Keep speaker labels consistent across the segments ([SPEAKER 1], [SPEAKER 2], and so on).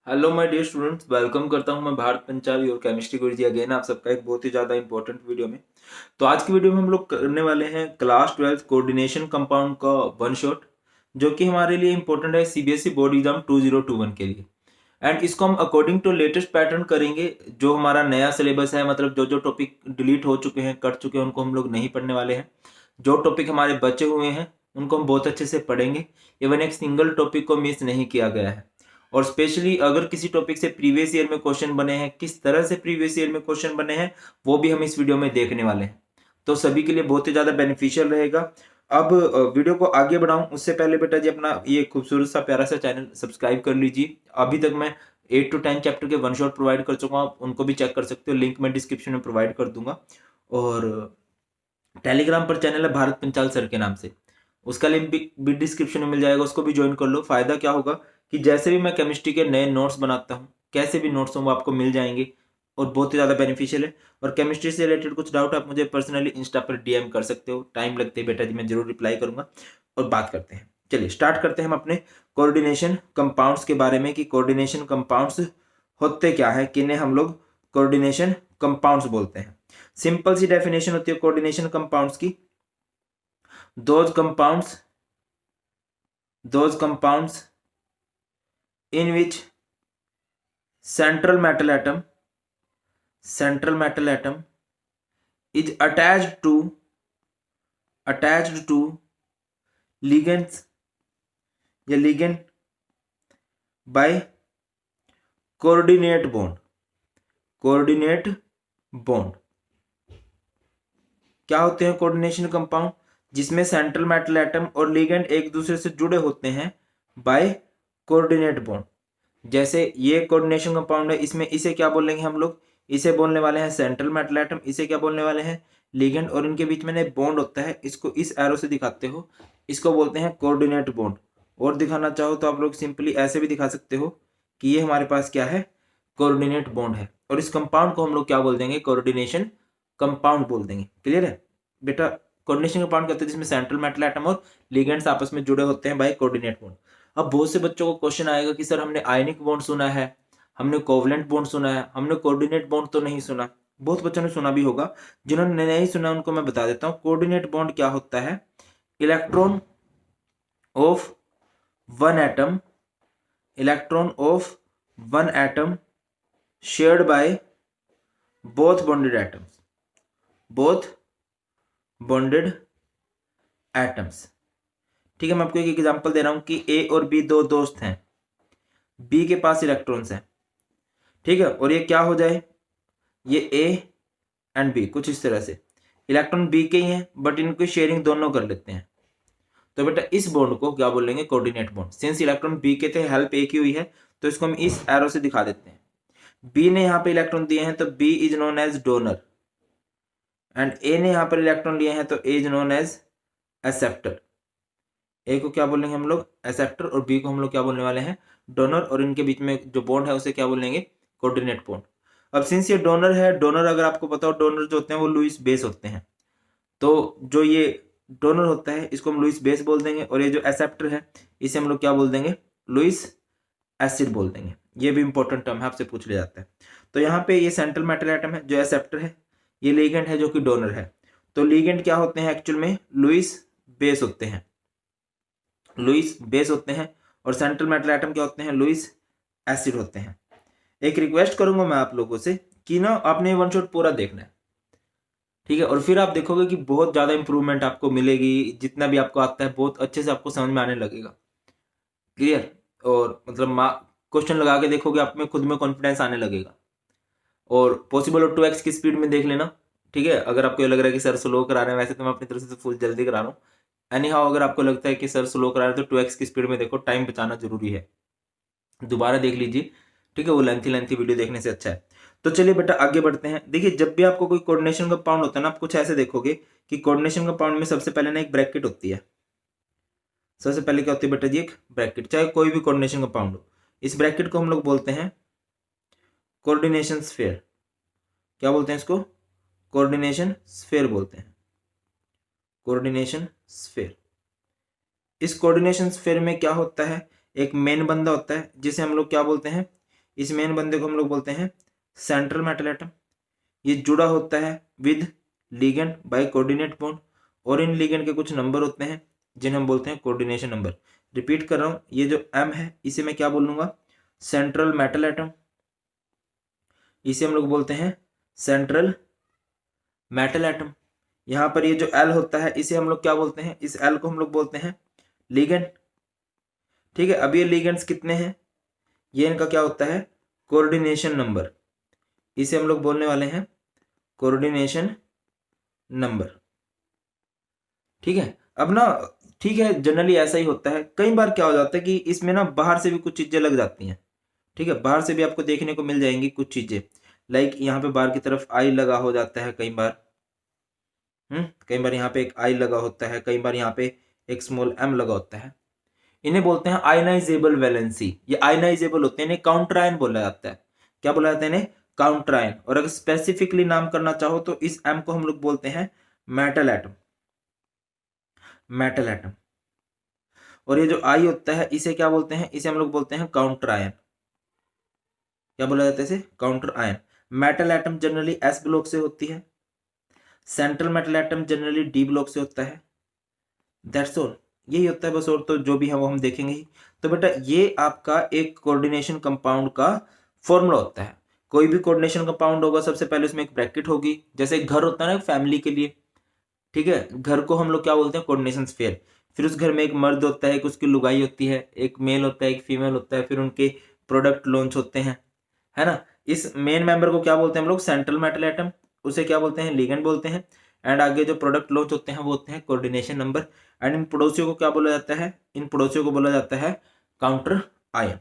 [SPEAKER 1] Hello my dear students, welcome करता हूं मैं भारत पंचाल और केमिस्ट्री गुरु जी अगेन आप सबका एक बहुत ही ज़्यादा इंपॉर्टेंट वीडियो में। तो आज की वीडियो में हम लोग करने वाले हैं क्लास 12 कोऑर्डिनेशन कंपाउंड का वन शॉट, जो कि हमारे लिए इंपॉर्टेंट है सीबीएसई बोर्ड एग्जाम 2021 के लिए। एंड इसको हम अकॉर्डिंग टू लेटेस्ट पैटर्न करेंगे। जो हमारा नया सिलेबस है, मतलब जो जो टॉपिक डिलीट हो चुके हैं, कट चुके हैं, उनको हम लोग नहीं पढ़ने वाले हैं। जो टॉपिक हमारे बचे हुए हैं उनको हम बहुत अच्छे से पढ़ेंगे। इवन एक सिंगल टॉपिक को मिस नहीं किया गया है। और स्पेशली अगर किसी टॉपिक से प्रीवियस ईयर में क्वेश्चन बने हैं, किस तरह से प्रीवियस ईयर में क्वेश्चन बने हैं, वो भी हम इस वीडियो में देखने वाले हैं। तो सभी के लिए बहुत ही ज्यादा बेनिफिशियल रहेगा। अब वीडियो को आगे बढ़ाऊं उससे पहले बेटा जी अपना ये खूबसूरत सा प्यारा सा चैनल सब्सक्राइब कर लीजिए। अभी तक मैं 8 to 10 चैप्टर के वन शॉट प्रोवाइड कर चुका हूं, आप उनको भी चेक कर सकते हो, लिंक मैं डिस्क्रिप्शन में प्रोवाइड कर दूंगा। और टेलीग्राम पर चैनल है भारत पंचाल सर के नाम से, उसका लिंक भी डिस्क्रिप्शन में मिल जाएगा, उसको भी ज्वाइन कर लो। फायदा क्या होगा कि जैसे भी मैं केमिस्ट्री के नए नोट्स बनाता हूँ, कैसे भी नोट्स हों वो आपको मिल जाएंगे और बहुत ही ज़्यादा बेनिफिशियल है। और केमिस्ट्री से रिलेटेड कुछ डाउट आप मुझे पर्सनली इंस्टा पर डीएम कर सकते हो, टाइम लगते ही बेटा जी मैं जरूर रिप्लाई करूंगा। और बात करते हैं, चलिए स्टार्ट करते हैं हम अपने कोऑर्डिनेशन कंपाउंड्स के बारे में कि कोऑर्डिनेशन कंपाउंड्स होते क्या है, किन्हें हम लोग कोऑर्डिनेशन कंपाउंड्स बोलते हैं। सिंपल सी डेफिनेशन होती है कोऑर्डिनेशन कंपाउंड्स की। Those compounds in which central metal atom is attached to ligands या ligand by coordinate bond। क्या होते हैं कोऑर्डिनेशन कंपाउंड? जिसमें सेंट्रल मेटल एटम और लिगेंड एक दूसरे से जुड़े होते हैं बाय कोऑर्डिनेट बॉन्ड। जैसे ये कोऑर्डिनेशन कंपाउंड है, इसमें इसे क्या बोलेंगे हम लोग? इसे बोलने वाले हैं सेंट्रल मेटल एटम, इसे क्या बोलने वाले हैं? लिगेंड। और इनके बीच में बॉन्ड होता है, इसको इस एरो से दिखाते हो, इसको बोलते हैं कोऑर्डिनेट बॉन्ड। और दिखाना चाहो तो आप लोग सिंपली ऐसे भी दिखा सकते हो कि ये हमारे पास क्या है? कोऑर्डिनेट बॉन्ड है। और इस कंपाउंड को हम लोग क्या बोल देंगे? कोऑर्डिनेशन कंपाउंड बोल देंगे। क्लियर है बेटा? कोऑर्डिनेशन कंपाउंड कहते हैं जिसमें सेंट्रल मेटल एटम और लिगेंड्स आपस में जुड़े होते हैं बाय कोऑर्डिनेट बॉन्ड। अब बहुत से बच्चों को क्वेश्चन आएगा कि सर हमने आयनिक बॉन्ड सुना है, हमने कोवलेंट बॉन्ड सुना है, हमने कोऑर्डिनेट बॉन्ड तो नहीं सुना। बहुत बच्चों ने सुना भी होगा, जिन्होंने नहीं सुना उनको मैं बता देता हूँ। कोऑर्डिनेट बॉन्ड क्या होता है? Electron of one atom shared by both bonded atoms. ठीक है, मैं आपको एक एग्जांपल दे रहा हूं कि ए और बी दो दोस्त हैं, बी के पास इलेक्ट्रॉन्स हैं, ठीक है, और ये क्या हो जाए, ये ए एंड बी कुछ इस तरह से, इलेक्ट्रॉन बी के ही हैं बट इनकी शेयरिंग दोनों कर लेते हैं। तो बेटा इस बॉन्ड को क्या बोलेंगे? Coordinate bond. सिंस इलेक्ट्रॉन बी के थे, हेल्प ए की हुई है, तो इसको हम इस एरो से दिखा देते हैं। बी ने यहाँ पे इलेक्ट्रॉन दिए हैं तो B is known as donor, and A ने यहाँ पर इलेक्ट्रॉन लिए हैं तो A is known as acceptor. A को क्या बोलेंगे हम लोग? एक्सेप्टर, और बी को हम लोग क्या बोलने वाले हैं? डोनर। और इनके बीच में जो बॉन्ड है उसे क्या बोलेंगे? Coordinate bond. अब सिंस ये डोनर है, डोनर अगर आपको पता हो, डोनर जो होते हैं वो लुईस बेस होते हैं। तो जो ये डोनर होता है इसको हम लुईस बेस बोल देंगे, और ये जो एक्सेप्टर है इसे हम लोग क्या बोल देंगे? लुईस एसिड बोल देंगे। ये भी इंपॉर्टेंट टर्म है, आपसे पूछ लिया जाता है। तो यहाँ पे ये सेंट्रल मेटल एटम है जो एक्सेप्टर है, ये लिगेंड है जो कि डोनर है। तो लिगेंड क्या होते हैं? एक्चुअल में लुईस बेस होते हैं, और सेंट्रल मेटल एटम क्या होते हैं? लुईस एसिड होते हैं। एक रिक्वेस्ट करूंगा मैं आप लोगों से कि ना आपने वन शॉट पूरा देखना है, ठीक है, और फिर आप देखोगे कि बहुत ज्यादा इंप्रूवमेंट आपको मिलेगी। जितना भी आपको आता है बहुत अच्छे से आपको समझ में आने लगेगा। क्लियर? और मतलब क्वेश्चन लगा के देखोगे, आप में खुद में कॉन्फिडेंस आने लगेगा। और पॉसिबल हो 2x की स्पीड में देख लेना, ठीक है। अगर आपको लग रहा है कि सर स्लो करा रहे हैं, वैसे तो मैं अपनी तरफ से फुल जल्दी करा रहा हूँ। एनी हाउ अगर आपको लगता है कि सर स्लो करा रहे हैं तो 2x की स्पीड में देखो, टाइम बचाना जरूरी है। दोबारा देख लीजिए, ठीक है, वो लेंथी वीडियो देखने से अच्छा है। तो चलिए बेटा आगे बढ़ते हैं। देखिए जब भी आपको कोई कोऑर्डिनेशन कंपाउंड होता है ना, आप कुछ ऐसे देखोगे कि कोऑर्डिनेशन कंपाउंड में सबसे पहले ना एक ब्रैकेट होती है। सबसे पहले क्या होती है बेटा जी? एक ब्रैकेट, चाहे कोई भी कोऑर्डिनेशन कंपाउंड हो। इस ब्रैकेट को हम लोग बोलते हैं कोऑर्डिनेशन स्फीयर। क्या बोलते हैं इसको? कोऑर्डिनेशन स्फीयर बोलते हैं। Coordination sphere. इस कोऑर्डिनेशन स्फीयर में क्या होता है? एक मेन बंदा होता है जिसे हम लोग क्या बोलते हैं? इस मेन बंदे को हम लोग बोलते हैं सेंट्रल मेटल एटम। ये जुड़ा होता है with ligand bye coordinate bond, और इन लिगेंड के कुछ नंबर होते हैं जिन्हें हम बोलते हैं कोऑर्डिनेशन नंबर। रिपीट कर रहा हूं, ये जो M है इसे मैं क्या बोलूंगा, सेंट्रल मेटल एटम। इसे हम लोग बोलते हैं सेंट्रल मेटल एटम। यहां पर ये जो L होता है इसे हम लोग क्या बोलते हैं, इस L को हम लोग बोलते हैं लिगेंड। ठीक है, अब ये लिगेंड्स कितने हैं, ये इनका क्या होता है, कोऑर्डिनेशन नंबर। इसे हम लोग बोलने वाले हैं कोऑर्डिनेशन नंबर। ठीक है, अब ना ठीक है, जनरली ऐसा ही होता है। कई बार क्या हो जाता है कि इसमें ना बाहर से भी कुछ चीजें लग जाती हैं। ठीक है, बाहर से भी आपको देखने को मिल जाएंगी कुछ चीजें, लाइक यहाँ पे बाहर की तरफ आई लगा हो जाता है कई बार। कई बार यहाँ पे एक आई लगा होता है, कई बार यहाँ पे एक स्मॉल m लगा होता है। इन्हें बोलते हैं आयनाइजेबल वैलेंसी। ये आयनाइजेबल होते हैं, इन्हें काउंटर आयन बोला जाता है। क्या बोला जाता है इन्हें, काउंटर आयन। और अगर स्पेसिफिकली नाम करना चाहो तो इस m को हम लोग बोलते हैं मेटल एटम, मेटल एटम। और ये जो आई होता है इसे क्या बोलते हैं, इसे हम लोग बोलते हैं काउंटर आयन। क्या बोला जाता है इसे, counter ion. Metal atom generally s block से होती है, central metal atom generally d block से होता है। दैट्स ऑल, यही होता है बस, और तो जो भी है वो हम देखेंगे ही। तो बेटा ये आपका एक कोऑर्डिनेशन कंपाउंड का फॉर्मूला होता है। कोई भी कोऑर्डिनेशन कंपाउंड होगा सबसे पहले उसमें एक ब्रैकेट होगी, जैसे एक घर होता है ना फैमिली के लिए। ठीक है, घर को हम लोग क्या बोलते हैं, कोऑर्डिनेशन स्फीयर। फिर उस घर में एक मर्द होता है, एक उसकी लुगाई होती है, एक मेल होता है, एक फीमेल होता है, फिर उनके प्रोडक्ट लॉन्च होते हैं, है ना। इस मेन मेंबर को क्या बोलते हैं हम लोग, सेंट्रल मेटल एटम। उसे क्या बोलते हैं, लिगेंड बोलते हैं। एंड आगे जो प्रोडक्ट लॉन्च होते हैं वो होते हैं कोऑर्डिनेशन नंबर। एंड इन पड़ोसियों को क्या बोला जाता है, इन पड़ोसियों को बोला जाता है काउंटर आयन।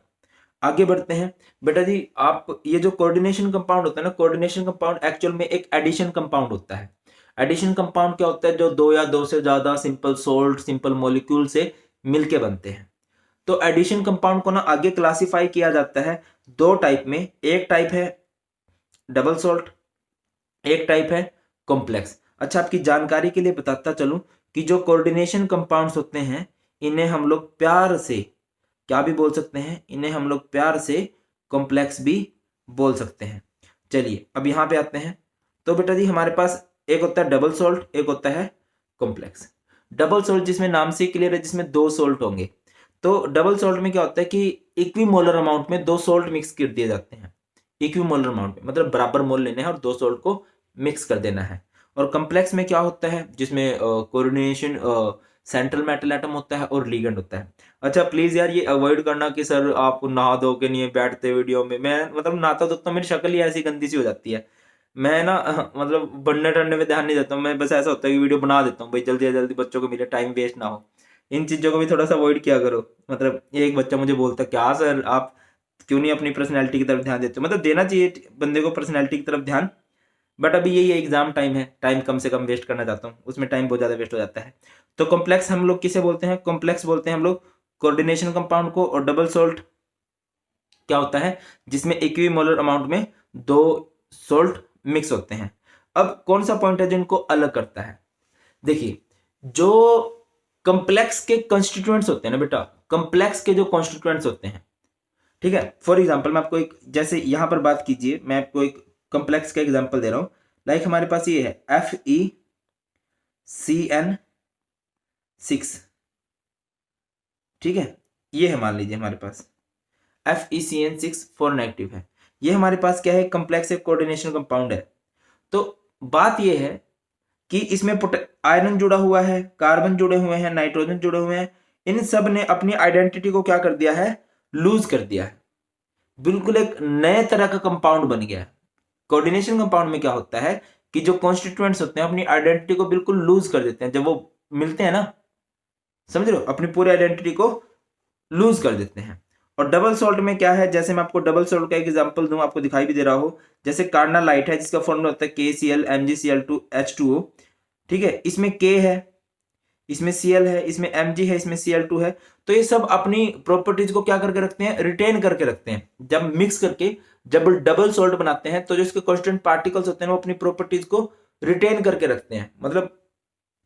[SPEAKER 1] आगे बढ़ते हैं बेटा जी। आप ये जो कोऑर्डिनेशन कंपाउंड होता है ना, कोऑर्डिनेशन कंपाउंड एक्चुअल में एक एडिशन कंपाउंड होता है। एडिशन कंपाउंड क्या होता है, जो दो या दो से ज्यादा सिंपल सोल्ट, सिंपल मॉलिक्यूल से मिलके बनते हैं। तो एडिशन कंपाउंड को ना आगे क्लासिफाई किया जाता है दो टाइप में। एक टाइप है डबल सोल्ट, एक टाइप है कॉम्प्लेक्स। अच्छा, आपकी जानकारी के लिए बताता चलूं कि जो कोऑर्डिनेशन कंपाउंड्स होते हैं इन्हें हम लोग प्यार से क्या भी बोल सकते हैं, इन्हें हम लोग प्यार से कॉम्प्लेक्स भी बोल सकते हैं। चलिए अब यहां पे आते हैं। तो बेटा जी हमारे पास एक होता है डबल सोल्ट, एक होता है कॉम्प्लेक्स। डबल सोल्ट जिसमें नाम से क्लियर है, जिसमें दो सोल्ट होंगे। तो डबल सोल्ट में क्या होता है कि इक्विमोलर अमाउंट में दो सोल्ट मिक्स कर दिए जाते हैं। इक्विमोलर अमाउंट में मतलब बराबर मोल लेने हैं और दो सोल्ट को मिक्स कर देना है। और कॉम्प्लेक्स में क्या होता है, जिसमें कोऑर्डिनेशन सेंट्रल मेटल एटम होता है और लिगेंड होता है। अच्छा प्लीज यार ये अवॉइड करना कि सर आप नहा धो के नहीं बैठते वीडियो में। मैं मतलब नहाता तो मेरी शक्ल ही ऐसी गंदी सी हो जाती है। मैं ना मतलब बढ़ने टढ़ने में ध्यान नहीं देता हूँ मैं, बस ऐसा होता है कि वीडियो बना देता हूँ भाई, जल्दी जल्दी बच्चों को मिले, टाइम वेस्ट ना हो। इन चीजों को भी थोड़ा सा अवॉइड किया करो। मतलब एक बच्चा मुझे बोलता क्या सर आप क्यों नहीं अपनी पर्सनैलिटी की तरफ ध्यान देते हो, मतलब देना चाहिए बंदे को पर्सनैलिटी की तरफ ध्यान। बट अभी यही एग्जाम टाइम है, टाइम कम से कम वेस्ट करना चाहता हूँ, उसमें टाइम बहुत ज्यादा वेस्ट हो जाता है। तो कॉम्प्लेक्स हम लोग किसे बोलते हैं, कॉम्प्लेक्स बोलते हैं हम लोग कोऑर्डिनेशन कंपाउंड को। और डबल सोल्ट क्या होता है, जिसमें इक्विमोलर अमाउंट में दो सोल्ट मिक्स होते हैं। अब कौन सा पॉइंट है जो इनको अलग करता है, देखिए जो कॉम्प्लेक्स के कॉन्स्टिट्यूएंट्स होते हैं ना बेटा, कॉम्प्लेक्स के जो कॉन्स्टिट्यूएंट्स होते हैं, ठीक है। फॉर एग्जांपल मैं आपको एक, जैसे यहां पर बात कीजिए, मैं आपको एक कॉम्प्लेक्स का एग्जांपल दे रहा हूं। लाइक हमारे पास ये है FeCN6, ठीक है। ये है मान लीजिए हमारे पास FeCN6 4 नेगेटिव है। ये हमारे पास क्या है, कॉम्प्लेक्स एक कोऑर्डिनेशन कंपाउंड है। तो बात ये है कि इसमें आयरन जुड़ा हुआ है, कार्बन जुड़े हुए हैं, नाइट्रोजन जुड़े हुए हैं। इन सब ने अपनी आइडेंटिटी को क्या कर दिया है, लूज कर दिया है। बिल्कुल एक नए तरह का कंपाउंड बन गया है। कोऑर्डिनेशन कंपाउंड में क्या होता है कि जो कॉन्स्टिट्यूएंट्स होते हैं अपनी आइडेंटिटी को बिल्कुल लूज कर देते हैं। जब वो मिलते हैं ना, समझ रहे हो, अपनी पूरी आइडेंटिटी को लूज कर देते हैं। और डबल सॉल्ट में क्या है, जैसे मैं आपको डबल सॉल्ट का एक एग्जांपल दूं, आपको दिखाई भी दे रहा हो, जैसे कार्नालाइट है जिसका फॉर्मूला होता है KCl MgCl2H2O, ठीक है। इसमें K है, इसमें Cl है, इसमें Mg है, इसमें Cl2 है। तो ये सब अपनी प्रॉपर्टीज को क्या करके रखते हैं, रिटेन करके रखते हैं। जब मिक्स करके जब डबल सॉल्ट बनाते हैं तो जो इसके कांस्टेंट पार्टिकल्स होते हैं वो अपनी प्रॉपर्टीज को रिटेन करके रखते हैं। मतलब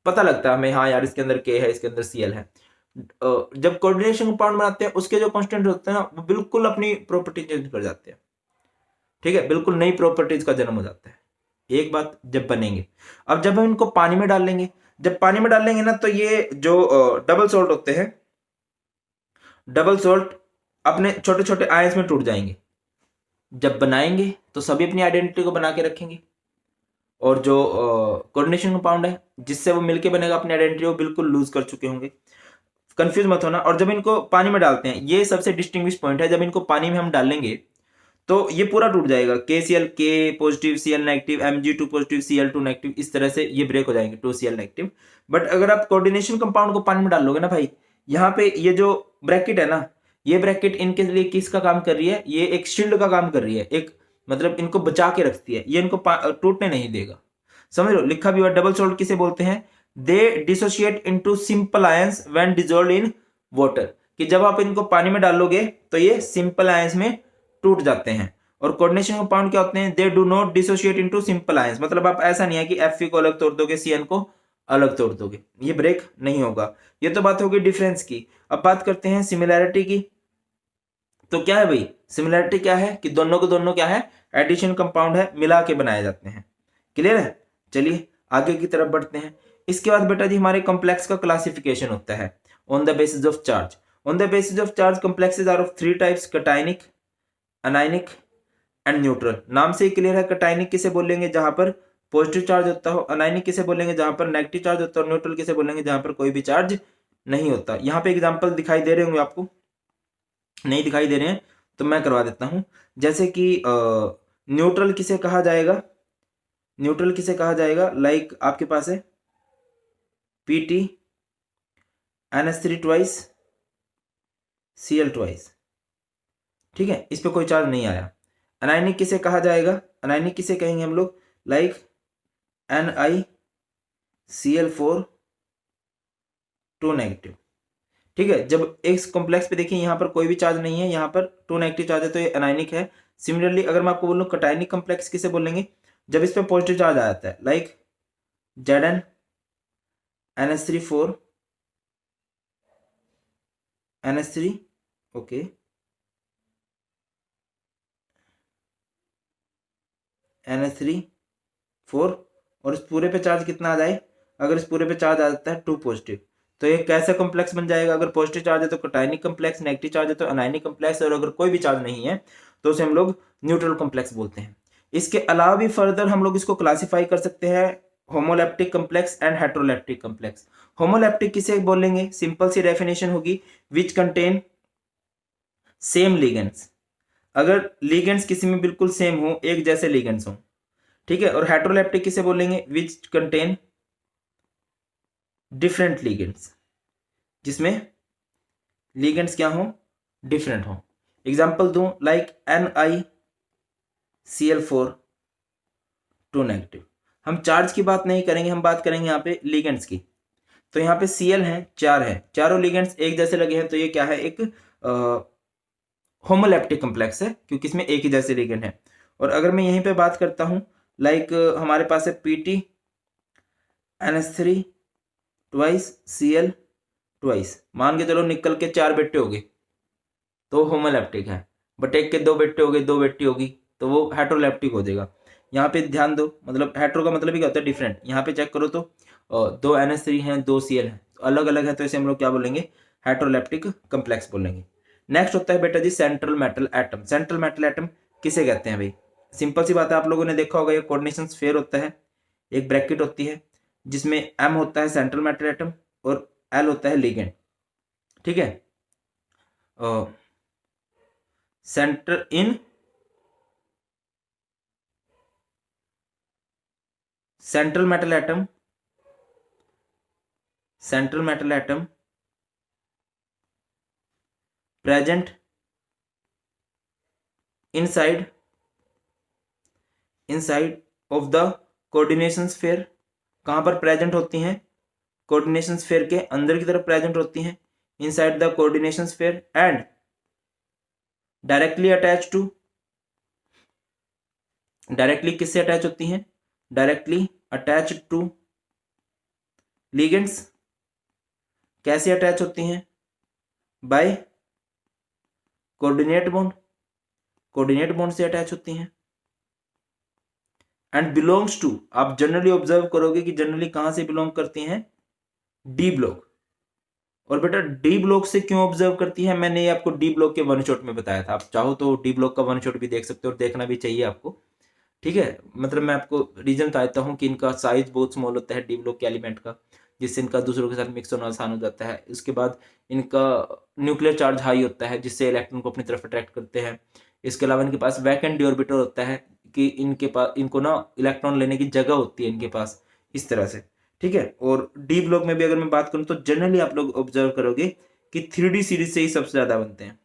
[SPEAKER 1] पता लगता है हमें, हाँ यार इसके अंदर K है, इसके अंदर Cl है। जब कोऑर्डिनेशन कंपाउंड बनाते हैं उसके जो कांस्टेंट होते हैं ना वो बिल्कुल अपनी प्रॉपर्टी चेंज कर जाते हैं। ठीक है, बिल्कुल नई प्रॉपर्टीज का जन्म हो जाता है एक बात जब बनेंगे। अब जब हम इनको पानी में डाल लेंगे, जब पानी में डाल लेंगे ना तो ये जो डबल सॉल्ट होते हैं, डबल सॉल्ट अपने छोटे छोटे आयंस में टूट जाएंगे। जब बनाएंगे तो सभी अपनी आइडेंटिटी को बना के रखेंगे, और जो कोऑर्डिनेशन कंपाउंड है जिससे वो मिलके बनेगा अपनी आइडेंटिटी वो बिल्कुल लूज कर चुके होंगे। कंफ्यूज मत होना। और जब इनको पानी में डालते हैं, ये सबसे डिस्टिंग्विश पॉइंट है, जब इनको पानी में हम डालेंगे तो ये पूरा टूट जाएगा। KCl के positive, Cl negative, Mg2 positive, Cl2 negative, इस तरह से ये ब्रेक हो जाएंगे 2Cl नेगेटिव। बट अगर आप कोऑर्डिनेशन कंपाउंड को पानी में डाल लोगे ना भाई, यहाँ पे ये जो ब्रैकेट है ना, ये ब्रैकेट इनके लिए किसका काम कर रही है, ये एक शील्ड का काम कर रही है, एक मतलब इनको बचा के रखती है, ये इनको टूटने नहीं देगा। समझ लो, लिखा भी हुआ डबल सॉल्ट किसे बोलते हैं, they dissociate into simple ions when dissolved in water, कि जब आप इनको पानी में डालोगे तो ये सिंपल आयंस में टूट जाते हैं। और कोऑर्डिनेशन कंपाउंड क्या होते हैं, they do not dissociate into simple ions, मतलब आप ऐसा नहीं है कि Fe को अलग तोड़ दोगे, Cn को अलग तोड़ दोगे, ये ब्रेक नहीं होगा। ये तो बात होगी डिफरेंस की। अब बात करते हैं सिमिलैरिटी की। तो क्या है भाई, सिमिलैरिटी क्या है कि दोनों को दोनों क्या है, एडिशन कंपाउंड है, मिला के बनाए जाते हैं। क्लियर है, चलिए आगे की तरफ बढ़ते हैं। इसके बाद बेटा जी हमारे कॉम्प्लेक्स का क्लासिफिकेशन होता है on the basis of charge. On the basis of charge complexes are of 3 types, cationic, anionic and neutral. नाम से ही क्लियर है, कटायनिक किसे बोलेंगे जहां पर पॉजिटिव चार्ज होता हो, अनायनिक किसे बोलेंगे जहां पर नेगेटिव चार्ज होता है, और न्यूट्रल किसे बोलेंगे जहां पर कोई भी चार्ज नहीं होता। यहाँ पे एग्जांपल दिखाई दे रहे होंगे आपको, नहीं दिखाई दे रहे हैं तो मैं करवा देता हूं। जैसे कि न्यूट्रल किसे कहा जाएगा, न्यूट्रल किसे कहा जाएगा, लाइक आपके पास है PT NH3 twice Cl twice, ठीक है, इस पे कोई चार्ज नहीं आया। अनायनिक किसे कहा जाएगा, अनायनिक किसे कहेंगे हम लोग, लाइक NiCl4 2 नेगेटिव। ठीक है, जब एक कॉम्प्लेक्स पे देखिए यहाँ पर कोई भी चार्ज नहीं है, यहाँ पर 2 नेगेटिव चार्ज है तो ये अनायनिक है। सिमिलरली अगर मैं आपको बोलूँ कटायनिक कॉम्प्लेक्स किसे बोलेंगे, जब इस पे पॉजिटिव चार्ज आ जाता है, like Zn NH3 4 NH3, okay, NH3 4, और इस पूरे पे चार्ज कितना आ जाए, अगर इस पूरे पे चार्ज आ जाता है 2 पॉजिटिव, तो ये कैसा कॉम्प्लेक्स बन जाएगा, अगर पॉजिटिव चार्ज है तो कटायनिक कॉम्प्लेक्स, नेगेटिव चार्ज है तो अनायनिक कॉम्प्लेक्स, और अगर कोई भी चार्ज नहीं है तो उसे हम लोग न्यूट्रल कॉम्प्लेक्स बोलते हैं। इसके अलावा भी फर्दर हम लोग इसको क्लासीफाई कर सकते हैं homoleptic complex and heteroleptic complex. Homoleptic किसे बोलेंगे, सिंपल सी डेफिनेशन होगी, विच कंटेन सेम लिगेंड्स, अगर लिगेंड्स किसी में बिल्कुल सेम हो, एक जैसे लिगेंड्स हो, ठीक है। और हेट्रोलैप्टिक किसे बोलेंगे, विच कंटेन डिफरेंट लिगेंड्स, जिसमें लिगेंड्स क्या हो, डिफरेंट हो। एग्जांपल दूं, लाइक NiCl4 2 नेगेटिव। हम चार्ज की बात नहीं करेंगे, हम बात करेंगे यहाँ पे लिगेंड्स की। तो यहाँ पे Cl है, 4 है, चारों लिगेंड्स एक जैसे लगे हैं, तो ये क्या है, एक होमोलैप्टिक कॉम्प्लेक्स है, क्योंकि इसमें एक ही जैसे लिगेंड है। और अगर मैं यहीं पे बात करता हूं, लाइक हमारे पास है PT NH3 twice Cl twice, मान के चलो निकल के 4 बेटे हो गए तो होमोलैप्टिक है, बट एक के 2 बेटे हो गए, 2 बेटी होगी तो वो हेट्रोलैप्टिक हो जाएगा। यहाँ पे ध्यान दो, मतलब हेट्रो का मतलब ही क्या होता है, डिफरेंट। यहाँ पे चेक करो तो 2 NH3 हैं, 2 Cl हैं, अलग अलग है, तो इसे हम लोग क्या बोलेंगे, हेट्रोलैप्टिक कॉम्प्लेक्स बोलेंगे। नेक्स्ट होता है बेटा जी central metal atom. Central metal atom किसे कहते हैं भाई, सिंपल सी बात है, आप लोगों ने देखा होगा, ये कोऑर्डिनेशन स्फीयर होता है, एक ब्रैकेट होती है जिसमें M होता है सेंट्रल मेटल एटम और L होता है लिगेंड, ठीक है। Centre in central metal atom, central metal atom present inside inside of the coordination sphere. कहां पर प्रेजेंट होती हैं, कोऑर्डिनेशन स्फीयर के अंदर की तरफ प्रेजेंट होती हैं, inside the coordination sphere, and directly attach to, directly किससे अटैच होती हैं, डायरेक्टली अटैच टू लिगेंड्स कैसे अटैच होती हैं? By coordinate bond, coordinate bond से अटैच होती हैं। एंड बिलोंग्स टू, आप जनरली ऑब्जर्व करोगे कि जनरली कहां से बिलोंग करती हैं? D block. और बेटा डी ब्लॉक से क्यों ऑब्जर्व करती है, मैंने ये आपको डी ब्लॉक के वन शॉट में बताया था। आप चाहो तो डी ब्लॉक का वन शॉट भी देख सकते हो और देखना भी चाहिए आपको, ठीक है। मतलब मैं आपको रीजन बताता हूँ कि इनका साइज बहुत स्मॉल होता है डी ब्लॉक के एलिमेंट का, जिससे इनका दूसरों के साथ मिक्स होना आसान हो जाता है। उसके बाद इनका न्यूक्लियर चार्ज हाई होता है, जिससे इलेक्ट्रॉन को अपनी तरफ अट्रैक्ट करते हैं। इसके अलावा इनके पास वैकेंट डी ऑर्बिटर होता है कि इनके पास, इनको ना इलेक्ट्रॉन लेने की जगह होती है इनके पास, इस तरह से, ठीक है। और डी ब्लॉक में भी अगर मैं बात करूं तो जनरली आप लोग ऑब्जर्व करोगे कि 3D सीरीज से ही सबसे ज्यादा बनते हैं,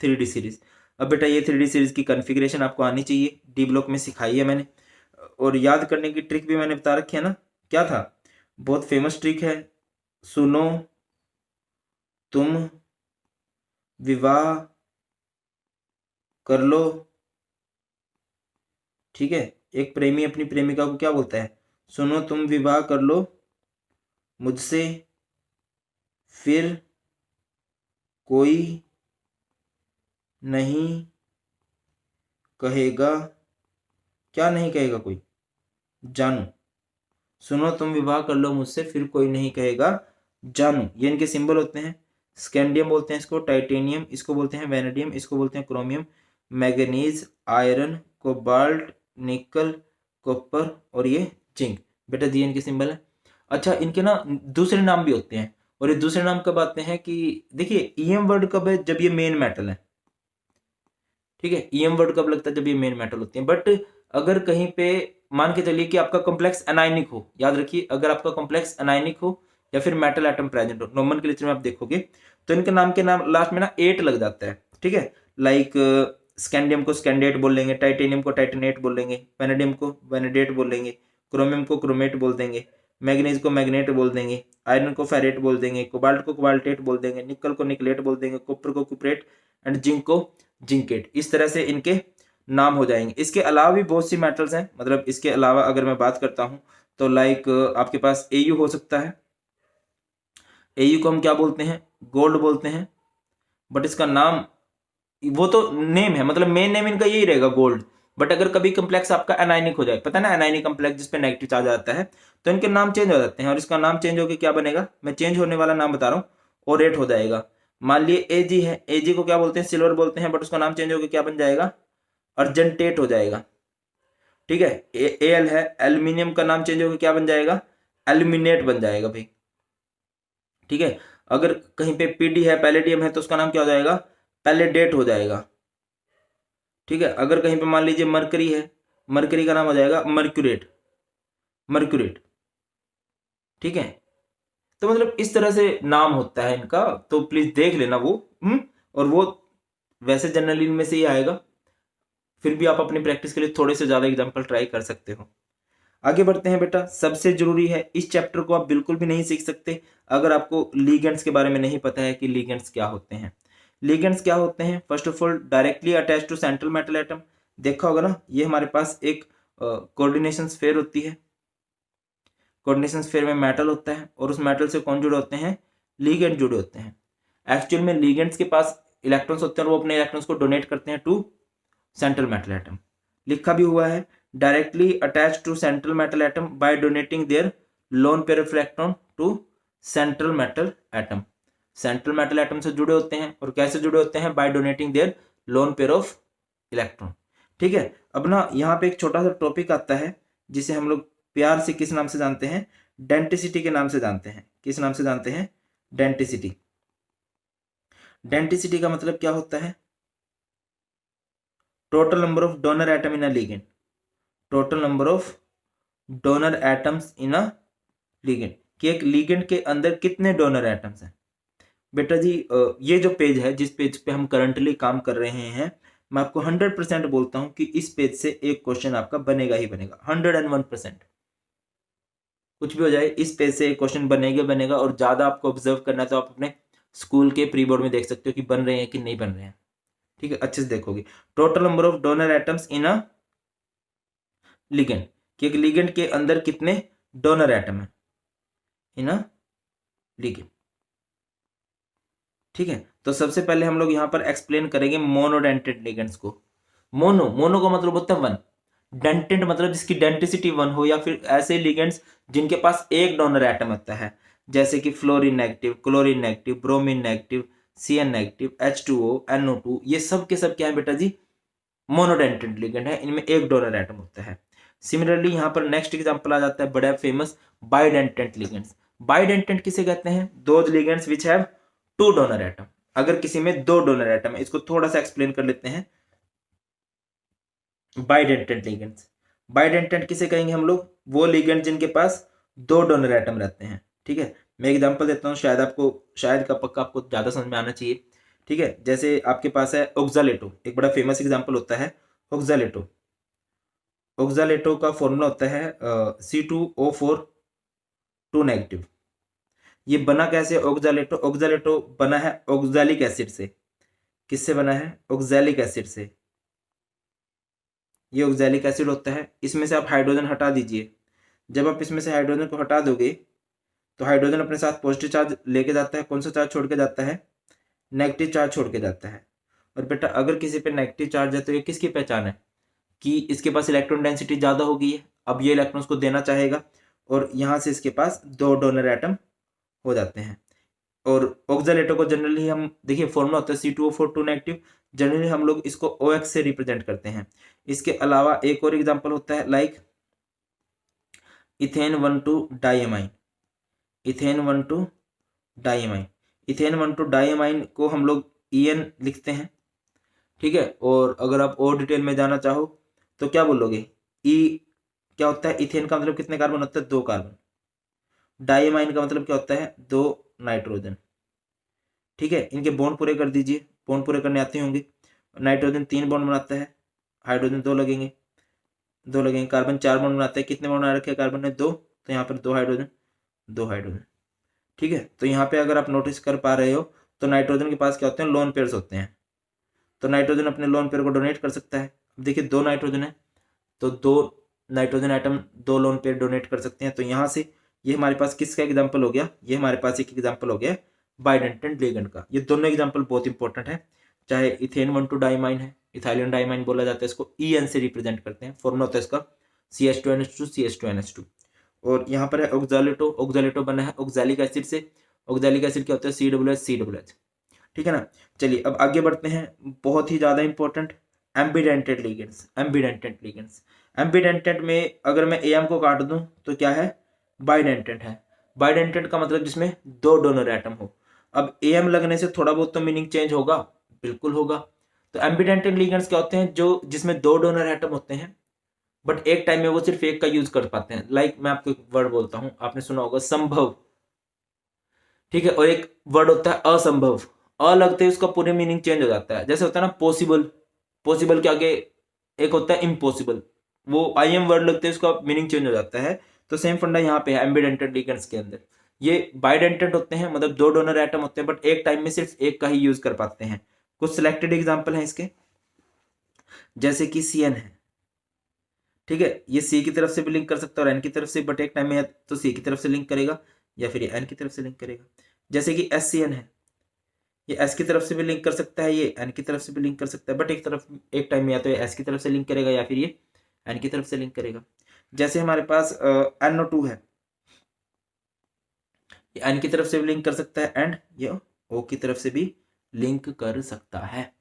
[SPEAKER 1] 3D सीरीज। अब बेटा ये 3D सीरीज की कॉन्फ़िगरेशन आपको आनी चाहिए, डी ब्लॉक में सिखाई है मैंने, और याद करने की ट्रिक भी मैंने बता रखी है ना। क्या था? बहुत फेमस ट्रिक है, सुनो तुम विवाह कर लो, ठीक है। एक प्रेमी अपनी प्रेमिका को क्या बोलता है? सुनो तुम विवाह कर लो मुझसे, फिर कोई नहीं कहेगा, क्या नहीं कहेगा कोई? जानू। सुनो तुम विवाह कर लो मुझसे, फिर कोई नहीं कहेगा जानू। ये इनके सिंबल होते हैं। स्कैंडियम बोलते हैं इसको, टाइटेनियम इसको बोलते हैं, वैनेडियम इसको बोलते हैं, क्रोमियम, मैग्नीज, आयरन, कोबाल्ट, निकल, कॉपर और ये जिंक। बेटा ये इनके सिंबल है। अच्छा इनके ना दूसरे नाम भी होते हैं, और ये दूसरे नाम कब आते हैं कि देखिए ईएम वर्ड कब है? जब ये मेन मेटल है, ठीक है। ईएम वर्ड कब लगता है? जब ये मेन मेटल होती है। बट अगर कहीं पे मान के चलिए कि आपका कॉम्प्लेक्स एनायनिक हो, याद रखिए अगर आपका कॉम्प्लेक्स एनायनिक हो या फिर मेटल एटम प्रेजेंट हो, नोमेनक्लेचर में आप देखोगे तो इनके नाम के नाम लास्ट में ना 8 लग जाता है, ठीक है। लाइक स्कैंडियम को स्कैंडेट बोल लेंगे, टाइटेनियम को टाइटेनेट बोल लेंगे, वैनेडियम को वैनेडेट बोल लेंगे, क्रोमियम को क्रोमेट बोल देंगे, मैग्नीज को मैग्नेट बोल देंगे, आयरन को फेरेट बोल देंगे, कोबाल्ट को कोबाल्टेट बोल देंगे, निकल को निकलेट बोल देंगे, कॉपर को कुपरेट एंड जिंक को जिंकेट। इस तरह से इनके नाम हो जाएंगे। इसके अलावा भी बहुत सी मेटल्स हैं, मतलब इसके अलावा अगर मैं बात करता हूं तो लाइक आपके पास एयू हो सकता है। एयू को हम क्या बोलते हैं? गोल्ड बोलते हैं। बट इसका नाम, वो तो नेम है, मतलब मेन नेम इनका यही रहेगा गोल्ड। बट अगर कभी कम्प्लेक्स आपका एनायनिक हो जाए, पता है ना एनायनिक कम्प्लेक्स जिसपे नेगेटिव चार्ज आता है, तो इनके नाम चेंज हो जाते हैं। और इसका नाम चेंज होकर क्या बनेगा? मैं चेंज होने वाला नाम बता रहा हूँ, ओरेट हो जाएगा। मान लिए एजी है, एजी को क्या बोलते हैं? सिल्वर बोलते हैं, बट उसका नाम चेंज होकर क्या बन जाएगा? अर्जेंटेट हो जाएगा, ठीक है। एल है, एल्यूमिनियम का नाम चेंज होकर क्या बन जाएगा? एल्यूमिनेट बन जाएगा भाई, ठीक है। अगर कहीं पे पीडी है, पैलेडियम है, तो उसका नाम क्या हो जाएगा? पैलेडेट हो जाएगा, ठीक है। अगर कहीं पे मान लीजिए मरकरी है, मरकरी का नाम हो जाएगा मर्क्यूरेट, मर्क्यूरेट, ठीक है। तो मतलब इस तरह से नाम होता है इनका, तो प्लीज देख लेना वो। और वो वैसे जनरली इनमें से ही आएगा, फिर भी आप अपनी प्रैक्टिस के लिए थोड़े से ज्यादा एग्जाम्पल ट्राई कर सकते हो। आगे बढ़ते हैं बेटा। सबसे जरूरी है, इस चैप्टर को आप बिल्कुल भी नहीं सीख सकते अगर आपको लिगेंड्स के बारे में नहीं पता है कि लिगेंड्स क्या होते हैं। लिगेंड्स क्या होते हैं? First of all directly attach to central metal atom. देखा होगा ना, ये हमारे पास एक कोऑर्डिनेशन स्फीयर होती है। कोऑर्डिनेशन स्फीयर में मेटल होता है, और उस मेटल से कौन जुड़े होते हैं? लिगेंड जुड़े होते हैं। एक्चुअल में लिगेंड्स के पास इलेक्ट्रॉन्स होते हैं, और वो अपने इलेक्ट्रॉन्स को डोनेट करते हैं टू सेंट्रल मेटल एटम। लिखा भी हुआ है, directly attach to central metal atom by donating their lone pair of electron to central metal atom. Central metal atom से जुड़े होते हैं, और कैसे जुड़े होते हैं? By donating their lone pair of electron, ठीक है। अब ना यहाँ पे एक छोटा सा टॉपिक आता है, जिसे हम लोग प्यार से किस नाम से जानते हैं? डेंटिसिटी के नाम से जानते हैं। किस नाम से जानते हैं? डेंटिसिटी। डेंटिसिटी का मतलब क्या होता है? Total number of donor atom in a ligand. Total number of donor atoms in a ligand, कि एक लिगेंड के अंदर कितने डोनर एटम्स हैं। बेटा जी ये जो पेज है, जिस पेज पे हम करंटली काम कर रहे हैं, मैं आपको 100% बोलता हूं कि इस पेज से एक क्वेश्चन आपका बनेगा ही बनेगा, 101%। कुछ भी हो जाए, इस पेज से एक क्वेश्चन बनेगा बनेगा। और ज्यादा आपको ऑब्जर्व करना है तो आप अपने स्कूल के प्री बोर्ड में देख सकते हो कि बन रहे हैं कि नहीं बन रहे हैं, ठीक है। अच्छे से देखोगे। Total number of donor atoms in a ligand, कि एक लिगेंड के अंदर कितने डोनर एटम है इन अ लिगेंड। ठीक है, तो सबसे पहले हम लोग यहाँ पर एक्सप्लेन करेंगे मोनोडेंटेड लिगेंड्स को। मोनो का मतलब होता है वन, डेंटेड मतलब जिसकी डेंटिसिटी वन हो, या फिर ऐसे लिगेंड्स जिनके पास एक डोनर एटम होता है, जैसे कि fluorine negative, chlorine negative, bromine negative, CN negative, H2O, NO2, ये सब के सब क्या है बेटा जी, मोनोडेंटेड लिगेंड है, इनमें एक डोनर एटम होता है। सिमिलरली यहाँ पर नेक्स्ट एग्जांपल आ जाता है बड़ा फेमस बाइडेंटेंट लिगेंड्स। बाइडेंटेंट किसे कहते हैं? Those ligands which have two donor atom. अगर किसी में दो डोनर एटम है, इसको थोड़ा सा एक्सप्लेन कर लेते हैं। बाइडेंटेंट लिगेंड्स, बाइडेंटेंट किसे कहेंगे हम लोग? वो लिगेंड जिनके पास दो डोनर एटम रहते हैं। ठीक है, मैं एग्जांपल देता हूँ, शायद का पक्का आपको ज्यादा समझ में आना चाहिए। ठीक है, जैसे आपके पास है ऑक्सालेटो, एक बड़ा फेमस एग्जांपल होता है ऑक्सालेटो। ऑक्सालेटो का फॉर्मूला होता है C2O4 2 नेगेटिव। ये बना कैसे ऑक्सालेटो? ऑक्सालेटो बना है ऑक्सैलिक एसिड से। किससे बना है? ऑक्सैलिक एसिड से। ये ऑक्सैलिक एसिड होता है, इसमें से आप हाइड्रोजन हटा दीजिए। जब आप इसमें से हाइड्रोजन को हटा दोगे तो हाइड्रोजन अपने साथ पॉजिटिव चार्ज लेके जाता है। कौन सा चार्ज छोड़ के जाता है? नेगेटिव चार्ज छोड़ के जाता है। और बेटा अगर किसी पे नेगेटिव चार्ज है तो ये किसकी पहचान है? कि इसके पास इलेक्ट्रॉन डेंसिटी ज़्यादा हो गई है, अब ये इलेक्ट्रॉन्स को देना चाहेगा, और यहाँ से इसके पास दो डोनर एटम हो जाते हैं। और ऑक्सालेटो को जनरली हम देखिए फॉर्मूला होता है C2O4 2 नेगेटिव, जनरली हम लोग इसको OX से रिप्रेजेंट करते हैं। इसके अलावा एक और एग्जांपल होता है like ethane 1,2 diamine. Ethane 1,2 diamine, ethane 1,2 diamine को हम लोग EN लिखते हैं। ठीक है, और अगर आप और डिटेल में जाना चाहो तो क्या बोलोगे? ई क्या होता है? इथेन का मतलब कितने कार्बन होता है? 2 कार्बन। डाइएमाइन का मतलब क्या होता है? 2 नाइट्रोजन। ठीक है, इनके बॉन्ड पूरे कर दीजिए, बॉन्ड पूरे करने आते होंगे। नाइट्रोजन 3 बॉन्ड बनाता है, हाइड्रोजन 2 लगेंगे, 2 लगेंगे। कार्बन 4 बॉन्ड बनाता है, कितने बॉन्ड बना रखे हैं कार्बन ने? 2, तो यहाँ पर 2 हाइड्रोजन, 2 हाइड्रोजन। ठीक है, तो यहाँ पे अगर आप नोटिस कर पा रहे हो तो नाइट्रोजन के पास क्या होते हैं? लोन पेयर्स होते हैं। तो नाइट्रोजन अपने लोन पेयर को डोनेट कर सकता है। अब देखिए 2 नाइट्रोजन है तो 2 nitrogen item 2 lone pair donate कर सकते हैं। तो यहाँ से ये हमारे पास किसका एग्जाम्पल हो गया? ये हमारे पास एक एग्जाम्पल हो गया बाइडेंटेंट लिगेंड का। ये दोनों एग्जाम्पल बहुत इंपॉर्टेंट है, चाहे इथेन 1,2 डाइमाइन है, इथाइलियन डाइमाइन बोला जाता है इसको, EN से रिप्रेजेंट करते हैं। फॉर्मूला होता है इसका CH2NH2 CH2NH2। और यहाँ पर है ऑक्सालेटो, ऑक्सालेटो बना है ऑक्सैलिक एसिड से। ऑक्सैलिक एसिड क्या होता है? COOH। ठीक है ना। चलिए अब आगे बढ़ते हैं, बहुत ही ज्यादा important ambidentate ligands. Ambidentate ligands, ambidentate में अगर मैं AM को काट दूं तो क्या है? बाइडेंटेड है। बाइडेंटेड का मतलब जिसमें दो डोनर एटम हो। अब AM लगने से थोड़ा बहुत तो मीनिंग चेंज होगा, बिल्कुल होगा। तो एम्बिडेंटेड लिगेंड्स क्या होते हैं? जो जिसमें दो डोनर एटम होते हैं बट एक टाइम में वो सिर्फ एक का यूज कर पाते हैं। लाइक मैं आपको एक वर्ड बोलता हूं, आपने सुना होगा संभव। ठीक है, और एक वर्ड होता है असंभव। अ लगते ही उसका पूरे मीनिंग चेंज हो जाता है। जैसे होता है ना पॉसिबल, पॉसिबल के आगे एक होता है इम्पॉसिबल, वो IM वर्ड लगते हैं उसका मीनिंग चेंज हो जाता है। तो सेम फंडा यहाँ पे है एम्बिडेंटेड लिगेंड्स के अंदर। ये बाइडेंटेड होते हैं, मतलब दो डोनर एटम होते हैं बट एक टाइम में सिर्फ एक का ही यूज कर पाते हैं। कुछ सिलेक्टेड एग्जाम्पल है इसके, जैसे कि CN है। ठीक है, ये C की तरफ से भी लिंक कर सकता है और N की तरफ से, बट एक टाइम में तो C की तरफ से लिंक करेगा या फिर ये N की तरफ से लिंक करेगा। जैसे कि SCN है, ये S की तरफ से भी लिंक कर सकता है, ये N की तरफ से भी लिंक कर सकता है, बट एक टाइम में या तो ये S की तरफ से लिंक करेगा या फिर ये N की तरफ से लिंक करेगा। जैसे हमारे पास NO2 है, ये N की तरफ से भी लिंक कर सकता है एंड ये O की तरफ से भी लिंक कर सकता है।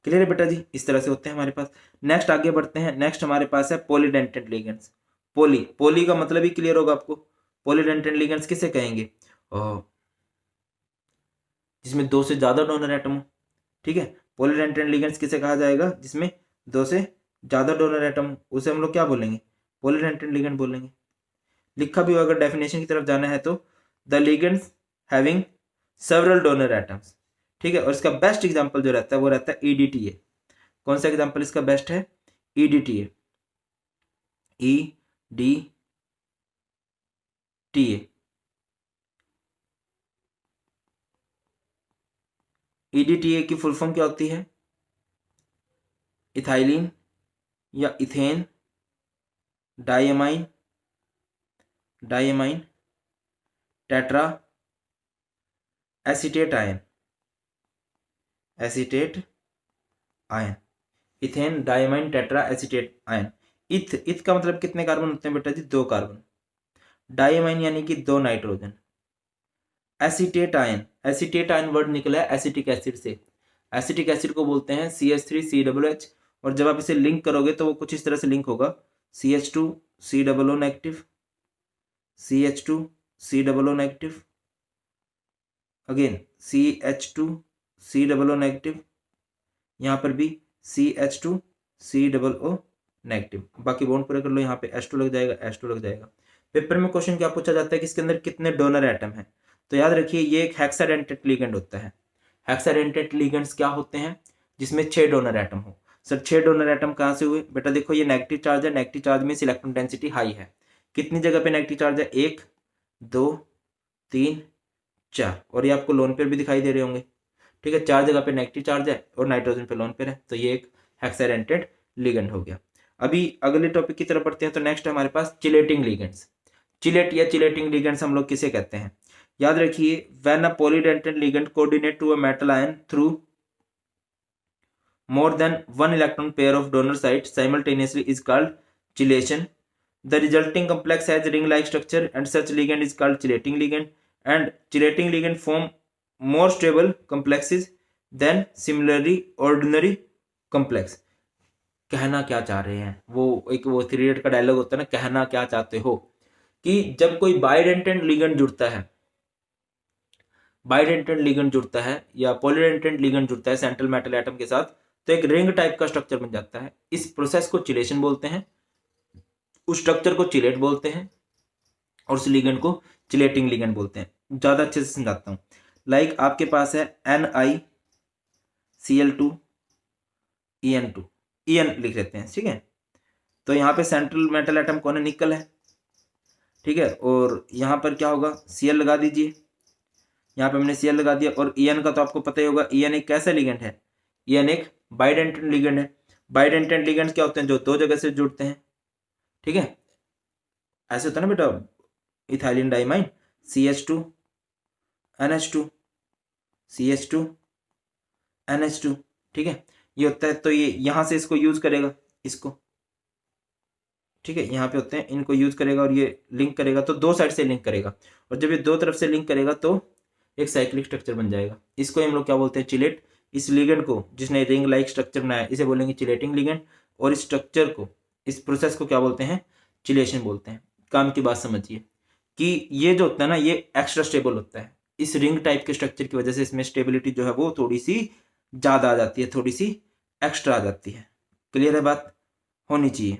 [SPEAKER 1] क्लियर है बेटा जी? इस तरह से होते हैं हमारे पास। नेक्स्ट आगे बढ़ते हैं, नेक्स्ट हमारे पास है पॉलीडेंटेड लिगेंड्स। पोली का मतलब ही क्लियर होगा आपको। पॉलीडेंटेड लिगेंड्स किसे कहेंगे? जिसमें दो से ज्यादा डोनर एटम हो। ठीक है, पॉलीडेंटेड लिगेंड्स किसे कहा जाएगा? जिसमें दो से ज्यादा डोनर एटम हो, उसे हम लोग क्या बोलेंगे? पॉलीडेंटेड लिगेंड बोलेंगे। लिखा भी हो, अगर डेफिनेशन की तरफ जाना है तो the ligands having several donor atoms. ठीक है, और इसका बेस्ट एग्जांपल जो रहता है वो रहता है EDTA। कौन सा एग्जांपल इसका बेस्ट है? EDTA। EDTA। EDTA की फुल फॉर्म क्या होती है? इथाइलिन या ethane diamine tetra acetate ion, acetate ion, ethane diamine tetra acetate ion. इथ का मतलब कितने कार्बन होते हैं बेटा जी? 2 कार्बन। डायमाइन यानी कि 2 nitrogen. Acetate ion, acetate ion word निकला है एसिटिक एसिड से। एसिटिक एसिड को बोलते हैं CH3COOH, और जब आप इसे लिंक करोगे तो वो कुछ इस तरह से लिंक होगा, CH2COO negative, CH2COO negative, again CH2COO negative, यहाँ पर भी CH2COO नेगेटिव। बाकी बॉन्ड पूरे कर लो, यहाँ पे H2 लग जाएगा, H2 लग जाएगा। पेपर में क्वेश्चन क्या पूछा जाता है कि इसके अंदर कितने डोनर एटम हैं? तो याद रखिए ये एक हेक्साडेंटेट लिगेंड होता है। हेक्साडेंटेट लिगेंड्स क्या होते हैं? जिसमें 6 डोनर एटम हो। सर 6 डोनर एटम कहाँ से हुए? बेटा देखो ये नेगेटिव चार्ज है, नेगेटिव चार्ज में इलेक्ट्रॉन डेंसिटी हाई है। कितनी जगह पे नेगेटिव चार्ज है? 1 2 3 4, और ये आपको लोन पेयर भी दिखाई दे रहे होंगे। ठीक है, 4 जगह पे नेगेटिव चार्ज है और नाइट्रोजन पे लोन पेयर है, तो ये एक हेक्साडेंटेट लिगेंड हो गया। अभी अगले टॉपिक की तरफ बढ़ते हैं। तो नेक्स्ट है हमारे पास चिलेटिंग लिगेंड्स। चिलेट या चिलेटिंग लिगेंड्स हम लोग किसे कहते हैं? याद रखिए, when a polydentate ligand coordinate to a metal ion through more than one electron pair of donor sites simultaneously is called chelation. The resulting complex has ring-like structure and such ligand is called chelating ligand. And chelating ligand form more stable complexes than similarly ordinary complex. कहना क्या चाह रहे हैं? वो एक वो 3 idiot का dialogue होता है ना, कहना क्या चाहते हो, कि जब कोई बाइडेंटेंट लिगेंड जुड़ता है, बाइडेंटेंट लिगेंड जुड़ता है या पॉलीडेंटेंट लिगेंड जुड़ता है सेंट्रल मेटल एटम के साथ, तो एक रिंग टाइप का स्ट्रक्चर बन जाता है। इस प्रोसेस को चिलेशन बोलते हैं, उस स्ट्रक्चर को चिलेट बोलते हैं, और उस लिगेंड को चिलेटिंग लिगेंड बोलते हैं। ज्यादा अच्छे से समझाता हूं। लाइक आपके पास है NiCl2En2, En लिख लेते हैं, ठीक है। तो यहाँ पे सेंट्रल मेटल एटम कौन है? निकल है, ठीक है। और यहाँ पर क्या होगा? Cl लगा दीजिए, यहाँ पे हमने Cl लगा दिया। और En का तो आपको पता ही होगा, En एक कैसा लिगेंड है? En एक बाइडेंटेंट लिगेंड है। बाइडेंटेंट लिगेंड्स क्या होते हैं? जो 2 जगह से जुड़ते हैं, ठीक है। ऐसे होता है ना बेटा, ethylene diamine CH2 NH2 CH2 NH2, ठीक है, ये होता है। तो ये यहां से इसको यूज करेगा, इसको, ठीक है, यहाँ पे होते हैं, इनको यूज करेगा और ये लिंक करेगा, तो 2 साइड से लिंक करेगा। और जब ये 2 तरफ से लिंक करेगा तो एक साइक्लिक स्ट्रक्चर बन जाएगा। इसको हम लोग क्या बोलते हैं? चिलेट। इस लिगेंड को जिसने रिंग लाइक स्ट्रक्चर बनाया, इसे बोलेंगे चिलेटिंग लिगेंड। और इस स्ट्रक्चर को, इस प्रोसेस को क्या बोलते हैं? चिलेशन बोलते हैं। काम की बात समझिए कि ये जो होता है ना, ये एक्स्ट्रा स्टेबल होता है। इस रिंग टाइप के स्ट्रक्चर की वजह से इसमें स्टेबिलिटी जो है वो थोड़ी सी ज्यादा आ जाती है, थोड़ी सी एक्स्ट्रा आ जाती है। क्लियर है बात? होनी चाहिए।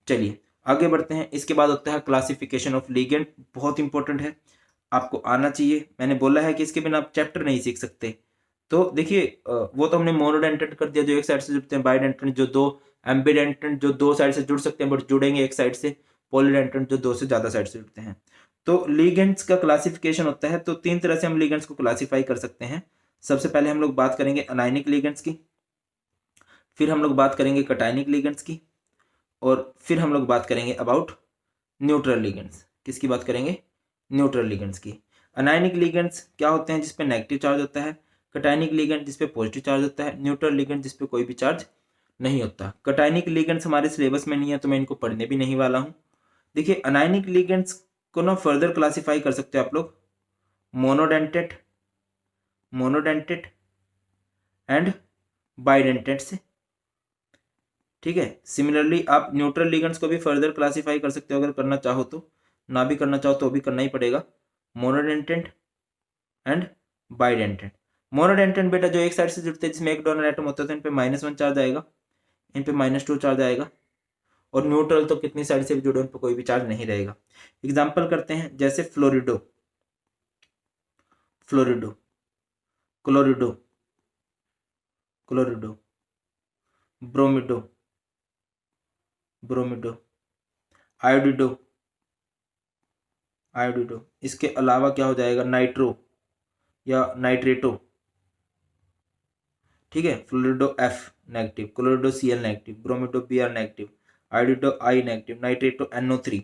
[SPEAKER 1] चलिए आगे बढ़ते हैं। इसके बाद होता है क्लासिफिकेशन ऑफ लिगेंड। बहुत इंपॉर्टेंट है, आपको आना चाहिए। मैंने बोला है कि इसके बिना आप चैप्टर नहीं सीख सकते। तो देखिए, वो तो हमने मोनोडेंटेंट कर दिया जो एक साइड से जुड़ते हैं, बाइडेंटेंट जो 2, एम्बिडेंटेंट जो 2 साइड से जुड़ सकते हैं बट जुड़ेंगे एक साइड से, पॉलीडेंटेंट जो 2 से ज्यादा साइड से जुड़ते हैं। तो लिगेंड्स का क्लासिफिकेशन होता है। तो 3 तरह से हम लिगेंड्स को क्लासिफाई कर सकते हैं। सबसे पहले हम लोग बात करेंगे अनायनिक लिगेंड्स की, फिर हम लोग बात करेंगे कटायनिक लिगेंड्स की, और फिर हम लोग बात करेंगे अबाउट न्यूट्रल लिगेंड्स। किसकी बात करेंगे? न्यूट्रल लिगेंड्स की। अनायनिक लिगेंड्स क्या होते हैं? जिसपे नेगेटिव चार्ज होता है। कटायनिक लिगेंड जिसपे पॉजिटिव चार्ज होता है। न्यूट्रल लिगेंड जिसपे कोई भी चार्ज नहीं होता। कटायनिक लिगेंड्स हमारे सिलेबस में नहीं है तो मैं इनको पढ़ने भी नहीं वाला हूं। देखिए अनायनिक लिगेंड्स को ना फर्दर क्लासिफाई कर सकते हो आप लोग, मोनोडेंटेट, मोनोडेंटेट एंड बाइडेंटेट से, ठीक है। सिमिलरली आप न्यूट्रल लिगेंड्स को भी फर्दर क्लासिफाई कर सकते हो अगर करना चाहो तो, ना भी करना चाहो तो भी करना ही पड़ेगा। Monodentate and bidentate. मोनोडेंटेट बेटा जो एक साइड से जुड़ते हैं, जिसमें एक डोनर एटम होता है, तो इन पे -1 चार्ज आएगा, इन पे -2 चार्ज आएगा। और न्यूट्रल तो कितनी साइड से भी जुड़े, उन पर कोई भी चार्ज नहीं रहेगा। एग्जाम्पल करते हैं, जैसे फ्लोरिडो, फ्लोरिडो, क्लोरिडो, क्लोरिडो, ब्रोमिडो, ब्रोमिडो, आयोडिडो, आयोडिडो। इसके अलावा क्या हो जाएगा? नाइट्रो या नाइट्रेटो, ठीक है। Fluorido F negative, chlorido Cl negative, bromido Br negative, iodido I negative, nitrato NO3,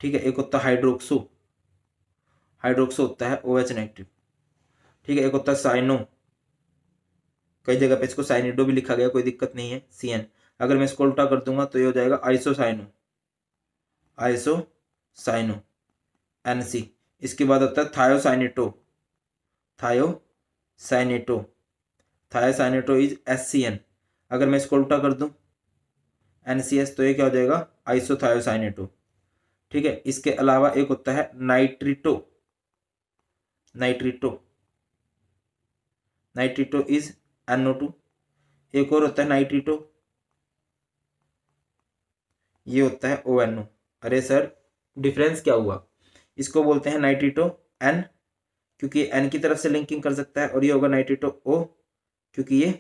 [SPEAKER 1] ठीक है। एक होता है हाइड्रोक्सो, हाइड्रोक्सो होता है OH नेगेटिव। ठीक है। एक होता है साइनो, कई जगह पे इसको साइनिडो भी लिखा गया, कोई दिक्कत नहीं है, CN। अगर मैं इसको उल्टा कर दूंगा तो ये हो जाएगा आइसोसाइनो, आइसोसाइनो, NC। इसके बाद होता है thiocyanato, thiocyanato, thiocyanato is SCN। अगर मैं इसको उल्टा कर दूं NCS तो ये क्या हो जाएगा आइसोथायोसाइनेटो। ठीक है। इसके अलावा एक होता है नाइट्रिटो, नाइट्रिटो, नाइट्रिटो इज NO2। एक और होता है नाइट्रिटो, ये होता है ONO। अरे सर डिफरेंस क्या हुआ, इसको बोलते हैं नाइट्रिटो N क्योंकि N की तरफ से लिंकिंग कर सकता है, और ये होगा नाइट्रिटो O क्योंकि ये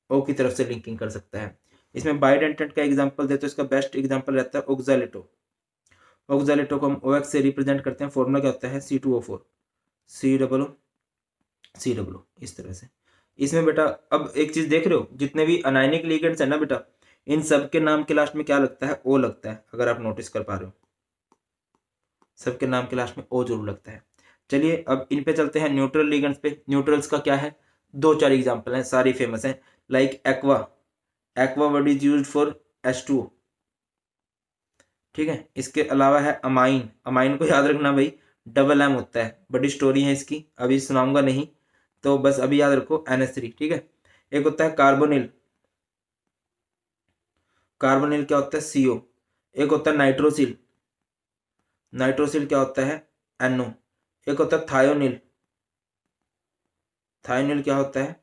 [SPEAKER 1] O की तरफ से लिंकिंग कर सकता है। इसमें बाइडेंटेंट का एग्जांपल दे तो इसका बेस्ट एग्जांपल रहता है ऑक्सैलेटो। ऑक्सैलेटो को हम OX से रिप्रेजेंट करते हैं, फॉर्मूला क्या होता है C2O4, C इस तरह से। इसमें बेटा अब एक चीज देख रहे हो, जितने भी अनायनिक लिगेंड्स है ना बेटा, इन सब के नाम के लास्ट में क्या लगता है, O लगता है। अगर आप नोटिस कर पा रहे हो, सबके नाम के लास्ट में O जरूर लगता है। चलिए अब इन पे चलते हैं न्यूट्रल लिगेंड्स पे। न्यूट्रल्स का क्या है, 2-4 एग्जांपल हैं, सारी फेमस हैं, like aqua, aqua word is used for H2O। ठीक है। इसके अलावा है अमाइन, अमाइन को याद रखना भाई, डबल M होता है, बड़ी स्टोरी है इसकी, अभी सुनाऊंगा नहीं, तो बस अभी याद रखो NH3। ठीक है। एक होता है कार्बोनिल, कार्बोनिल क्या होता है CO। एक होता है नाइट्रोसिल, नाइट्रोसिल क्या होता है NO। एक होता है थायोनिल, थायोनिल क्या होता है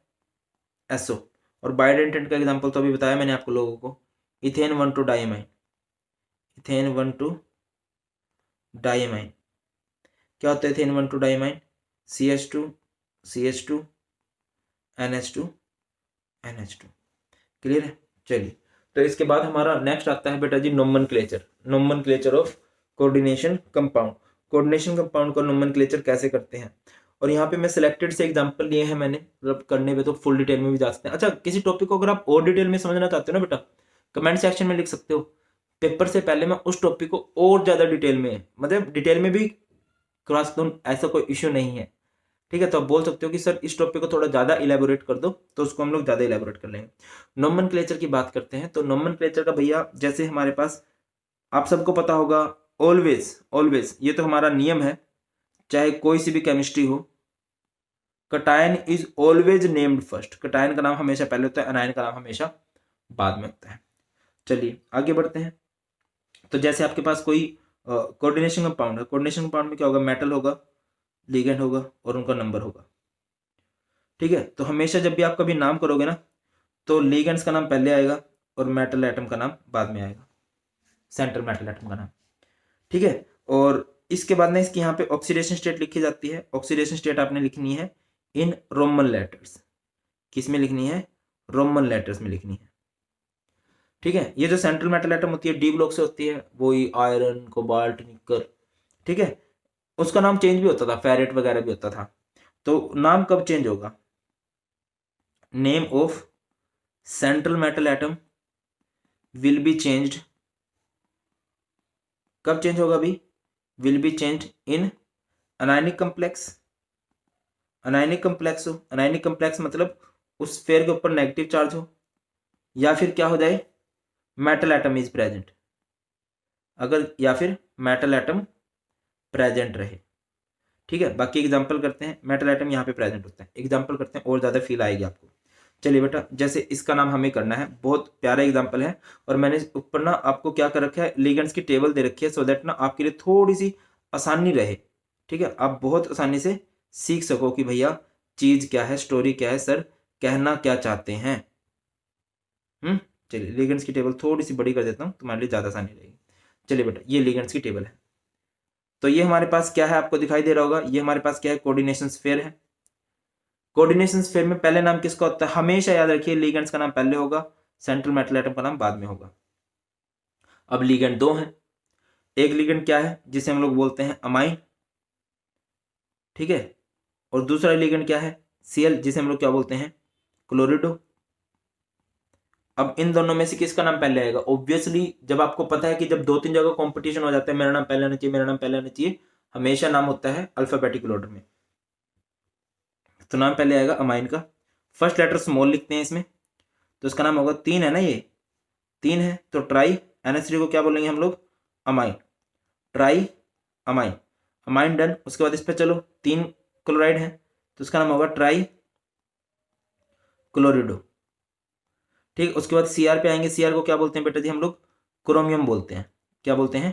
[SPEAKER 1] SO। और बाइडेंटेंट का एग्जांपल तो अभी बताया मैंने आपको लोगों को, इथेन 1,2 डाइमाइन, इथेन 1,2 डाइमाइन क्या होता है, ethane 1,2 diamine CH2 CH2 NH2 NH2। Clear है। चलिए तो इसके बाद हमारा नेक्स्ट आता है बेटा जी nomenclature, nomenclature of coordination compound. Coordination compound का नोमेनक्लेचर कैसे करते हैं, और यहाँ पे मैं सिलेक्टेड से एग्जांपल लिए हैं मैंने, मतलब करने में तो फुल डिटेल में भी जा सकते हैं। अच्छा किसी टॉपिक को अगर आप और डिटेल में समझना चाहते हो ना बेटा, कमेंट सेक्शन में लिख सकते हो, पेपर से पहले मैं उस टॉपिक को और ज्यादा डिटेल में, मतलब डिटेल में भी करवा सकता हूँ, ऐसा कोई इश्यू नहीं है। ठीक है। तो आप बोल सकते हो कि सर इस टॉपिक को थोड़ा ज्यादा इलेबोरेट कर दो, तो उसको हम लोग ज्यादा इलेबोरेट कर लेंगे। नोमेनक्लेचर की बात करते हैं, तो नोमेनक्लेचर का भैया जैसे हमारे पास, आप सबको पता होगा, ऑलवेज, ऑलवेज ये तो हमारा नियम है, चाहे कोई सी भी केमिस्ट्री हो, cation is always named first. Cation का नाम हमेशा पहले होता है, अनायन का नाम हमेशा बाद में होता है। चलिए आगे बढ़ते हैं। तो जैसे आपके पास कोई कोऑर्डिनेशन कंपाउंड है, कोऑर्डिनेशन कंपाउंड में क्या होगा, मेटल होगा, लिगेंड होगा और उनका नंबर होगा। ठीक है। तो हमेशा जब भी आप कभी नाम करोगे ना, तो लिगेंड्स का नाम पहले आएगा और मेटल एटम का नाम बाद में आएगा, सेंट्रल मेटल एटम का नाम। ठीक है। और इसके बाद में इसकी यहाँ पे ऑक्सीडेशन स्टेट लिखी जाती है। ऑक्सीडेशन स्टेट आपने लिखनी है इन रोमन लेटर्स। किस में लिखनी है, रोमन लेटर्स में लिखनी है। ठीक है। ये जो सेंट्रल मेटल एटम होती है डी ब्लॉक से होती है, वही आयरन, कोबाल्ट, निकर। ठीक है। उसका नाम चेंज भी होता था, फेरेट वगैरह भी होता था। तो नाम कब चेंज होगा, name of central metal atom will be changed, कब चेंज होगा अभी, will be changed in anionic complex. Anionic complex हो, अनायनिक कंप्लेक्स मतलब उस स्फीयर के ऊपर नेगेटिव चार्ज हो, या फिर क्या हो जाए, मेटल एटम इज प्रेजेंट, अगर या फिर मेटल एटम प्रेजेंट रहे। ठीक है। बाकी एग्जांपल करते हैं, मेटल एटम यहाँ पे प्रेजेंट होता है, एग्जांपल करते हैं और ज्यादा फील आएगी आपको। चलिए बेटा, जैसे इसका नाम हमें करना है, बहुत प्यारा एग्जांपल है, और मैंने ऊपर ना आपको क्या कर रखा है, लिगेंड्स की टेबल दे रखी है, सो दैट ना आपके लिए थोड़ी सी आसानी रहे। ठीक है। आप बहुत आसानी से सीख सको कि भैया चीज क्या है, स्टोरी क्या है, सर कहना क्या चाहते हैं। चलिए लिगेंड्स की टेबल थोड़ी सी बड़ी कर देता हूँ, तुम्हारे लिए ज्यादा आसानी रहेगी। चलिए बेटा, ये लिगेंड्स की टेबल है। तो ये हमारे पास क्या है, आपको दिखाई दे रहा होगा, ये हमारे पास क्या है, कोऑर्डिनेशन स्फीयर है। कोऑर्डिनेशन स्फीयर में पहले नाम किसका होता है, हमेशा याद रखिए, लिगेंड्स का नाम पहले होगा, सेंट्रल मेटल एटम का नाम बाद में होगा। अब लिगेंड दो हैं, एक लिगेंड क्या है जिसे हम लोग बोलते हैं अमाइन, ठीक है, और दूसरा लिगेंड क्या है, Cl, जिसे हम लोग क्या बोलते हैं, क्लोरिडो। अब इन दोनों में से किसका नाम पहले आएगा, ऑब्वियसली जब आपको पता है कि जब 2-3 जगह कंपटीशन हो जाता है, मेरा नाम पहले आना चाहिए, मेरा नाम पहले आना चाहिए, हमेशा नाम होता है अल्फाबेटिकल ऑर्डर में। तो नाम पहले आएगा अमाइन का। फर्स्ट लेटर स्मॉल लिखते हैं इसमें, तो इसका नाम होगा 3 है ना, ये 3 है तो ट्राई NH3 को क्या बोलेंगे हम लोग, amine, try amine, amine done. उसके बाद इस पे चलो 3 क्लोराइड है तो इसका नाम होगा ट्राई क्लोरिडो। ठीक, उसके बाद Cr पे आएंगे। Cr को क्या बोलते हैं बेटा जी, हम लोग क्रोमियम बोलते हैं। क्या बोलते हैं,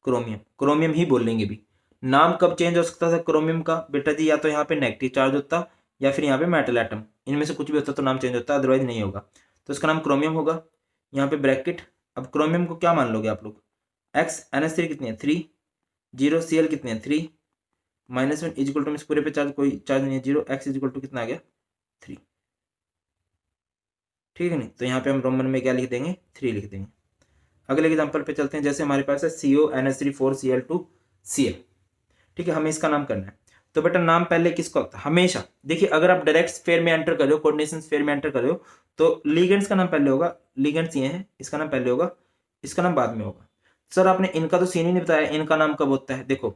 [SPEAKER 1] क्रोमियम, क्रोमियम ही बोल लेंगे भी। नाम कब चेंज हो सकता था क्रोमियम का बेटा जी, या तो यहाँ पे नेगेटिव चार्ज होता या फिर यहाँ पे मेटल एटम, इनमें से कुछ भी होता तो नाम चेंज होता, अदरवाइज नहीं होगा। तो इसका नाम क्रोमियम होगा। यहाँ पे ब्रैकेट, अब क्रोमियम को क्या मान लोगे आप लोग, X NH3 कितनी है 3, 0 Cl कितने हैं 3, -1 इज इक्वल टू, इस पूरे पे चार्ज कोई चार्ज नहीं है 0, X इज इक्वल टू कितना आ गया 3। ठीक है नहीं, तो यहाँ पे हम रोमन में क्या लिख देंगे 3 लिख देंगे। अगले एग्जांपल पे चलते हैं। जैसे हमारे पास है CO NH3 4Cl2 Cl। ठीक है, हमें इसका नाम करना है। तो बेटा नाम पहले किसका होता है हमेशा, देखिए अगर आप डायरेक्ट स्फीयर में एंटर कर रहे हो, कोऑर्डिनेशन स्फीयर में एंटर कर रहे हो, तो लिगेंड्स का नाम पहले होगा, लिगेंड्स ये हैं, इसका नाम पहले होगा, इसका नाम बाद में होगा। सर आपने इनका तो सीन ही नहीं बताया, इनका नाम कब होता है। देखो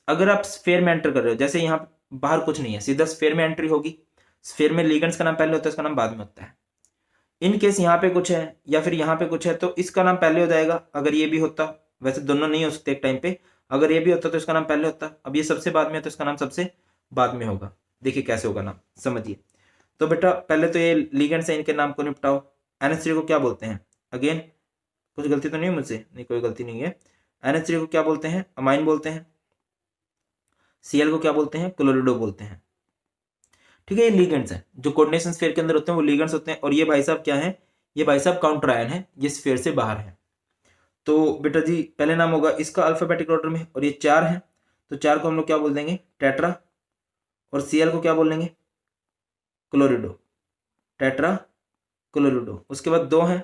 [SPEAKER 1] अगर आप स्फीयर में एंटर कर रहे हो, जैसे यहाँ बाहर कुछ नहीं है, सीधा स्फीयर में एंट्री होगी, स्फीयर में लिगेंड्स का नाम पहले होता है, इसका नाम बाद में होता है। इन केस यहाँ पे कुछ है या फिर यहाँ पे कुछ है तो इसका नाम पहले हो जाएगा। अगर ये भी होता, वैसे दोनों नहीं हो सकते एक टाइम पे, अगर ये भी होता तो इसका नाम पहले होता, अब ये सबसे बाद में है तो इसका नाम सबसे बाद में होगा। देखिए कैसे होगा नाम, समझिए। तो बेटा पहले तो ये लिगेंड्स है, इनके नाम को निपटाओ। NH3 को क्या बोलते हैं, अगेन कुछ गलती तो नहीं है मुझसे, नहीं कोई गलती नहीं है। NH3 को क्या बोलते हैं, अमाइन बोलते हैं। Cl को क्या बोलते हैं, क्लोरिडो बोलते हैं। ठीक है, ये लिगेंड्स हैं जो कोऑर्डिनेशन स्फीयर के अंदर होते हैं, वो लिगेंड्स होते हैं। और ये भाई साहब क्या है, ये भाई साहब काउंटर आयन है, ये स्फीयर से बाहर है। तो बेटा जी पहले नाम होगा इसका अल्फाबेटिक ऑर्डर में, और ये 4 है तो 4 को हम लोग क्या बोल देंगे, टेट्रा। और Cl को क्या बोल देंगे, क्लोरिडो, टेट्रा क्लोरिडो। उसके बाद 2 है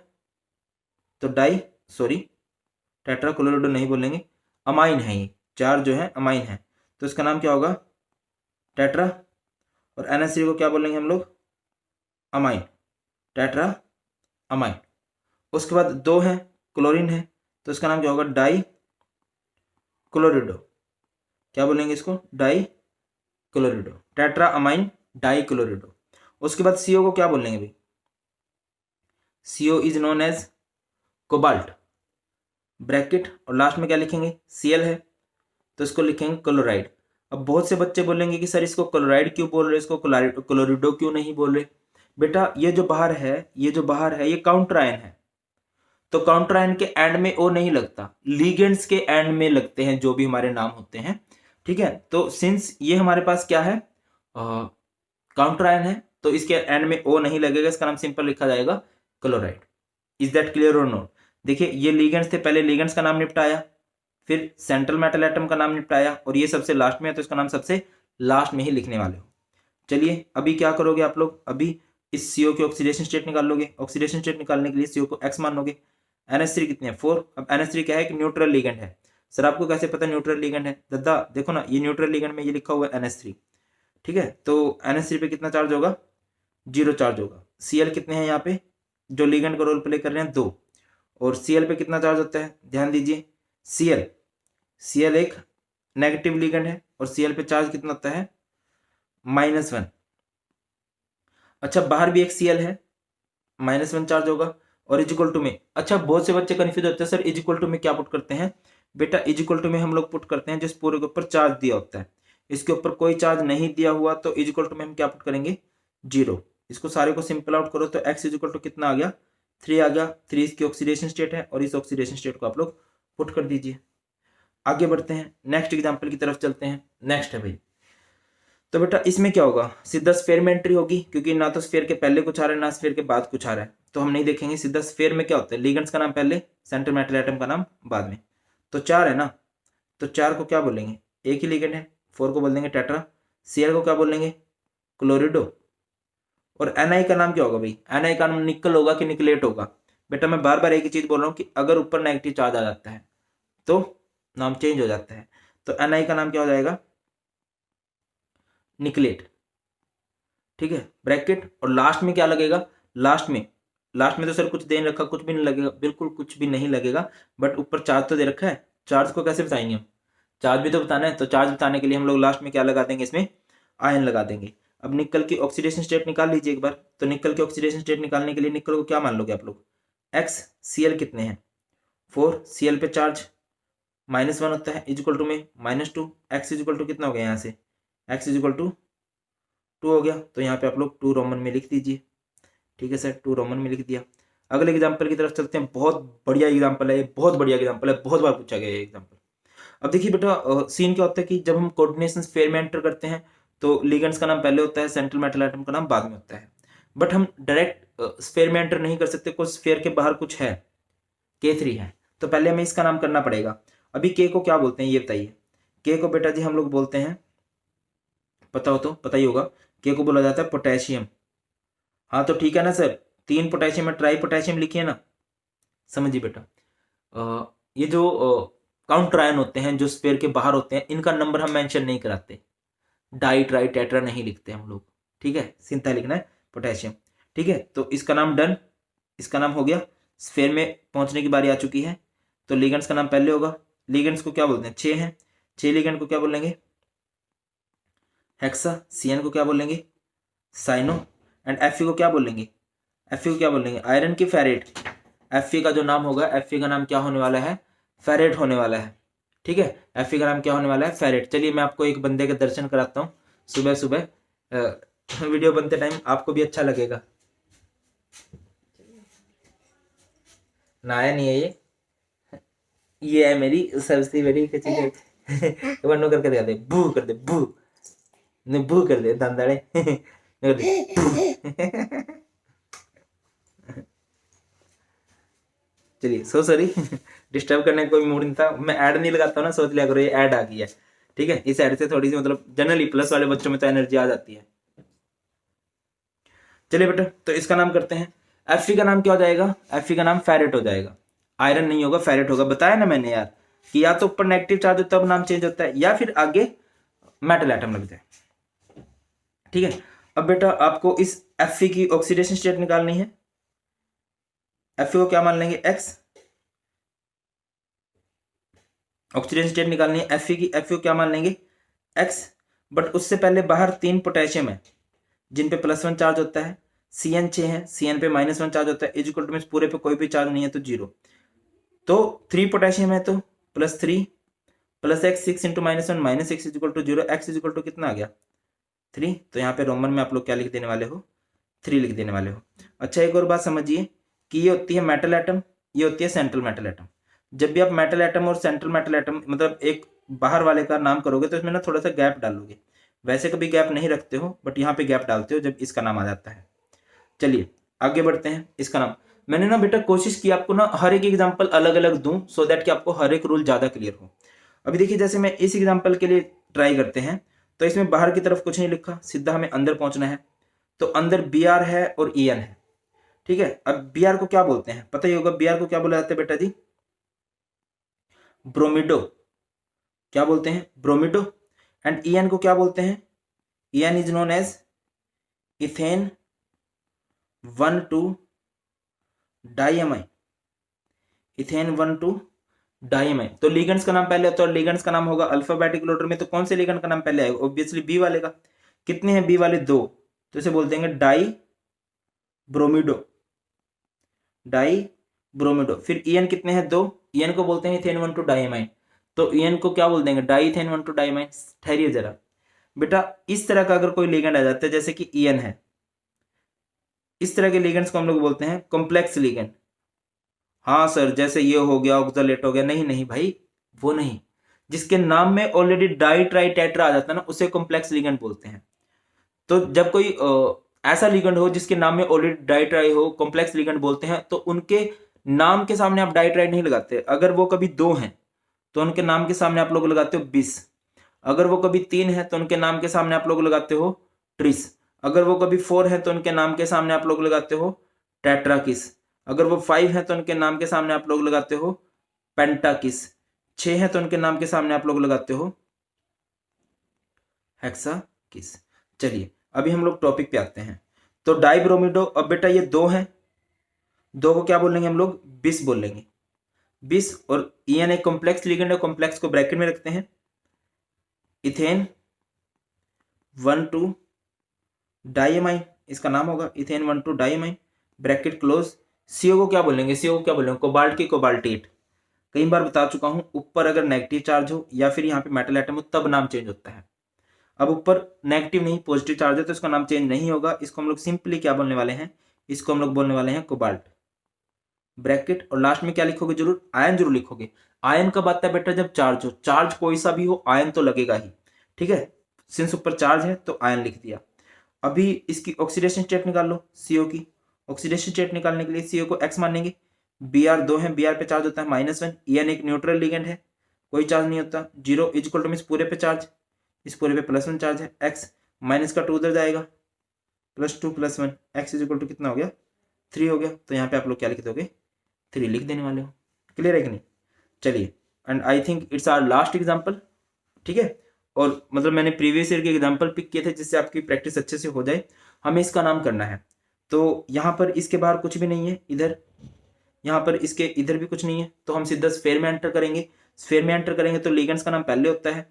[SPEAKER 1] तो डाई, सॉरी टेट्रा क्लोरिडो नहीं बोलेंगे, अमाइन है ये 4 जो है अमाइन है, तो इसका नाम क्या होगा टेट्रा। और NH3 को क्या बोलेंगे हम लोग, अमाइन, टेट्रा अमाइन। उसके बाद 2 है क्लोरीन है तो इसका नाम क्या होगा, डाई क्लोरिडो। क्या बोलेंगे इसको, di chlorido, tetra ammine di chlorido. उसके बाद CO को क्या बोलेंगे भाई, CO is known as cobalt, bracket, और लास्ट में क्या लिखेंगे Cl है तो इसको लिखेंगे क्लोराइड। अब बहुत से बच्चे बोलेंगे कि सर इसको क्लोराइड क्यों बोल रहे, इसको क्लोरिडो क्यों नहीं बोल रहे। बेटा ये जो बाहर है, ये जो बाहर है, ये काउंटर आयन है, तो काउंटर आयन के एंड में ओ नहीं लगता, लिगेंड्स के एंड में लगते हैं जो भी हमारे नाम होते हैं। ठीक है, तो सिंस ये हमारे पास क्या है, काउंटर आयन है, तो इसके एंड में ओ नहीं लगेगा, इसका नाम सिंपल लिखा जाएगा क्लोराइड। इज दैट क्लियर और नॉट। देखिए ये लिगेंड्स थे, पहले लिगेंड्स का नाम निपटाया, फिर सेंट्रल मेटल एटम का नाम निपटाया, और ये सबसे लास्ट में है तो इसका नाम सबसे लास्ट में ही लिखने वाले हो। चलिए अभी क्या करोगे आप लोग, अभी इस CO की ऑक्सीडेशन स्टेट निकाल लोगे। ऑक्सीडेशन स्टेट निकालने के लिए CO को X मान लोगे। NH3 कितने हैं 4। अब NH3 क्या है कि न्यूट्रल लिगेंड है। सर आपको कैसे पता न्यूट्रल लिगेंड है, दादा देखो ना ये न्यूट्रल लिगेंड में ये लिखा हुआ है NH3। ठीक है, तो NH3 पे कितना चार्ज होगा, 0 चार्ज होगा। Cl कितने हैं यहाँ पे जो लिगेंड का रोल प्ले कर रहे हैं 2, और Cl पे कितना चार्ज होता है, ध्यान दीजिए Cl एक नेगेटिव लिगेंड है और Cl पे चार्ज कितना होता है -1। अच्छा बाहर भी एक Cl है, -1 चार्ज होगा, और इज इक्वल टू में, अच्छा बहुत से बच्चे कंफ्यूज होते हैं सर इज इक्वल टू में क्या पुट करते हैं। बेटा इज इक्वल टू में हम लोग पुट करते हैं जिस पूरे के ऊपर चार्ज दिया होता है, इसके ऊपर कोई चार्ज नहीं दिया हुआ तो इज इक्वल टू में हम क्या पुट करेंगे 0। इसको सारे को सिंपल आउट करो तो X इज इक्वल टू कितना आ गया 3 आ गया। 3 इसकी ऑक्सीडेशन स्टेट है और इस ऑक्सीडेशन स्टेट को आप लोग पुट कर दीजिए। आगे बढ़ते हैं, नेक्स्ट एग्जाम्पल की तरफ चलते हैं। नेक्स्ट है भाई, तो बेटा इसमें क्या होगा, सीधा स्फीयर में एंट्री होगी, क्योंकि ना तो स्फीयर के पहले कुछ आ रहा है ना स्फीयर के बाद कुछ आ रहा है, तो हम नहीं देखेंगे। सीधा स्फीयर में क्या होता है, लिगेंड्स का नाम पहले, सेंट्रल मेटल एटम का नाम बाद में। तो 4 है ना, तो 4 को क्या बोलेंगे, एक ही लिगेंड है, 4 को बोल देंगे टेट्रा। Cl को क्या बोलेंगे क्लोरिडो। और Ni का नाम क्या होगा भाई, Ni का नाम निकल होगा कि निकलेट होगा। बेटा मैं बार बार एक ही चीज बोल रहा हूँ कि अगर ऊपर नेगेटिव चार्ज आ जाता है तो नाम चेंज हो जाता है। तो Ni का नाम क्या हो जाएगा निकलेट। ठीक है, ब्रैकेट, और लास्ट में क्या लगेगा, लास्ट में तो सर कुछ दे रखा, कुछ भी नहीं लगेगा, बिल्कुल कुछ भी नहीं लगेगा, बट ऊपर चार्ज तो दे रखा है। चार्ज को कैसे बताएंगे हम, चार्ज भी तो बताना है, तो चार्ज बताने के लिए हम लोग लास्ट में क्या लगा देंगे, इसमें आयन लगा देंगे। अब निकल की ऑक्सीडेशन स्टेट निकाल लीजिए एक बार। तो निकल की ऑक्सीडेशन स्टेट निकालने के लिए निकल को क्या मान लोगे आप लोग, एक्स, Cl कितने हैं 4, Cl पे चार्ज -1 होता है इज इक्वल टू में -2, एक्स इज इक्वल टू कितना हो गया यहाँ से, एक्स इज इक्वल टू 2 हो गया। तो यहाँ पे आप लोग 2 रोमन में लिख दीजिए। ठीक है सर, 2 रोमन में लिख दिया। अगले एग्जाम्पल की तरफ चलते हैं। बहुत बढ़िया एग्जाम्पल है, बहुत बढ़िया एग्जाम्पल है, बहुत बार पूछा गया है एग्जाम्पल। अब देखिए बेटा, सीन क्या होता है कि जब हम कोऑर्डिनेशन स्फीयर में एंटर करते हैं तो लिगेंड्स का नाम पहले होता है, सेंट्रल मेटल एटम का नाम बाद में होता है। बट हम डायरेक्ट स्फीयर में एंटर नहीं कर सकते, कुछ स्फीयर के बाहर कुछ है, K3 है, तो पहले हमें इसका नाम करना पड़ेगा। अभी K को क्या बोलते हैं ये बताइए। K को बेटा जी हम लोग बोलते हैं, पता हो तो पता ही होगा, K को बोला जाता है पोटेशियम। हाँ तो ठीक है ना सर, 3 पोटेशियम में ट्राई पोटेशियम लिखिए ना। समझिए बेटा, ये जो काउंटर आयन होते हैं जो स्फीयर के बाहर होते हैं, इनका नंबर हम मेंशन नहीं कराते, डाई ट्राई टेट्रा नहीं लिखते हम लोग। ठीक है, सिंथा लिखना है पोटेशियम। ठीक है, तो इसका नाम डन, इसका नाम हो गया। स्फीयर में पहुंचने की बारी आ चुकी है। तो लिगेंड्स का नाम पहले होगा। लिगेंड्स को क्या बोलते हैं, 6 हैं, 6 लिगेंड को क्या बोलेंगे, हेक्सा। Cn को क्या बोलेंगे, साइनो। एंड Fe को क्या बोलेंगे, Fe को क्या बोलेंगे, आयरन की फेरेट। Fe का जो नाम होगा, Fe का नाम क्या होने वाला है, फेरेट होने वाला है। ठीक है, Fe का नाम क्या होने वाला है, फेरेट। चलिए मैं आपको एक बंदे के दर्शन कराता हूँ सुबह सुबह, वीडियो बनते टाइम आपको भी अच्छा लगेगा। नहाया नहीं है ये है मेरी सबसे बड़ी चीज। वरनो करके दिखा दे, बू कर दे, बू ने बू कर दे दांदाड़े। चलिए सो सॉरी, डिस्टर्ब करने का कोई मूड नहीं था। मैं ऐड नहीं लगाता हूँ ना, सोच लिया करो ये ऐड आ गई है। ठीक है, इस ऐड से थोड़ी सी मतलब जनरली प्लस वाले बच्चों में तो एनर्जी आ जाती है। चलिए बेटा, तो इसका नाम करते हैं। Fe का नाम क्या हो जाएगा, Fe का नाम फेरेट हो जाएगा। आयरन नहीं होगा, फेरेट होगा। बताया ना मैंने यार कि या तो ऊपर नेगेटिव चार्ज होता है तब नाम चेंज होता है, या फिर आगे मेटल एटम लग जाए। ठीक है, अब बेटा आपको इस Fe की ऑक्सीडेशन स्टेट निकालनी है। Fe को क्या मान लेंगे, X। ऑक्सीडेशन स्टेट निकालनी है Fe की, Fe को क्या मान लेंगे, X। बट उससे पहले बाहर 3 पोटेशियम है जिन पे +1 चार्ज होता है। Cn 6 है, Cn पे -1 चार्ज होता है इज इक्वल टू में पूरे पे कोई भी चार्ज नहीं है तो 0। तो 3 पोटेशियम है तो +3 + x 6 × -1 -6 is equal to 0। x is equal to कितना आ गया, 3। तो यहाँ पे रोमन में आप लोग क्या लिख देने वाले हो, 3 लिख देने वाले हो। अच्छा एक और बात समझिए कि ये होती है मेटल एटम, ये होती है सेंट्रल मेटल एटम। जब भी आप मेटल एटम और सेंट्रल मेटल एटम मतलब एक बाहर वाले का नाम करोगे तो इसमें ना थोड़ा सा गैप डालोगे। वैसे कभी गैप नहीं रखते हो बट यहाँ पे गैप डालते हो जब इसका नाम आ जाता है। चलिए आगे बढ़ते हैं। इसका नाम मैंने ना बेटा कोशिश की आपको ना हर एक एग्जांपल अलग अलग दूं सो दैट कि आपको हर एक रूल ज्यादा क्लियर हो। अभी देखिए जैसे मैं इस एग्जांपल के लिए ट्राई करते हैं, तो इसमें बाहर की तरफ कुछ नहीं लिखा, सीधा हमें अंदर पहुंचना है। तो अंदर Br है और En है। ठीक है, अब Br को क्या बोलते हैं पता ही होगा, Br को क्या बोला जाता है बेटा जी, ब्रोमिडो। क्या बोलते हैं, ब्रोमिडो। एंड En को क्या बोलते हैं, En is known as ethane 1,2 diamine. Ethane 1,2 diamine. तो लिगेंड्स का नाम पहले होता है और लिगेंड्स का नाम होगा अल्फाबेटिकल ऑर्डर में। तो कौन से लिगेंड का नाम पहले आएगा, ऑब्वियसली बी वाले का। कितने हैं बी वाले, 2। तो इसे बोल देंगे डाई ब्रोमिडो, डाई ब्रोमिडो। फिर En कितने हैं, 2। En को बोलते हैं इथेन 1,2 डाइअमाइन। तो En को क्या बोल देंगे, डाई इथेन 1,2 डाइअमाइन। ठहरिए जरा बेटा, इस तरह का अगर कोई लिगेंड आ जाता है जैसे कि En है, इस तरह के लिगेंड्स को हम लोग बोलते हैं कॉम्प्लेक्स लिगेंड। हाँ सर, जैसे ये हो गया, ऑक्सलेट हो गया, नहीं नहीं भाई वो नहीं, जिसके नाम में ऑलरेडी डाई ट्राई टेट्रा आ जाता है ना उसे कॉम्प्लेक्स लिगेंड बोलते हैं। तो जब कोई ऐसा लिगेंड हो जिसके नाम में ऑलरेडी डाई ट्राई हो, कॉम्प्लेक्स लिगेंड बोलते हैं। तो उनके नाम के सामने आप डाई ट्राई नहीं लगाते। अगर वो कभी 2 हैं तो उनके नाम के सामने आप लोग लगाते हो बिस। अगर वो कभी 3 है तो उनके नाम के सामने आप लोग लगाते हो ट्रिस। अगर वो कभी 4 है तो उनके नाम के सामने आप लोग लगाते हो टेट्राकिस। अगर वो 5 है तो उनके नाम के सामने आप लोग लगाते हो पेंटाकिस। 6 है तो उनके नाम के सामने आप लोग लगाते हो हेक्साकिस। चलिए अभी हम लोग टॉपिक पे आते हैं। तो डाइब्रोमिडो, अब बेटा ये 2 है, 2 को क्या बोलेंगे हम लोग, बिस बोलेंगे, बिस। और En एक कॉम्प्लेक्स लिगेंड है, कॉम्प्लेक्स को ब्रैकेट में रखते हैं, इथेन 1,2 डाइएमाइन इसका नाम होगा, ethane 1,2 diamine, bracket close. CO को क्या बोलेंगे, सीओ को क्या बोलेंगे, कोबाल्ट की कोबाल्टेट। कई बार बता चुका हूं, ऊपर अगर नेगेटिव चार्ज हो या फिर यहाँ पे मेटल एटम हो तब नाम चेंज होता है। अब ऊपर नेगेटिव नहीं पॉजिटिव चार्ज है तो इसका नाम चेंज नहीं होगा। इसको हम लोग सिंपली क्या बोलने वाले हैं, इसको हम लोग बोलने वाले हैं कोबाल्ट, ब्रैकेट। और लास्ट में क्या लिखोगे, जरूर आयन जरूर लिखोगे। आयन कब आता है बेटा, जब चार्ज हो, चार्ज कोई सा भी हो आयन तो लगेगा ही, ठीक है। सिंस ऊपर चार्ज है तो आयन लिख दिया। अभी इसकी ऑक्सीडेशन स्टेट निकाल लो, सीओ की। ऑक्सीडेशन स्टेट निकालने के लिए सीओ को एक्स मानेंगे, Br 2 है, Br पे चार्ज होता है -1, En एक न्यूट्रल लिगेंड है, कोई चार्ज नहीं होता। 0 इक्वल टू मींस पूरे पे चार्ज, इस पूरे पे +1 चार्ज है। x माइनस का 2 उधर जाएगा, +2 +1, x इज इक्वल टू कितना हो गया, 3 हो गया। तो यहाँ पे आप लोग क्या लिख दोगे, 3 लिख देने वाले हो। क्लियर है कि नहीं। चलिए, and I think it's our last example, ठीक है। और मतलब मैंने प्रीवियस ईयर के एग्जाम्पल पिक किए थे जिससे आपकी प्रैक्टिस अच्छे से हो जाए। हमें इसका नाम करना है। तो यहाँ पर इसके बाहर कुछ भी नहीं है, इधर यहाँ पर इसके इधर भी कुछ नहीं है, तो हम सीधा स्फेयर में एंटर करेंगे। स्फेयर में एंटर करेंगे तो लिगेंड्स का नाम पहले होता है,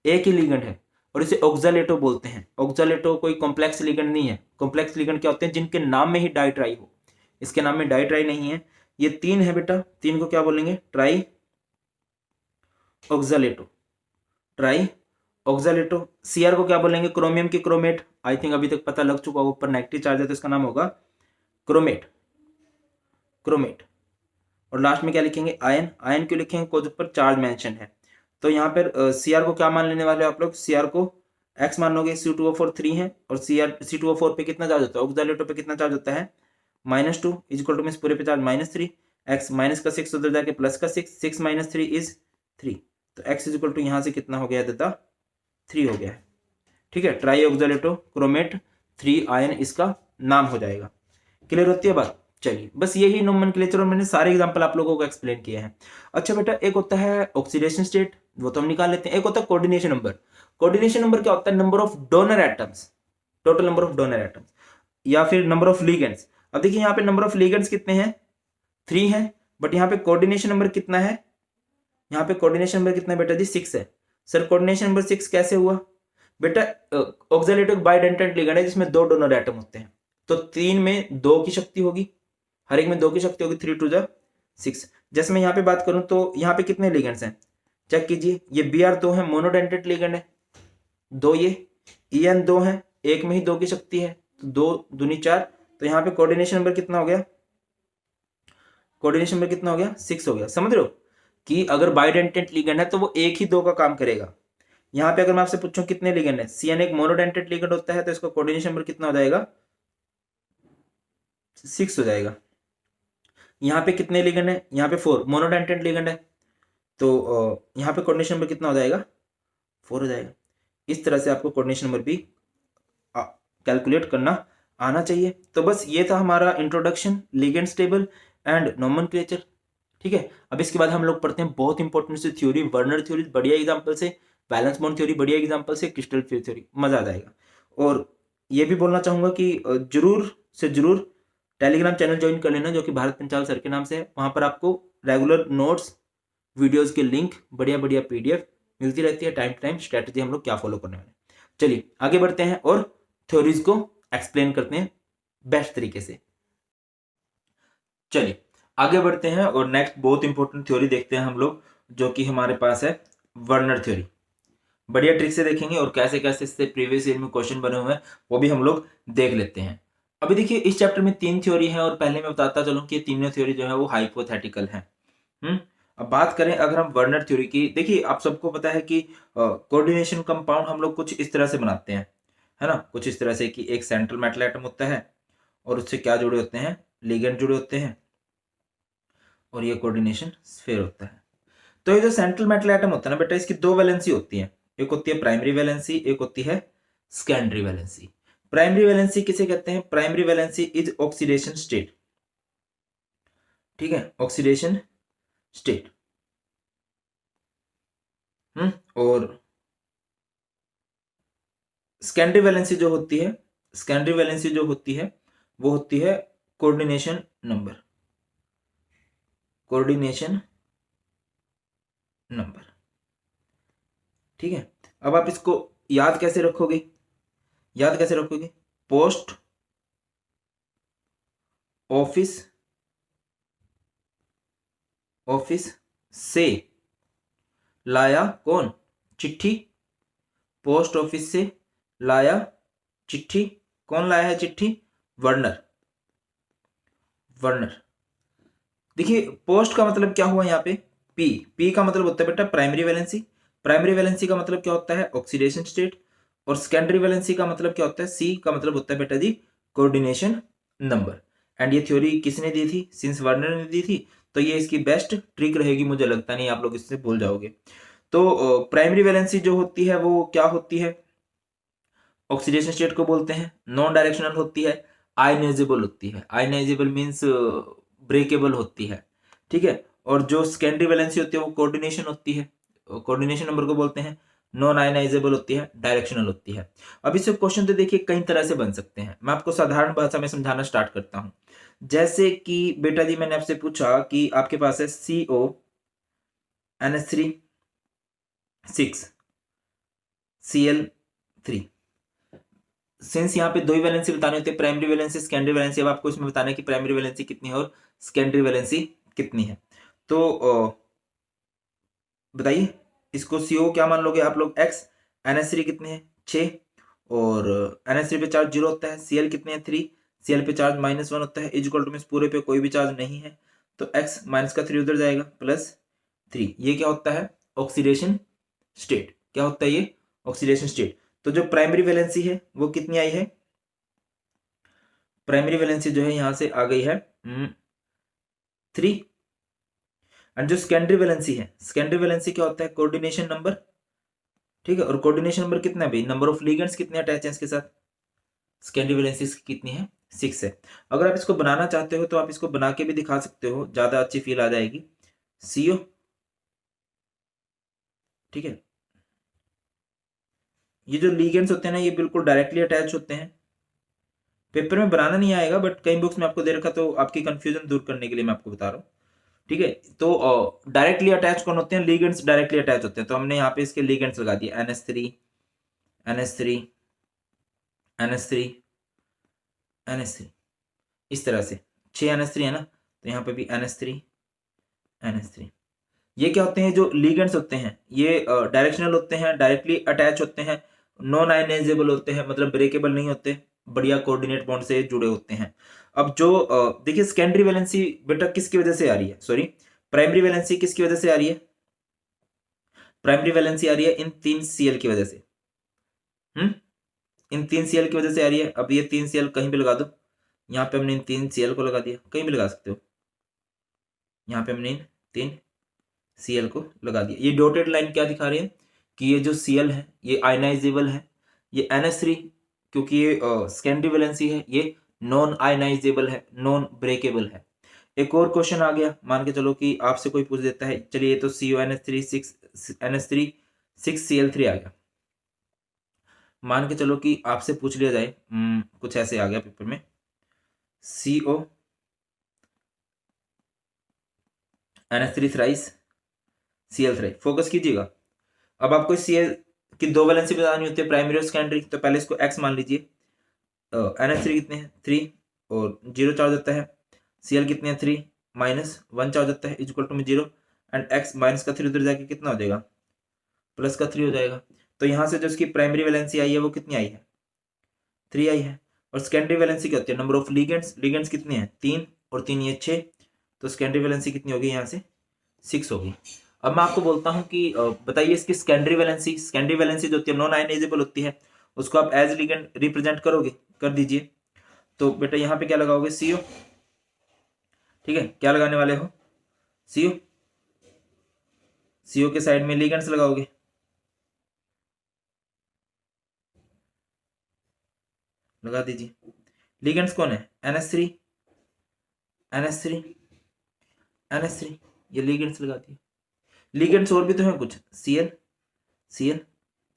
[SPEAKER 1] एक ही लिगेंड है और इसे ऑक्सालेटो बोलते हैं। ऑक्सालेटो कोई कॉम्प्लेक्स लिगेंड नहीं है। कॉम्प्लेक्स लिगेंड क्या होते हैं, जिनके नाम में ही डाई ट्राई हो। इसके नाम में डाई ट्राई नहीं है। ये 3 है बेटा, 3 को क्या बोलेंगे, ट्राई ऑक्सालेटो, ट्राई ऑक्सालेटो। सीआर को क्या बोलेंगे, क्रोमियम की क्रोमेट। आई थिंक अभी तक पता लग चुका होगा, ऊपर नेगेटिव चार्ज है तो इसका नाम होगा क्रोमेट, क्रोमेट। और लास्ट में क्या लिखेंगे, आयन। आयन क्यों लिखेंगे, बिकॉज ऊपर चार्ज मेंशन है। तो यहाँ पर सीआर को क्या मान लेने वाले हो आप लोग, सीआर को एक्स मानोगे। C2O4 3 है और C2O4 पे कितना चार्ज होता है, ऑक्सालेटो पे कितना चार्ज होता है, -2 इक्वल टू मींस पूरे पे चार्ज -3, एक्स माइनस का 6 उधर जाके प्लस का 6, 6 - 3 इज 3। तो एक्स इक्वल टू यहाँ से कितना हो गया दादा, 3 हो गया है, ठीक है। ट्राई ऑक्सालेटो क्रोमेट 3 आयन इसका नाम हो जाएगा। क्लियर होती है बात। चलिए, बस यही नोमेनक्लेचर और मैंने सारे एग्जांपल आप लोगों को एक्सप्लेन किए हैं। अच्छा बेटा, एक होता है ऑक्सीडेशन स्टेट, वो तो हम निकाल लेते हैं। एक होता है कोऑर्डिनेशन नंबर। कोऑर्डिनेशन नंबर क्या होता है, number of donor atoms, total number of donor atoms, या फिर नंबर ऑफ लिगेंड्स। अब देखिए यहाँ पे नंबर ऑफ लिगेंड्स कितने हैं, 3 है, बट यहाँ पे कोऑर्डिनेशन नंबर कितना है, यहाँ पे कोऑर्डिनेशन नंबर कितना है बेटा जी, 6 है। सर कोऑर्डिनेशन नंबर 6 कैसे हुआ बेटा, ऑक्सालेटो बाइडेंटेंट लिगेंड है जिसमें 2 डोनर एटम होते हैं, तो 3 में 2 की शक्ति होगी, हर एक में 2 की शक्ति होगी, 3 2 6। जैसे मैं यहाँ पे बात करूं तो यहाँ पे कितने लिगेंड्स हैं, चेक कीजिए। ये Br2 है, मोनोडेंटेट लिगेंड है, 2 ये En2 है, एक में ही 2 की शक्ति है, तो 2 दूनी 4। तो यहाँ पे कोऑर्डिनेशन नंबर कितना हो गया, कोऑर्डिनेशन नंबर कितना हो गया, 6 हो गया। समझ रहे हो कि अगर बाइडेंटेंट लिगेंड है तो वो एक ही 2 का काम करेगा। यहाँ पे अगर मैं आपसे पूछूं कितने लिगेंड है, CN एक मोनोडेंटेट लिगेंड होता है तो इसका कोऑर्डिनेशन नंबर कितना हो जाएगा, 6 हो जाएगा। यहाँ पे कितने लिगेंड है, यहाँ पे 4 मोनोडेंटेट लिगेंड है, तो यहाँ पे कोऑर्डिनेशन नंबर कितना हो जाएगा, 4 हो जाएगा। इस तरह से आपको कोऑर्डिनेशन नंबर भी कैलकुलेट करना आना चाहिए। तो बस ये था हमारा introduction, ligands table and nomenclature, ठीक है। अब इसके बाद हम लोग पढ़ते हैं बहुत इंपॉर्टेंट सी थ्योरी, वर्नर थ्योरी बढ़िया एग्जांपल से, बैलेंस बॉन्ड थ्योरी बढ़िया एग्जांपल से, क्रिस्टल थ्योरी, मजा आ जाएगा। और ये भी बोलना चाहूंगा कि जरूर से जरूर टेलीग्राम चैनल ज्वाइन कर लेना जो कि भारत पंचाल सर के नाम से है। वहां पर आपको रेगुलर नोट्स, वीडियोस के लिंक, बढ़िया बढ़िया PDF मिलती रहती है, टाइम टू टाइम स्ट्रेटजी हम लोग क्या फॉलो करने वाले। चलिए आगे बढ़ते हैं और थ्योरीज को एक्सप्लेन करते हैं बेस्ट तरीके से। चलिए आगे बढ़ते हैं और नेक्स्ट बहुत इंपॉर्टेंट थ्योरी देखते हैं हम लोग, जो कि हमारे पास है वर्नर थ्योरी। बढ़िया ट्रिक से देखेंगे और कैसे कैसे इससे प्रीवियस ईयर में क्वेश्चन बने हुए हैं वो भी हम लोग देख लेते हैं। अभी देखिए इस चैप्टर में 3 थ्योरी है और पहले मैं बताता चलूं कि तीनों थ्योरी जो है वो हाइपोथेटिकल है। अब बात करें अगर हम वर्नर थ्योरी की, देखिए आप सबको पता है कि कोऑर्डिनेशन कंपाउंड हम लोग कुछ इस तरह से बनाते हैं, है ना, कुछ इस तरह से कि एक सेंट्रल मेटल एटम होता है और उससे क्या जुड़े होते हैं, लिगेंड जुड़े होते हैं, और ये कोऑर्डिनेशन स्फीयर होता है। तो ये जो सेंट्रल मेटल एटम होता है ना बेटा, इसकी 2 वैलेंसी होती है, एक होती है प्राइमरी वैलेंसी, एक होती है सेकेंडरी वैलेंसी। प्राइमरी वैलेंसी किसे कहते हैं, primary valency is oxidation state, ठीक है, ऑक्सीडेशन स्टेट। और सेकेंडरी वैलेंसी जो होती है, सेकेंडरी वैलेंसी जो होती है वो होती है कोऑर्डिनेशन नंबर, कोऑर्डिनेशन नंबर, ठीक है। अब आप इसको याद कैसे रखोगे, याद कैसे रखोगे, पोस्ट ऑफिस से लाया कौन? चिट्ठी। पोस्ट ऑफिस से लाया चिट्ठी। कौन लाया है चिट्ठी? वर्नर। देखिए पोस्ट का मतलब क्या हुआ यहाँ पे? पी का मतलब होता है बेटा प्राइमरी वैलेंसी। प्राइमरी वैलेंसी का मतलब क्या होता है? Oxidation state. और सेकेंडरी वैलेंसी का मतलब क्या होता है? सी का मतलब होता है बेटा जी कोऑर्डिनेशन नंबर। एंड ये थ्योरी किसने दी थी? सिंस वर्नर ने दी थी। तो ये इसकी बेस्ट ट्रिक रहेगी, मुझे लगता नहीं आप लोग इससे भूल जाओगे। तो प्राइमरी वैलेंसी जो होती है वो क्या होती है? ऑक्सीडेशन स्टेट को बोलते हैं। नॉन डायरेक्शनल होती है, आयनाइजेबल होती है। आयनाइजेबल मीन्स ब्रेकेबल होती है, ठीक है। और जो सेकेंडरी वैलेंसी होती है वो कोऑर्डिनेशन होती है, कोऑर्डिनेशन नंबर को बोलते हैं। नॉन आयनाइजेबल होती है, डायरेक्शनल होती है। अब इससे क्वेश्चन तो देखिए कई तरह से बन सकते हैं, मैं आपको साधारण भाषा में समझाना स्टार्ट करता हूं। जैसे कि बेटा जी मैंने आपसे पूछा कि आपके पास है CONH3 6Cl3। सिंस यहाँ पे दो ही वैलेंसी बतानी होती है, प्राइमरी वैलेंसी सेकेंडरी वैलेंसी। अब आपको इसमें बताना है कि प्राइमरी वैलेंसी कितनी है और सेकेंडरी वैलेंसी कितनी है। तो बताइए इसको CO क्या मान लोगे आप लोग? X। NH3 कितने हैं? 6। और NH3 पे चार्ज 0 होता है। Cl कितने हैं? 3। Cl पे चार्ज -1 होता है। इज इक्वल टू मींस पूरे पे कोई भी चार्ज नहीं है, तो X माइनस का 3 उधर जाएगा, +3। ये क्या होता है? Oxidation state. क्या होता है ये? Oxidation state. तो जो प्राइमरी वैलेंसी है वो कितनी आई है? प्राइमरी वैलेंसी जो है यहां से आ गई है 3। एंड जो सेकेंडरी वैलेंसी है, सेकेंडरी वैलेंसी क्या होता है? कोऑर्डिनेशन नंबर, ठीक है। और कोऑर्डिनेशन नंबर कितना है भाई? नंबर ऑफ लिगेंड्स कितने अटैच हैं इसके साथ? सेकेंडरी वैलेंसी कितनी है? 6 है। अगर आप इसको बनाना चाहते हो तो आप इसको बना के भी दिखा सकते हो, ज्यादा अच्छी फील आ जाएगी। CO, ठीक है। ये जो लिगेंड्स होते हैं ना ये बिल्कुल डायरेक्टली अटैच होते हैं। पेपर में बनाना नहीं आएगा बट कई बुक्स में आपको दे रखा, तो आपकी कंफ्यूजन दूर करने के लिए मैं आपको बता रहा हूँ, ठीक है। तो डायरेक्टली अटैच कौन होते हैं? लिगेंड्स डायरेक्टली अटैच होते हैं। तो हमने यहाँ पे इसके लिगेंड्स लगा दिए, NH3 NH3 NH3 NH3, इस तरह से 6 NH3 है ना, तो यहाँ पे भी NH3 NH3। ये क्या होते हैं? जो लिगेंड्स होते हैं ये डायरेक्शनल होते हैं, डायरेक्टली अटैच होते हैं, नॉन आयनाइजेबल होते हैं, मतलब ब्रेकेबल नहीं होते, बढ़िया कोऑर्डिनेट बॉन्ड से जुड़े होते हैं। अब जो देखिए सेकेंडरी वैलेंसी बेटा किसकी वजह से आ रही है? सॉरी, प्राइमरी वैलेंसी किसकी वजह से आ रही है? प्राइमरी वैलेंसी आ रही है इन 3 Cl की वजह से। इन 3 Cl की वजह से आ रही है। अब ये 3 Cl कहीं भी लगा दो, यहाँ पे हमने इन 3 Cl को लगा दिया, कहीं भी लगा सकते हो। यहाँ पे हमने इन 3 Cl को लगा दिया। ये डॉटेड लाइन क्या दिखा रही है? कि ये जो Cl है ये आयनाइजेबल है, ये NH3 क्योंकि ये सेकेंडरी वैलेंसी है, ये नॉन आयनाइजेबल है, नॉन ब्रेकेबल है। एक और क्वेश्चन आ गया, मान के चलो कि आपसे कोई पूछ देता है, चलिए ये तो CONH3 6NH3 6Cl3 आ गया। मान के चलो कि आपसे पूछ लिया जाए, कुछ ऐसे आ गया पेपर में, CONH3 थ्राइस Cl3। फोकस कीजिएगा। अब आपको Cl की दो वैलेंसी बतानी होती है, प्राइमरी और सेकेंडरी। तो पहले इसको X मान लीजिए। NH3 कितने हैं? 3 और 0 चार्ज होता है। Cl कितने हैं? 3 -1 चार्ज होता है, इक्वल टू में 0। एंड X माइनस का 3 उधर जाके कितना हो जाएगा? प्लस का 3 हो जाएगा। तो यहाँ से जो इसकी प्राइमरी वैलेंसी आई है वो कितनी आई है? 3 आई है। और सेकेंडरी वैलेंसी क्या होती है? Number of ligands. लिगेंड्स कितने हैं? 3 और 3 ये 6। तो सेकेंडरी वैलेंसी कितनी होगी? यहाँ से 6 होगी। अब मैं आपको बोलता हूँ कि बताइए इसकी सेकेंडरी वैलेंसी। सेकेंडरी वैलेंसी जो होती है नॉन आयनाइजेबल होती है, उसको आप एज लिगेंड रिप्रेजेंट करोगे, कर दीजिए। तो बेटा यहाँ पे क्या लगाओगे? CO, ठीक है। क्या लगाने वाले हो? CO। CO के साइड में लिगेंड्स लगाओगे, लगा दीजिए। लिगेंड्स कौन है? NH3 NH3 NH3, ये लिगेंड्स लगा दिए। लिगेंड्स और भी तो है कुछ, Cl Cl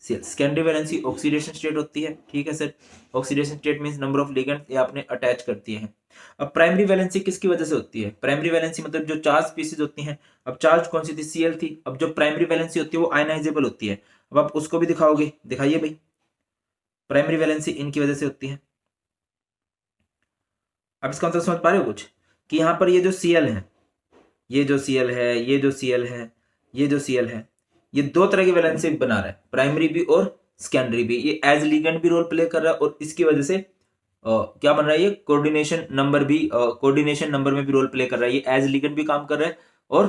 [SPEAKER 1] Cl। Secondary valency oxidation state होती है, ठीक है sir. Oxidation state means number of ligands, ये आपने अटैच कर दिए हैं। अब प्राइमरी वैलेंसी किसकी वजह से होती है? प्राइमरी वैलेंसी मतलब जो चार्ज स्पीसीज होती हैं। अब चार्ज कौन सी थी? Cl थी। अब जो प्राइमरी वैलेंसी होती है वो आयनाइजेबल होती है। अब आप उसको भी दिखाओगे, दिखाइए भाई। प्राइमरी वैलेंसी इनकी वजह से होती है, अब इसका मतलब समझ पा रहे हो कुछ, कि यहाँ पर ये जो Cl है, ये जो Cl है, ये जो Cl है, ये जो Cl है, ये दो तरह की वैलेंसी बना रहा है, प्राइमरी भी और सेकेंडरी भी। ये एज लिगेंड भी रोल प्ले कर रहा है और इसकी वजह से क्या बन रहा है, ये कोऑर्डिनेशन नंबर भी, कोऑर्डिनेशन नंबर में भी रोल प्ले कर रहा है। ये एज लिगेंड भी काम कर रहा है और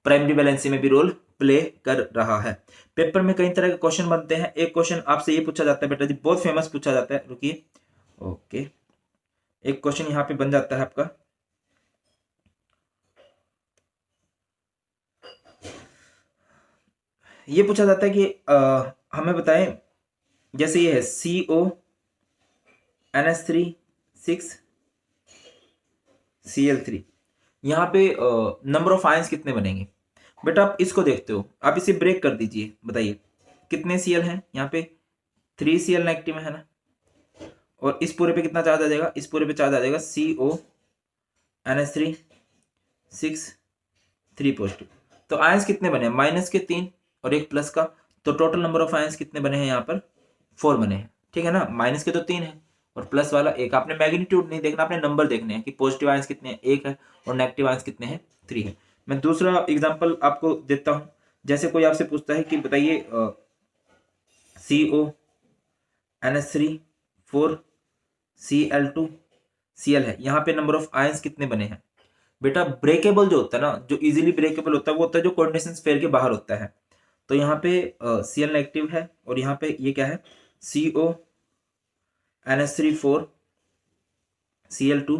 [SPEAKER 1] प्राइमरी वैलेंसी में भी रोल प्ले कर रहा है। पेपर में कई तरह के क्वेश्चन बनते हैं। एक क्वेश्चन आपसे ये पूछा जाता है बेटा जी, बहुत फेमस पूछा जाता है, रुकिए, ओके, एक क्वेश्चन यहाँ पे बन जाता है आपका, ये पूछा जाता है कि हमें बताएं, जैसे ये है CONH3 6Cl3, यहाँ पे नंबर ऑफ आयंस कितने बनेंगे। बेटा आप इसको देखते हो, आप इसे ब्रेक कर दीजिए, बताइए कितने Cl हैं यहाँ पे, 3Cl नेगेटिव है ना, और इस पूरे पे कितना चार्ज आ जाएगा, इस पूरे पे चार्ज आ जाएगा CONH3 6 3 पॉजिटिव। तो आयंस कितने बने, माइनस के 3 और एक प्लस का, तो टोटल नंबर ऑफ आयंस कितने बने हैं यहाँ पर, 4 बने हैं, ठीक है ना। माइनस के तो 3 है और प्लस वाला एक। आपने मैग्नीट्यूड नहीं देखना, आपने नंबर देखने हैं कि पॉजिटिव आयंस कितने हैं, 1 है, और नेगेटिव आयंस कितने हैं, 3 है। मैं दूसरा एग्जाम्पल आपको देता हूं, जैसे कोई आपसे पूछता है कि बताइए CONH3 4 Cl2 Cl है, यहाँ पे नंबर ऑफ आयंस कितने बने हैं। बेटा ब्रेकेबल जो होता है ना, जो इजीली ब्रेकेबल होता है, वो होता है जो कोऑर्डिनेशन स्फीयर के बाहर होता है। तो यहाँ पे Cl नेगेटिव है और यहाँ पे ये क्या है, CONH3 4 Cl2,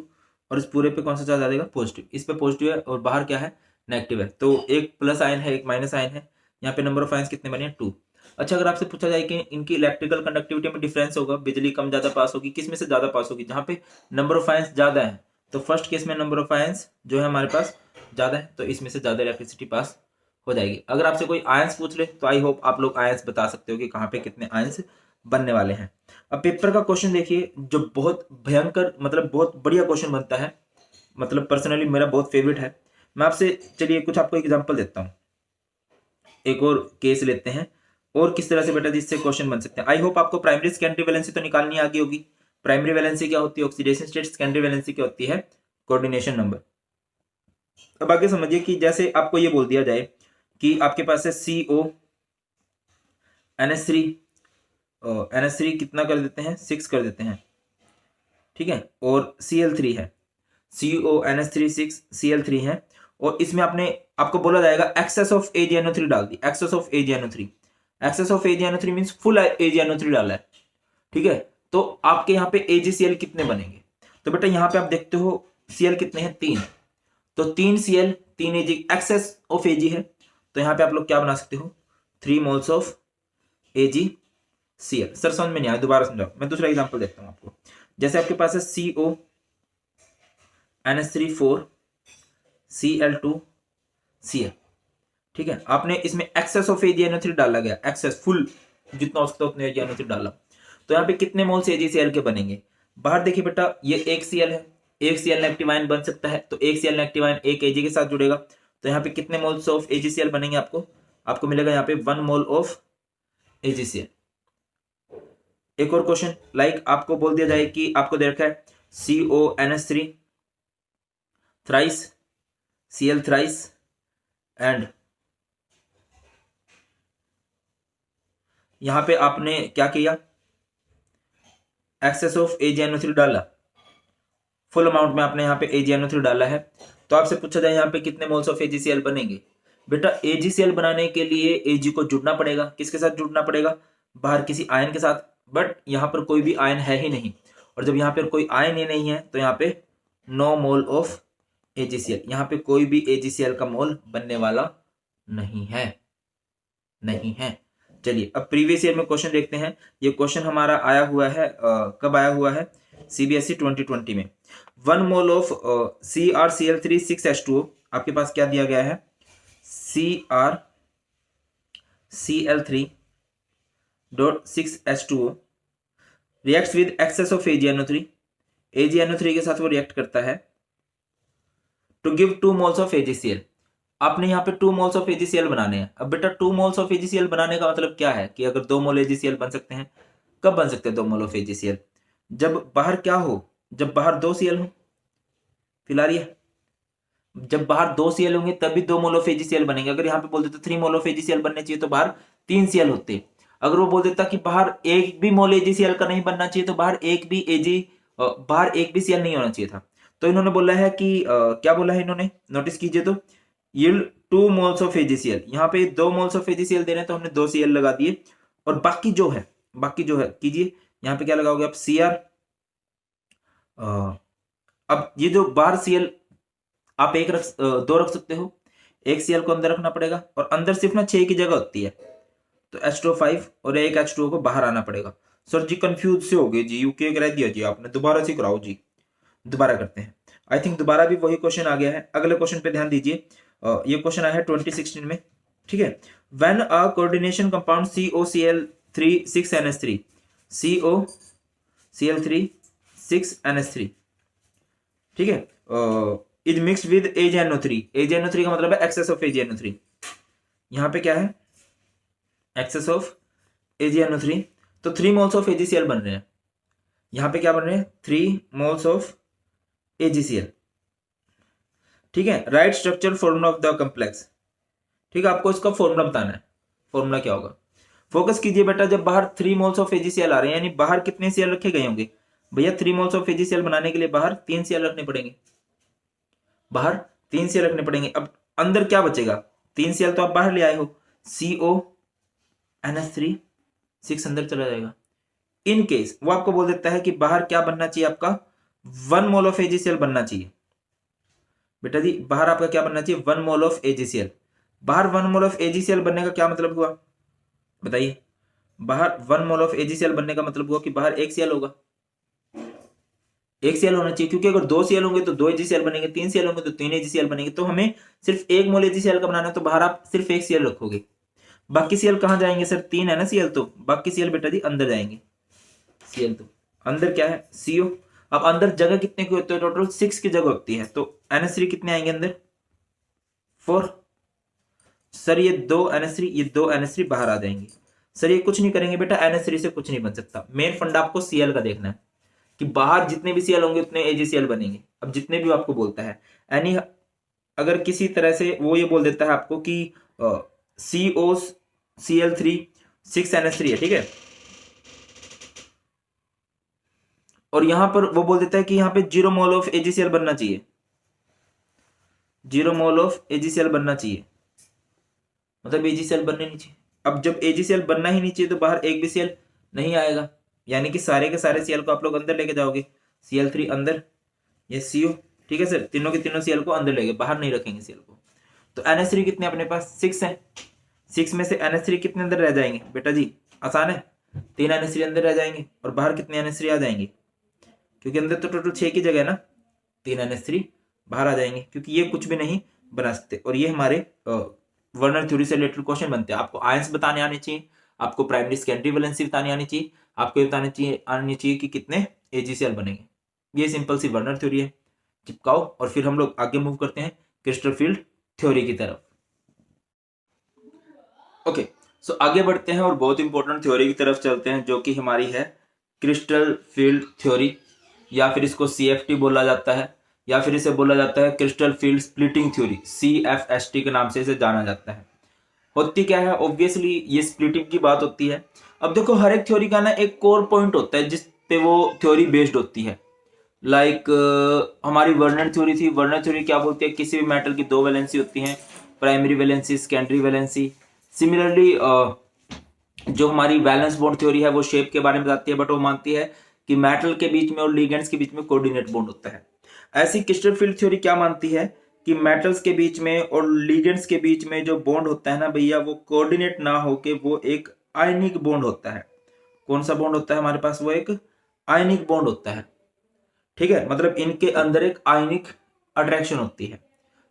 [SPEAKER 1] और इस पूरे पे कौन सा चार्ज आ जाएगा, पॉजिटिव। इस पे पॉजिटिव है और बाहर क्या है, नेगेटिव है, तो एक प्लस आयन है, एक माइनस आयन है। यहाँ पे नंबर ऑफ आयंस कितने बने हैं, 2। अच्छा, अगर आपसे पूछा जाए कि इनकी इलेक्ट्रिकल कंडक्टिविटी में डिफरेंस होगा, बिजली कम ज्यादा पास होगी, किस में से ज्यादा पास होगी, जहाँ पे नंबर ऑफ आयंस ज्यादा है, तो फर्स्ट केस में नंबर ऑफ आयंस जो है हमारे पास ज्यादा है, तो इसमें से ज्यादा इलेक्ट्रिसिटी पास हो जाएगी। अगर आपसे कोई आयंस पूछ ले तो आई होप आप लोग आयंस बता सकते हो कि कहाँ पे कितने आयंस बनने वाले हैं। अब पेपर का क्वेश्चन देखिए, जो बहुत भयंकर, मतलब बहुत बढ़िया क्वेश्चन बनता है, मतलब पर्सनली मेरा बहुत फेवरेट है। मैं आपसे, चलिए कुछ आपको एग्जांपल देता हूँ, एक और केस लेते हैं, और किस तरह से बेटा जिससे क्वेश्चन बन सकते हैं। आई होप आपको प्राइमरी सेकेंडरी वैलेंसी तो निकालनी आ गई होगी। प्राइमरी वैलेंसी क्या होती है, ऑक्सीडेशन स्टेट। सेकेंडरी वैलेंसी क्या होती है, कोऑर्डिनेशन नंबर। अब आगे समझिए कि जैसे आपको ये बोल दिया जाए कि आपके पास है NH3 कितना कर देते हैं, 6 कर देते हैं, ठीक है, और Cl3 है, CONH3 6 Cl3 है, और इसमें आपको बोला जाएगा एक्सेस ऑफ AgNO3 डाल दी। Excess of AgNO3, excess of AgNO3 means full AgNO3 डाला है, ठीक है। तो आपके यहाँ पे AgCl कितने बनेंगे, तो बेटा यहाँ पे आप देखते हो Cl कितने हैं, 3, तो 3 Cl 3 Ag, excess of Ag है, तो यहाँ पे आप लोग क्या बना सकते हो, 3 मोल्स ऑफ AgCl। सर समझ में नहीं आया, दोबारा समझाओ। मैं दूसरा एग्जांपल देता हूँ आपको, जैसे आपके पास है CONH3 4 Cl2 Cl, ठीक है। आपने इसमें एक्सेस ऑफ AgNO3 डाला गया, एक्सेस फुल जितना हो सकता है उतने AgNO3 डाला, तो यहाँ पे कितने मोल्स AgCl के बनेंगे। बाहर देखिए बेटा, ये एक Cl है, एक Cl नेगेटिव आयन बन सकता है, तो एक Cl नेगेटिव आयन एक Ag के साथ जुड़ेगा, तो यहाँ पे कितने मोल्स ऑफ AgCl बनेंगे, आपको मिलेगा यहाँ पे 1 मोल ऑफ AgCl। एक और क्वेश्चन, लाइक आपको बोल दिया जाए कि आपको दे रखा है CONH3 thrice Cl thrice and यहां पे आपने क्या किया, एक्सेस ऑफ AgNO3 डाला, फुल अमाउंट में आपने यहाँ पे AgNO3 डाला है, तो आपसे पूछा जाए यहाँ पे कितने मोल्स ऑफ AgCl बनेंगे। बेटा AgCl बनाने के लिए Ag को जुड़ना पड़ेगा, किसके साथ जुड़ना पड़ेगा, बाहर किसी आयन के साथ, बट यहाँ पर कोई भी आयन है ही नहीं, और जब यहाँ पर कोई आयन ही नहीं है तो यहाँ पे नो मोल ऑफ AgCl, यहाँ पे कोई भी AgCl का मोल बनने वाला नहीं है, नहीं है। चलिए अब प्रीवियस ईयर में क्वेश्चन देखते हैं। ये क्वेश्चन हमारा आया हुआ है, कब आया हुआ है, CBSE 2020 में। 1 मोल ऑफ CrCl3 6H2O, आपके पास क्या दिया गया है, CrCl3 .6H2O reacts with access of AgNO3, AgNO3 के साथ वो रिएक्ट करता है to give 2 moles of AgCl। आपने यहाँ पे 2 मोल्स ऑफ AgCl बनाने हैं। अब बेटा 2 मोल्स ऑफ AgCl बनाने का मतलब क्या है, कि अगर 2 मोल AgCl बन सकते हैं, कब बन सकते हैं 2 मोल ऑफ AgCl, जब बाहर क्या हो, जब बाहर 2 Cl हो, फील आ रही है? जब बाहर 2 Cl होंगे तभी 2 मोल ऑफ AgCl बनेंगे। अगर यहाँ पे बोल देता 3 मोल ऑफ AgCl बनने चाहिए तो बाहर 3 Cl होते। अगर वो बोल देता कि बाहर एक भी मोल AgCl का नहीं बनना चाहिए तो बाहर एक भी Cl नहीं होना चाहिए था। तो इन्होंने बोला है कि क्या बोला है इन्होंने, नोटिस कीजिए तो, yield 2 मोल्स ऑफ AgCl। यहाँ पे 2 मोल्स ऑफ AgCl दे रहे हैं तो हमने 2 Cl लगा दिए, और बाकी जो है कीजिए, यहाँ पे क्या लगाओगे आप, Cr। अब ये जो बाहर Cl आप दो रख सकते हो, एक Cl को अंदर रखना पड़ेगा, और अंदर सिर्फ ना 6 की जगह होती है, तो H2O5 और एक H2O को बाहर आना पड़ेगा। सर जी कंफ्यूज से हो गए जी, यूके करा दिया जी आपने, दोबारा से कराओ जी। दोबारा करते हैं, आई थिंक दोबारा भी वही क्वेश्चन आ गया है। अगले क्वेश्चन पे ध्यान दीजिए, ये क्वेश्चन आया है 2016 में, ठीक है। When a coordination compound COCl3 6NH3 COCl3 6NH3, ठीक है, is mixed with AgNO3। AgNO3 का मतलब है एक्सेस ऑफ AgNO3। यहां पे क्या है, एक्सेस ऑफ AgNO3, तो 3 मोल्स ऑफ AgCl बन रहे हैं। यहां पे क्या बन रहे हैं, 3 मोल्स ऑफ AgCl, ठीक है। Right structure formula of the complex, ठीक है, आपको इसका फॉर्मूला बताना है। फॉर्मूला क्या होगा, फोकस कीजिए बेटा, जब बाहर 3 मोल्स ऑफ AgCl आ रहे हैं, यानी बाहर कितने Cl रखे गए होंगे भैया, 3 मोल्स ऑफ AgCl बनाने के लिए बाहर 3 Cl रखने पड़ेंगे, बाहर 3 Cl रखने पड़ेंगे। अब अंदर क्या बचेगा, 3 Cl तो आप बाहर ले आए हो, CONH3 6 अंदर चला जाएगा। इन केस वो आपको बोल देता है कि बाहर क्या बनना चाहिए, आपका 1 मोल ऑफ AgCl बनना चाहिए। बेटा जी बाहर आपका क्या बनना चाहिए, 1 मोल ऑफ AgCl। बाहर 1 मोल ऑफ AgCl बनने का क्या मतलब हुआ बताइए, बाहर 1 मोल ऑफ AgCl बनने का मतलब हुआ कि बाहर 1 Cl होगा, 1 Cl होना चाहिए, क्योंकि अगर 2 Cl होंगे तो 2 AgCl बनेंगे, 3 Cl होंगे तो 3 AgCl बनेंगे। तो हमें सिर्फ 1 मोल AgCl का बनाना है, तो बाहर आप सिर्फ 1 Cl रखोगे। बाकी Cl कहां जाएंगे सर, 3 है ना Cl, तो बाकी Cl बेटा जी अंदर जाएंगे। Cl तो अंदर क्या है, CO। अब अंदर जगह कितने की होती है, टोटल 6 की जगह होती है, तो NH3 कितने आएंगे अंदर, 4। सर ये 2 NH3, ये 2 NH3 बाहर आ जाएंगे। सर ये कुछ नहीं करेंगे बेटा, NH3 से कुछ नहीं बन सकता। मेन फंडा आपको Cl का देखना है कि बाहर जितने भी Cl होंगे उतने AgCl बनेंगे। अब जितने भी आपको बोलता है, यानी अगर किसी तरह से वो ये बोल देता है आपको कि COCl3 6NH3 है, ठीक है, और यहां पर वो बोल देता है कि यहां पे 0 मोल ऑफ AgCl बनना चाहिए, 0 मोल ऑफ AgCl बनना चाहिए, मतलब AgCl बनने नहीं चाहिए। अब जब AgCl बनना ही नहीं चाहिए तो बाहर एक भी Cl नहीं आएगा, यानी कि सारे के सारे Cl को आप लोग अंदर लेके जाओगे, Cl3 अंदर, ये CO, ठीक है सर, तीनों के तीनों Cl को अंदर लेके, बाहर नहीं रखेंगे Cl को। तो NH3 कितने अपने पास, 6 है, 6 में से NH3 कितने अंदर रह जाएंगे बेटा जी, आसान है, 3 NH3 अंदर रह जाएंगे, और बाहर कितने NH3 आ जाएंगे, क्योंकि अंदर तो टोटल 6 की जगह है ना, 3 NH3 बाहर आ जाएंगे, क्योंकि ये कुछ भी नहीं बना सकते। और ये हमारे वर्नर थ्योरी से रिलेटेड क्वेश्चन बनते हैं। आपको आयंस बताने आने चाहिए, आपको प्राइमरी सेकेंडरी वैलेंसी बताने आनी चाहिए, आपको बताने चाहिए कि कितने AgCl बनेंगे। ये सिंपल सी वर्नर थ्योरी है, चिपकाओ, और फिर हम लोग आगे मूव करते हैं क्रिस्टल फील्ड थ्योरी की तरफ। ओके, सो आगे बढ़ते हैं और बहुत इंपॉर्टेंट थ्योरी की तरफ चलते हैं, जो कि हमारी है क्रिस्टल फील्ड थ्योरी, या फिर इसको CFT बोला जाता है, या फिर इसे बोला जाता है crystal field splitting theory, CFST के नाम से इसे जाना जाता है। होती क्या है, ऑब्वियसली ये स्प्लिटिंग की बात होती है। अब देखो हर एक थ्योरी का ना एक कोर पॉइंट होता है जिस पे वो थ्योरी बेस्ड होती है। लाइक हमारी वर्नर थ्योरी थी, वर्नर थ्योरी क्या बोलती है, किसी भी मेटल की 2 वैलेंसी होती हैं, primary valency, secondary valency. Similarly जो हमारी वैलेंस बॉन्ड थ्योरी है वो शेप के बारे में बताती है, बट वो मानती है कि मेटल के बीच में और लिगेंड्स के बीच में कोऑर्डिनेट बॉन्ड होता है। ऐसी क्रिस्टल फील्ड थ्योरी क्या मानती है कि मेटल्स के बीच में और लिगेंड्स के बीच में जो बॉन्ड होता है ना भैया, वो कोऑर्डिनेट ना होके वो एक आयनिक बॉन्ड होता है। कौन सा बॉन्ड होता है हमारे पास, वो एक आयनिक बॉन्ड होता है, ठीक है, मतलब इनके अंदर एक आयनिक अट्रैक्शन होती है।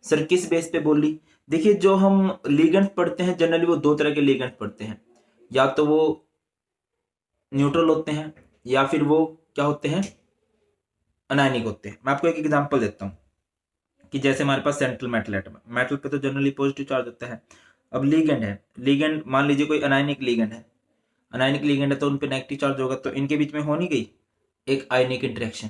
[SPEAKER 1] सर किस बेस पे बोल ली, देखिए जो हम लिगेंड पढ़ते हैं जनरली वो 2 तरह के लिगेंड पढ़ते हैं, या तो वो न्यूट्रल होते हैं, या फिर वो क्या होते हैं, अनायनिक होते हैं। मैं आपको एक एग्जांपल देता हूं कि जैसे हमारे पास सेंट्रल मेटल एटम है, मेटल पे तो जनरली पॉजिटिव चार्ज होता है। अब लिगेंड है, लिगेंड मान लीजिए कोई अनायनिक लिगेंड है, अनायनिक लिगेंड है तो उन पे नेगेटिव चार्ज होगा, तो इनके बीच में हो नहीं गई एक आयनिक इंटरेक्शन।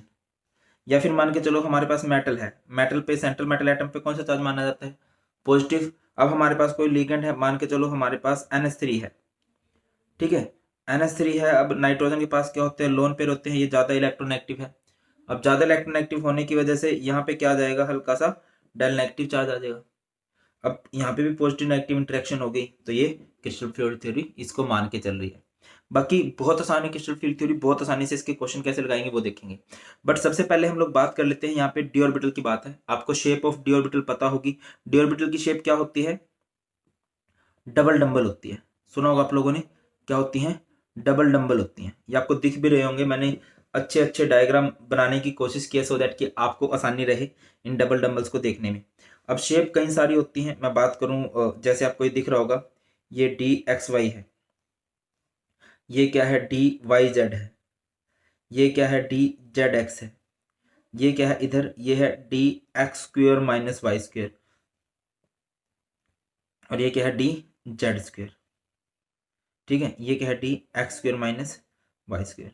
[SPEAKER 1] या फिर मान के चलो हमारे पास मेटल है, मेटल पे सेंट्रल मेटल एटम पे कौन सा चार्ज माना जाता है? पॉजिटिव। अब हमारे पास कोई लिगेंड है, मान के चलो हमारे पास NH3 है, ठीक है, NH3 है। अब नाइट्रोजन के पास क्या होते हैं? लोन पेयर होते हैं, ये ज्यादा इलेक्ट्रोनेगेटिव है। अब ज्यादा इलेक्ट्रोनेगेटिव होने की वजह से यहाँ पे क्या आ जाएगा? हल्का सा डेल नेगेटिव चार्ज आ जाएगा। अब यहाँ पे भी पॉजिटिव नेगेटिव इंटरेक्शन हो गई, तो ये क्रिस्टल फ्लूइड थ्योरी इसको मान के चल रही है। बाकी बहुत आसान है क्रिस्टल फ्लूइड थ्योरी, बहुत आसानी से इसके क्वेश्चन कैसे लगाएंगे वो देखेंगे। बट सबसे पहले हम लोग बात कर लेते हैं, यहाँ पे डी ऑर्बिटल की बात है। आपको शेप ऑफ डी ऑर्बिटल पता होगी। डी ऑर्बिटल की शेप क्या होती है? डबल डंबल होती है। सुना होगा आप लोगों ने, क्या होती है? डबल डंबल होती हैं। ये आपको दिख भी रहे होंगे, मैंने अच्छे अच्छे डायग्राम बनाने की कोशिश की है सो दैट कि आपको आसानी रहे इन डबल डंबल्स को देखने में। अब शेप कई सारी होती हैं, मैं बात करूं जैसे आपको ये दिख रहा होगा, ये DXY है, ये क्या है? DYZ है, ये क्या है? DZX है, ये क्या है इधर? ये है DX² - Y², और ये क्या है? DZ²। ठीक है, ये क्या है? DX² - Y²।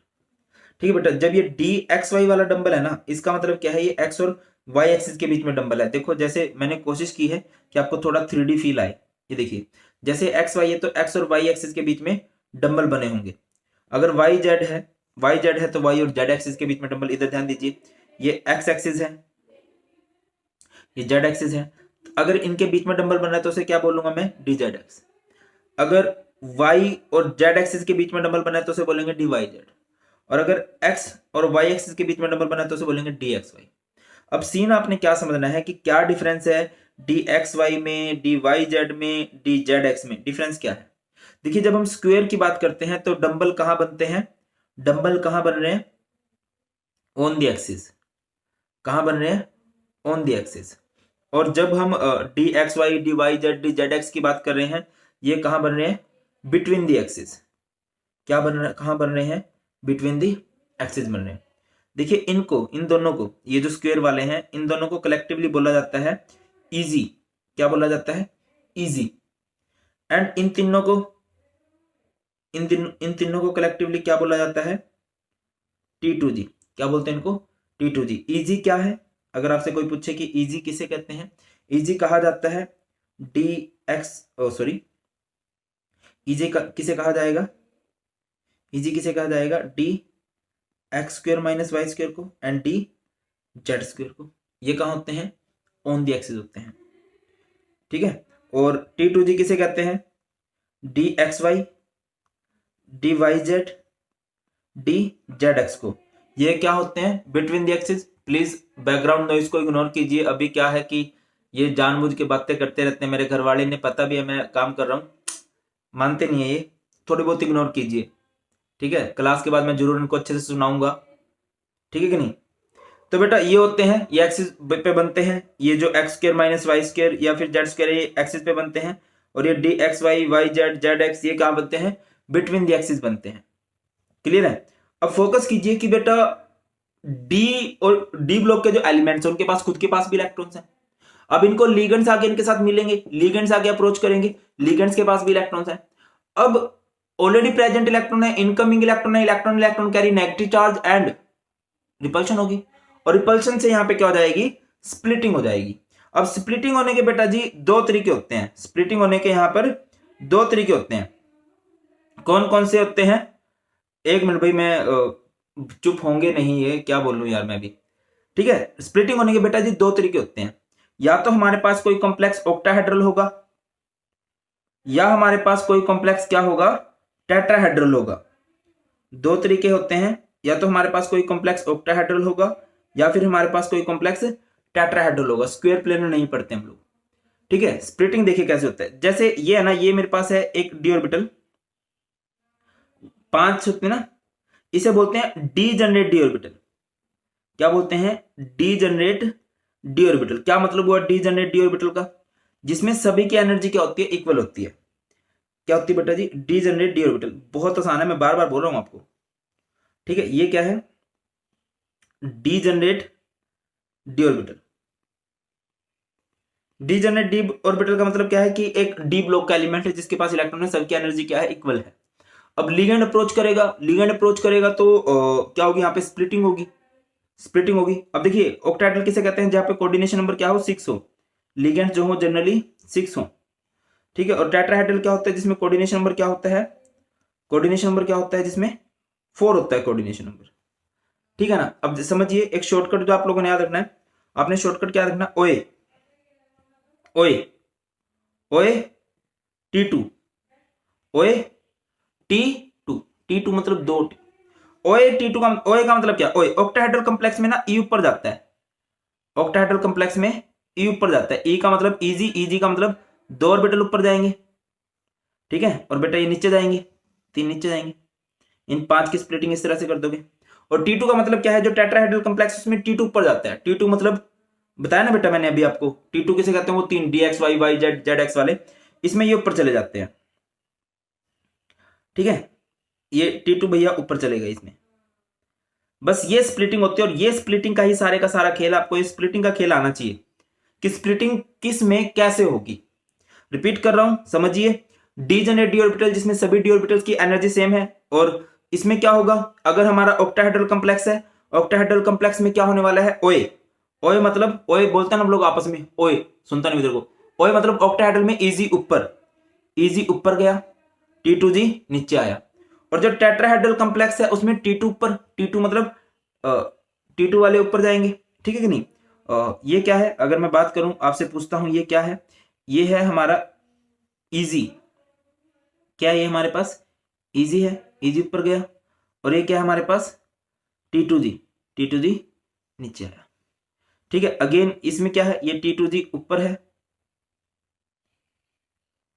[SPEAKER 1] ठीक है बेटा, जब ये DXY वाला डंबल है ना, इसका मतलब क्या है? ये X और Y एक्सिस के बीच में डंबल है। देखो जैसे मैंने कोशिश की है कि आपको थोड़ा 3D फील आए। ये देखिए, जैसे XY है तो X और Y एक्सिस के बीच में डंबल बने होंगे। अगर YZ है तो Y और Z एक्सिस के बीच में डंबल। इधर ध्यान दीजिए, ये X एक्सिस है, ये Z एक्सिस है। अगर इनके बीच में डंबल बन रहा है तो उसे क्या बोलूंगा मैं? DZX। अगर Y और Z एक्सिस के बीच में डंबल बना है तो उसे बोलेंगे DYZ। और अगर X और Y एक्सिस के बीच में डंबल बना है तो उसे बोलेंगे DXY। अब सीन आपने क्या समझना है कि क्या डिफरेंस है DXY में, DYZ में, DZX में? डिफरेंस क्या है? देखिए, जब हम स्क्वायर की बात करते हैं तो डंबल कहां बनते हैं? डंबल कहां बन रहे हैं? On the axis. कहां बन रहे हैं? On the axis. और जब हम DXY, DYZ, DZX की बात कर रहे हैं, ये कहां बन रहे हैं? Between the axis. क्या बन रहा है? कहां बन रहे हैं? बिटवीन द एक्सिस बन रहे हैं। देखिए इनको, इन दोनों को, ये जो स्क्वायर वाले हैं, इन दोनों को कलेक्टिवली बोला जाता है इजी। क्या बोला जाता है? इजी। एंड इन तीनों को, इन तीनों को कलेक्टिवली क्या बोला जाता है? T2G। क्या बोलते हैं इनको? T2G। इजी क्या है? अगर आपसे कोई पूछे कि इजी किसे कहते हैं, इजी कहा जाता है इजी किसे कहा जाएगा? इजी किसे कहा जाएगा? DX² - Y² को, एंड DZ² को। ये कहां होते हैं? ऑन द एक्सिस होते हैं। ठीक है, और T2G किसे कहते हैं? DXY, DYZ, DZX को। ये क्या होते हैं? Between the axis. Please background noise को इग्नोर कीजिए। अभी क्या है कि ये जानबूझ के बातें करते रहते हैं, मेरे घर वाले ने पता भी है मैं काम कर रहा हूँ, मानते नहीं है ये, थोड़ी बहुत इग्नोर कीजिए। ठीक है, क्लास के बाद मैं जरूर इनको अच्छे से सुनाऊंगा। ठीक है कि नहीं? तो बेटा ये होते हैं, ये एक्सिस पे बनते हैं। ये जो X² - Y² या फिर Z² ये एक्सिस पे बनते हैं। और ये DXY, YZ, ZX ये कहां बनते हैं? बिटवीन द एक्सिस बनते हैं। क्लियर है? अब फोकस कीजिए कि बेटा डी और डी ब्लॉक के जो एलिमेंट्स हैं उनके पास खुद के पास भी इलेक्ट्रॉन्स हैं। अब इनको लिगेंड्स आके इनके साथ मिलेंगे, लिगेंड्स आके अप्रोच करेंगे, लिगेंड्स के पास भी इलेक्ट्रॉन्स हैं। अब ऑलरेडी प्रेजेंट इलेक्ट्रॉन है, इनकमिंग इलेक्ट्रॉन है, electron electron carry negative charge and repulsion होगी। और रिपल्शन से यहां पे क्या हो जाएगी? स्प्लिटिंग हो जाएगी। अब स्प्लिटिंग होने के बेटा जी दो तरीके होते हैं। स्प्लिटिंग होने के यहां पर दो तरीके होते हैं। कौन कौन से होते हैं? एक मिनट भाई, मैं चुप होंगे नहीं, ये क्या बोल लूं यार मैं भी। ठीक है, स्प्लिटिंग होने के बेटा जी दो तरीके होते हैं। या तो हमारे पास कोई कॉम्प्लेक्स ऑक्टाहेड्रल होगा, या हमारे पास कोई कॉम्प्लेक्स क्या होगा? टेट्राहेड्रल होगा। दो तरीके होते हैं, या तो हमारे पास कोई कॉम्प्लेक्स ऑक्टाहेड्रल होगा, या फिर हमारे पास कोई कॉम्प्लेक्स टेट्राहेड्रल होगा। स्क्वायर प्लेन में नहीं पढ़ते हम लोग। ठीक है, स्प्लिटिंग देखिए कैसे होता है। जैसे ये है ना, ये मेरे पास है एक डी ऑर्बिटल, 5 होते हैं ना, इसे बोलते हैं डीजनरेट डी ऑर्बिटल। क्या बोलते हैं? Degenerate D orbital. क्या मतलब हुआ डीजनरेट डी ऑर्बिटल का? जिसमें सभी की एनर्जी क्या होती है? इक्वल होती है। क्या होती है बेटा जी? Degenerate D orbital. बहुत आसान है, मैं बार बार बोल रहा हूं आपको। ठीक है, ये क्या है? Degenerate D orbital. Degenerate D orbital का मतलब क्या है कि एक डी ब्लॉक का एलिमेंट है जिसके पास इलेक्ट्रॉन है, सबकी एनर्जी क्या है? इक्वल है। अब लिगेंड अप्रोच करेगा, लिगेंड अप्रोच करेगा तो क्या होगी? यहाँ पे स्प्लिटिंग होगी। स्प्लिटिंग होगी। अब देखिए ऑक्टाहेड्रल किसे कहते हैं, जहां पे कोऑर्डिनेशन नंबर क्या हो 6 हो, लिगेंड्स जो हो जनरली 6 हो, ठीक है। और टेट्राहेड्रल क्या होता है, जिसमें कोऑर्डिनेशन नंबर क्या होता है, कोऑर्डिनेशन नंबर क्या होता है, जिसमें 4 होता है कोऑर्डिनेशन नंबर, ठीक है ना। अब समझिए एक शॉर्टकट जो आप लोगों ने याद रखना है, आपने शॉर्टकट क्या रखना, ओए ओए ओए T2, ओए T2, T2 मतलब 2 ओए T2 का ओए का मतलब क्या, ओए ऑक्टाहेड्रल कॉम्प्लेक्स में ना ई ऊपर जाता है, ऑक्टाहेड्रल कॉम्प्लेक्स में ई ऊपर जाता है, ई का मतलब इजी, इजी का मतलब 2 ऑर्बिटल ऊपर जाएंगे, ठीक है। और बेटा ये नीचे जाएंगे, 3 नीचे जाएंगे, इन 5 की स्प्लिटिंग इस तरह से कर दोगे। और T2 का मतलब क्या है, जो टेट्राहेड्रल कॉम्प्लेक्स उसमें T2 ऊपर जाता है, T2 मतलब बताया ना बेटा मैंने अभी आपको, T2 किसे कहते हैं, वो 3 dx y y z z x वाले, इसमें ये ऊपर चले जाते हैं, ठीक है। ये T2 भैया ऊपर चलेगा इसमें, बस ये स्प्लिटिंग होती है। और ये स्प्लिटिंग का ही सारे का सारा खेल, आपको ये स्प्लिटिंग का खेल आना चाहिए कि स्प्लिटिंग किस में कैसे होगी। रिपीट कर रहा हूं, समझिए, डी जनरेट डी ऑर्बिटल जिसमें सभी डी ऑर्बिटल्स की एनर्जी सेम है, और इसमें क्या होगा, अगर हमारा ऑक्टाहेड्रल कॉम्प्लेक्स है, ऑक्टाहेड्रल कॉम्प्लेक्स में क्या होने वाला है, ओए, ओए मतलब ओए बोलते हैं ना हम लोग आपस में, ओए सुनता नहीं इधर को, ओए मतलब ऑक्टाहेड्रल में इजी ऊपर, इजी ऊपर गया, T2G नीचे आया। और जो टेट्राहेड्रल कॉम्प्लेक्स है उसमें T2 ऊपर, T2 मतलब T2 वाले ऊपर जाएंगे, ठीक है कि नहीं। ये क्या है, अगर मैं बात करूं आपसे पूछता हूं, ये क्या है, ये है हमारा इजी, क्या है ये हमारे पास, इजी है, इजी ऊपर गया। और ये क्या है हमारे पास, T2G, T2G नीचे आया, ठीक है। अगेन इसमें क्या है, ये T2G ऊपर है,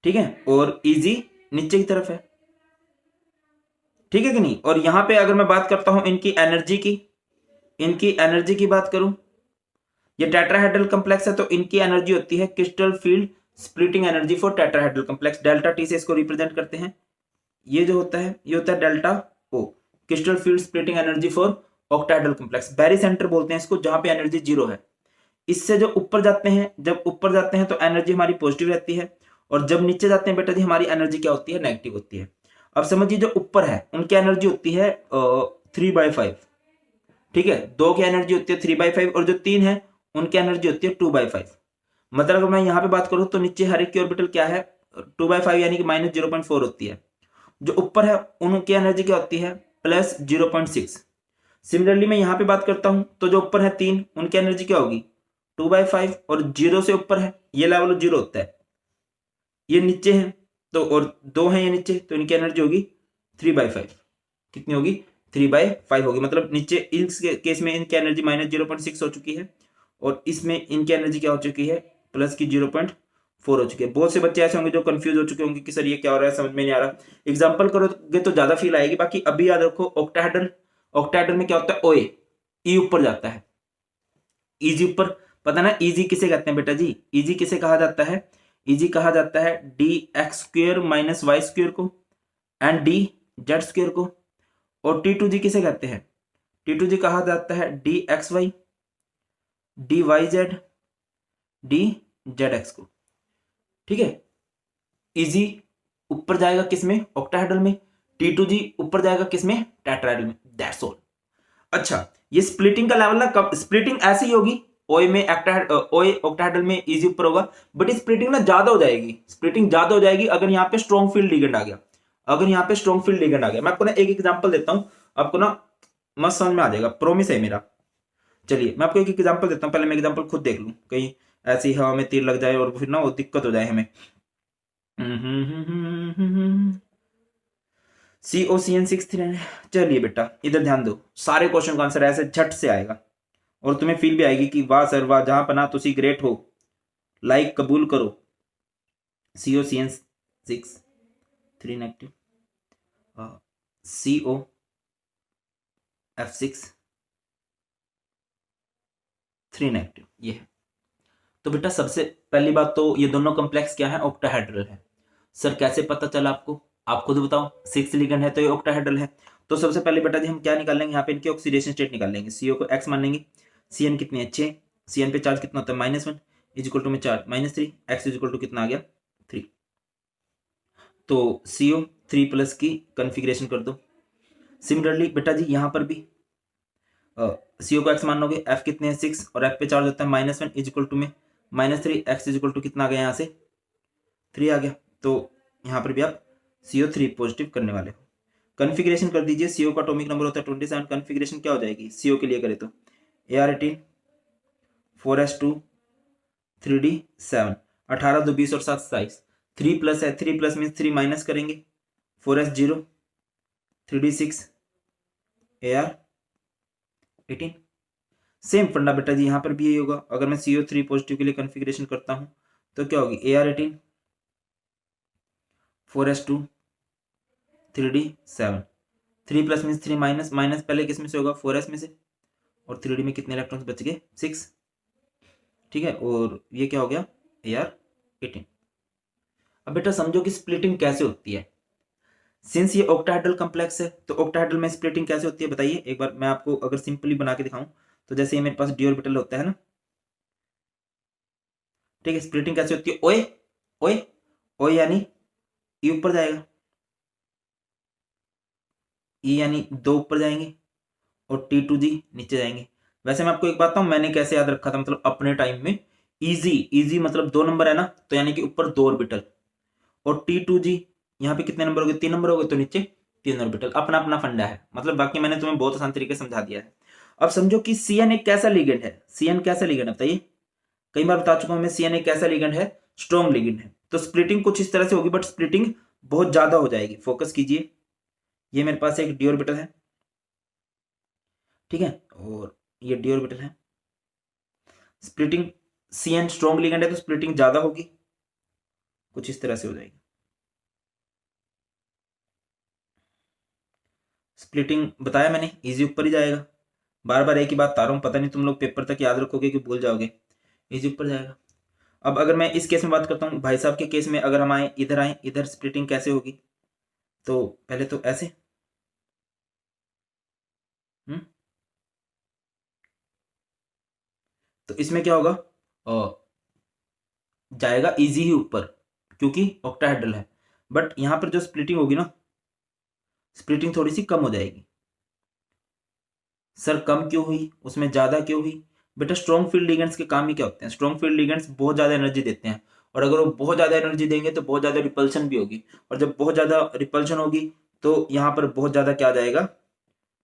[SPEAKER 1] ठीक है, और इजी नीचे की तरफ है, ठीक है कि नहीं। और यहां पे अगर मैं बात करता हूं इनकी एनर्जी की, इनकी एनर्जी की बात करूं, ये टेट्राहेड्रल कॉम्प्लेक्स है तो इनकी एनर्जी होती है crystal field splitting energy for tetrahedral complex, delta T से इसको रिप्रेजेंट करते हैं। ये जो होता है ये होता है delta O, crystal field splitting energy for octahedral complex, barycentre बोलते हैं इसको, जहां पे एनर्जी 0 है। इससे जो ऊपर जाते हैं, जब ऊपर जाते हैं तो एनर्जी हमारी पॉजिटिव रहती है, और जब नीचे जाते हैं बेटा जी हमारी एनर्जी क्या होती है, नेगेटिव होती है। अब समझिए जो ऊपर है उनकी एनर्जी होती है 3/5, ठीक है, 2 की एनर्जी होती है 3/5, और जो 3 है उनकी एनर्जी होती है 2/5। मतलब अगर मैं यहाँ पे बात करूँ तो नीचे हर एक की ऑर्बिटल क्या है, 2/5 यानी कि -0.4 होती है। जो ऊपर है उनकी एनर्जी क्या होती है, +0.6। सिमिलरली मैं यहाँ पे बात करता हूँ तो जो ऊपर है 3, उनकी एनर्जी क्या होगी 2/5, और 0 से ऊपर है ये लेवल 0 होता है, ये नीचे है तो, और 2 है ये नीचे, तो इनकी एनर्जी होगी 3/5, कितनी होगी 3/5 होगी। मतलब नीचे इस केस में इनकी एनर्जी -0.6 हो चुकी है, और इसमें इनकी एनर्जी क्या हो चुकी है, प्लस की 0.4 हो चुकी है। बहुत से बच्चे ऐसे होंगे जो कंफ्यूज हो चुके होंगे कि सर ये क्या हो रहा है, समझ में नहीं आ रहा। एग्जाम्पल करोगे तो ज्यादा फील आएगी। बाकी अभी याद रखो ऑक्टाहेड्रल, ऑक्टाहेड्रल में क्या होता है, ओए ई ऊपर जाता है, इजी ऊपर, पता ना इजी किसे कहते हैं बेटा जी, इजी किसे कहा जाता है, इजी कहा जाता है dx² - y² को, एंड dz² को। और T2G किसे कहते हैं, T2G कहा जाता है dxy dyz dzx को, ठीक है। इजी ऊपर जाएगा किसमें, ऑक्टाहेड्रल में, T2G ऊपर जाएगा किसमें, टेट्राहेड्रल में, दैट्स ऑल। अच्छा ये स्प्लिटिंग का लेवल ना, कब स्प्लिटिंग ऐसी ही होगी, ओए में ओए ऑक्टाहेड्रल में इजी ऊपर होगा, बट स्प्लिटिंग ना ज्यादा हो जाएगी, स्प्लिटिंग ज्यादा हो जाएगी अगर यहाँ पे स्ट्रॉन्ग फील्ड लिगेंड आ गया, अगर यहाँ पे स्ट्रॉन्ग फील्ड लिगेंड आ गया। मैं आपको ना एक एग्जांपल देता हूं, आपको ना मस्त समझ में आ जाएगा, प्रोमिस है मेरा। चलिए मैं आपको एक एग्जांपल देता हूं, पहले मैं एग्जांपल खुद देख लूं, कहीं ऐसी हवा में तीर लग जाए और फिर ना वो दिक्कत हो जाए हमें। COCN63। चलिए बेटा इधर ध्यान दो, सारे क्वेश्चन का आंसर ऐसे झट से आएगा, और तुम्हें फील भी आएगी कि वाह सर वाह, जहां पना तुसी ग्रेट हो, लाइक कबूल करो। COCN6 3 नेगेटिव, COF6 3 नेगेटिव, ये है। तो बेटा सबसे पहली बात तो ये दोनों कॉम्प्लेक्स क्या है, ऑक्टाहेड्रल है। सर कैसे पता चला आपको, आप खुद बताओ, 6 लिगेंड है तो ये ऑक्टाहेड्रल है। तो सबसे पहले बेटा जी हम क्या निकाल लेंगे, यहाँ पे इनकी ऑक्सीडेशन स्टेट निकाल लेंगे। CO को x मान लेंगे, CN कितनी है 6, CN पे चार्ज कितना होता है -1, इजिकल टू में चार्ज -3, x इजिकल टू कितना आ गया 3। तो CO 3+ की कन्फिग्रेशन कर दो। सिमिलरली बेटा जी यहाँ पर भी CO को x मान लोगे, f कितने हैं 6 और f पे चार्ज होता है -1 इज इक्वल टू में -3, x इज इक्वल टू कितना आ गया यहाँ से 3 आ गया। तो यहाँ पर भी आप CO3 पॉजिटिव करने वाले हो। कन्फिग्रेशन कर दीजिए, CO का एटॉमिक नंबर होता है 27, कन्फिग्रेशन क्या हो जाएगी CO के लिए करें तो AR18 4s2 3d7 18 2 20 और 7 27, 3 प्लस है, 3 प्लस मीन्स 3 माइनस करेंगे 4s0 3d6 AR18। सेम फंडा बेटा जी यहाँ पर भी यही होगा। अगर मैं CO3 पॉजिटिव के लिए कन्फिग्रेशन करता हूं तो क्या होगी AR18 4s2 3d7, 3 plus means 3 minus, minus पहले किस में से होगा 4s में से, और 3d में कितने इलेक्ट्रॉन्स बच गए 6, ठीक है, और ये क्या हो गया AR18। अब बेटा समझो कि स्प्लिटिंग कैसे होती है। सिंस ये ऑक्टाहेड्रल कॉम्प्लेक्स है तो ऑक्टाहेड्रल में स्प्लिटिंग कैसे होती है बताइए एक बार। मैं आपको अगर सिंपली बना के दिखाऊं तो जैसे ये मेरे पास डी ऑर्बिटल होता है ना, ठीक है, स्प्लिटिंग कैसे होती है, ओए ओए ओए यानी ई ऊपर जाएगा, ई यानी 2 ऊपर जाएंगे और T2G नीचे जाएंगे। वैसे मैं आपको एक बात बताऊं, मैंने कैसे याद रखा था, मतलब अपने टाइम में इजी इजी मतलब 2 नंबर है ना, तो यानी कि ऊपर 2 ऑर्बिटल, और T2G यहाँ पे कितने नंबर हो गए 3 नंबर हो गए, तो नीचे 3 ऑर्बिटल। अपना अपना फंडा है, मतलब बाकी मैंने तुम्हें बहुत आसान तरीके से समझा दिया है। अब समझो कि CN एक कैसा लिगेंड है, CN कैसा लिगेंड है बताइए, कई बार बता चुका हूं मैं, CN एक कैसा लिगेंड है, स्ट्रॉन्ग लिगेंड है। तो स्प्लिटिंग कुछ इस तरह से होगी, बट स्प्लिटिंग बहुत ज्यादा हो जाएगी। फोकस कीजिए, ये मेरे पास एक डी ऑर्बिटल है, ठीक है, और ये डी ऑर्बिटल है। स्प्लिटिंग CN स्ट्रॉन्ग लिगेंड है तो स्प्लिटिंग ज्यादा होगी, कुछ इस तरह से हो जाएगी। स्प्लिटिंग बताया मैंने, इजी ऊपर ही जाएगा। बार बार एक ही बात बता रहा हूं, पता नहीं तुम लोग पेपर तक याद रखोगे कि भूल जाओगे। इजी ऊपर जाएगा। अब अगर मैं इस केस में बात करता हूं, भाई साहब के केस में अगर हम आए इधर स्प्लिटिंग कैसे होगी, तो पहले तो ऐसे, तो इसमें क्या होगा, जाएगा इजी ही ऊपर क्योंकि ऑक्टाहेड्रल है। बट यहां पर जो स्प्लिटिंग होगी ना, स्प्लिटिंग थोड़ी सी कम हो जाएगी। सर कम क्यों हुई, उसमें ज्यादा क्यों हुई, बेटा स्ट्रॉन्ग फील्ड लिगेंड्स के काम ही क्या होते हैं, स्ट्रॉन्ग फील्ड लिगेंड्स बहुत ज्यादा एनर्जी देते हैं, और अगर वो बहुत ज्यादा एनर्जी देंगे तो बहुत ज्यादा रिपल्शन भी होगी, और जब बहुत ज्यादा रिपल्शन होगी तो यहाँ पर बहुत ज्यादा क्या आ जाएगा,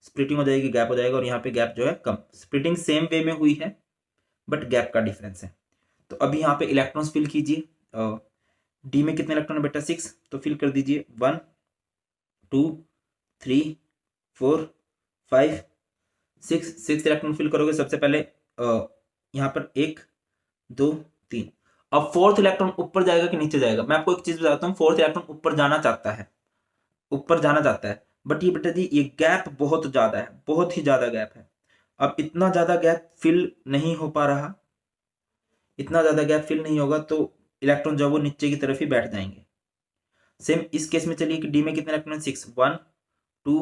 [SPEAKER 1] स्प्लिटिंग हो जाएगी, गैप हो जाएगा, और यहाँ पे गैप जो है कम। स्प्लिटिंग सेम वे में हुई है बट गैप का डिफरेंस है। तो अभी यहाँ पे इलेक्ट्रॉन्स फिल कीजिए, डी में कितने इलेक्ट्रॉन है बेटा 6, तो फिल कर दीजिए 1 2 3 4 5 6 इलेक्ट्रॉन फिल करोगे। सबसे पहले यहाँ पर 1 2 3। अब फोर्थ इलेक्ट्रॉन ऊपर जाएगा कि नीचे जाएगा, मैं आपको एक चीज बताता हूँ, फोर्थ इलेक्ट्रॉन ऊपर जाना चाहता है, ऊपर जाना चाहता है, बट ये बेटा जी ये गैप बहुत ज्यादा है, बहुत ही ज्यादा गैप है। अब इतना ज्यादा गैप फिल नहीं हो पा रहा, इतना ज्यादा गैप फिल नहीं होगा तो इलेक्ट्रॉन जो वो नीचे की तरफ ही बैठ जाएंगे। सेम इस केस में चलिए कि डी में कितने इलेक्ट्रॉन 6 1 2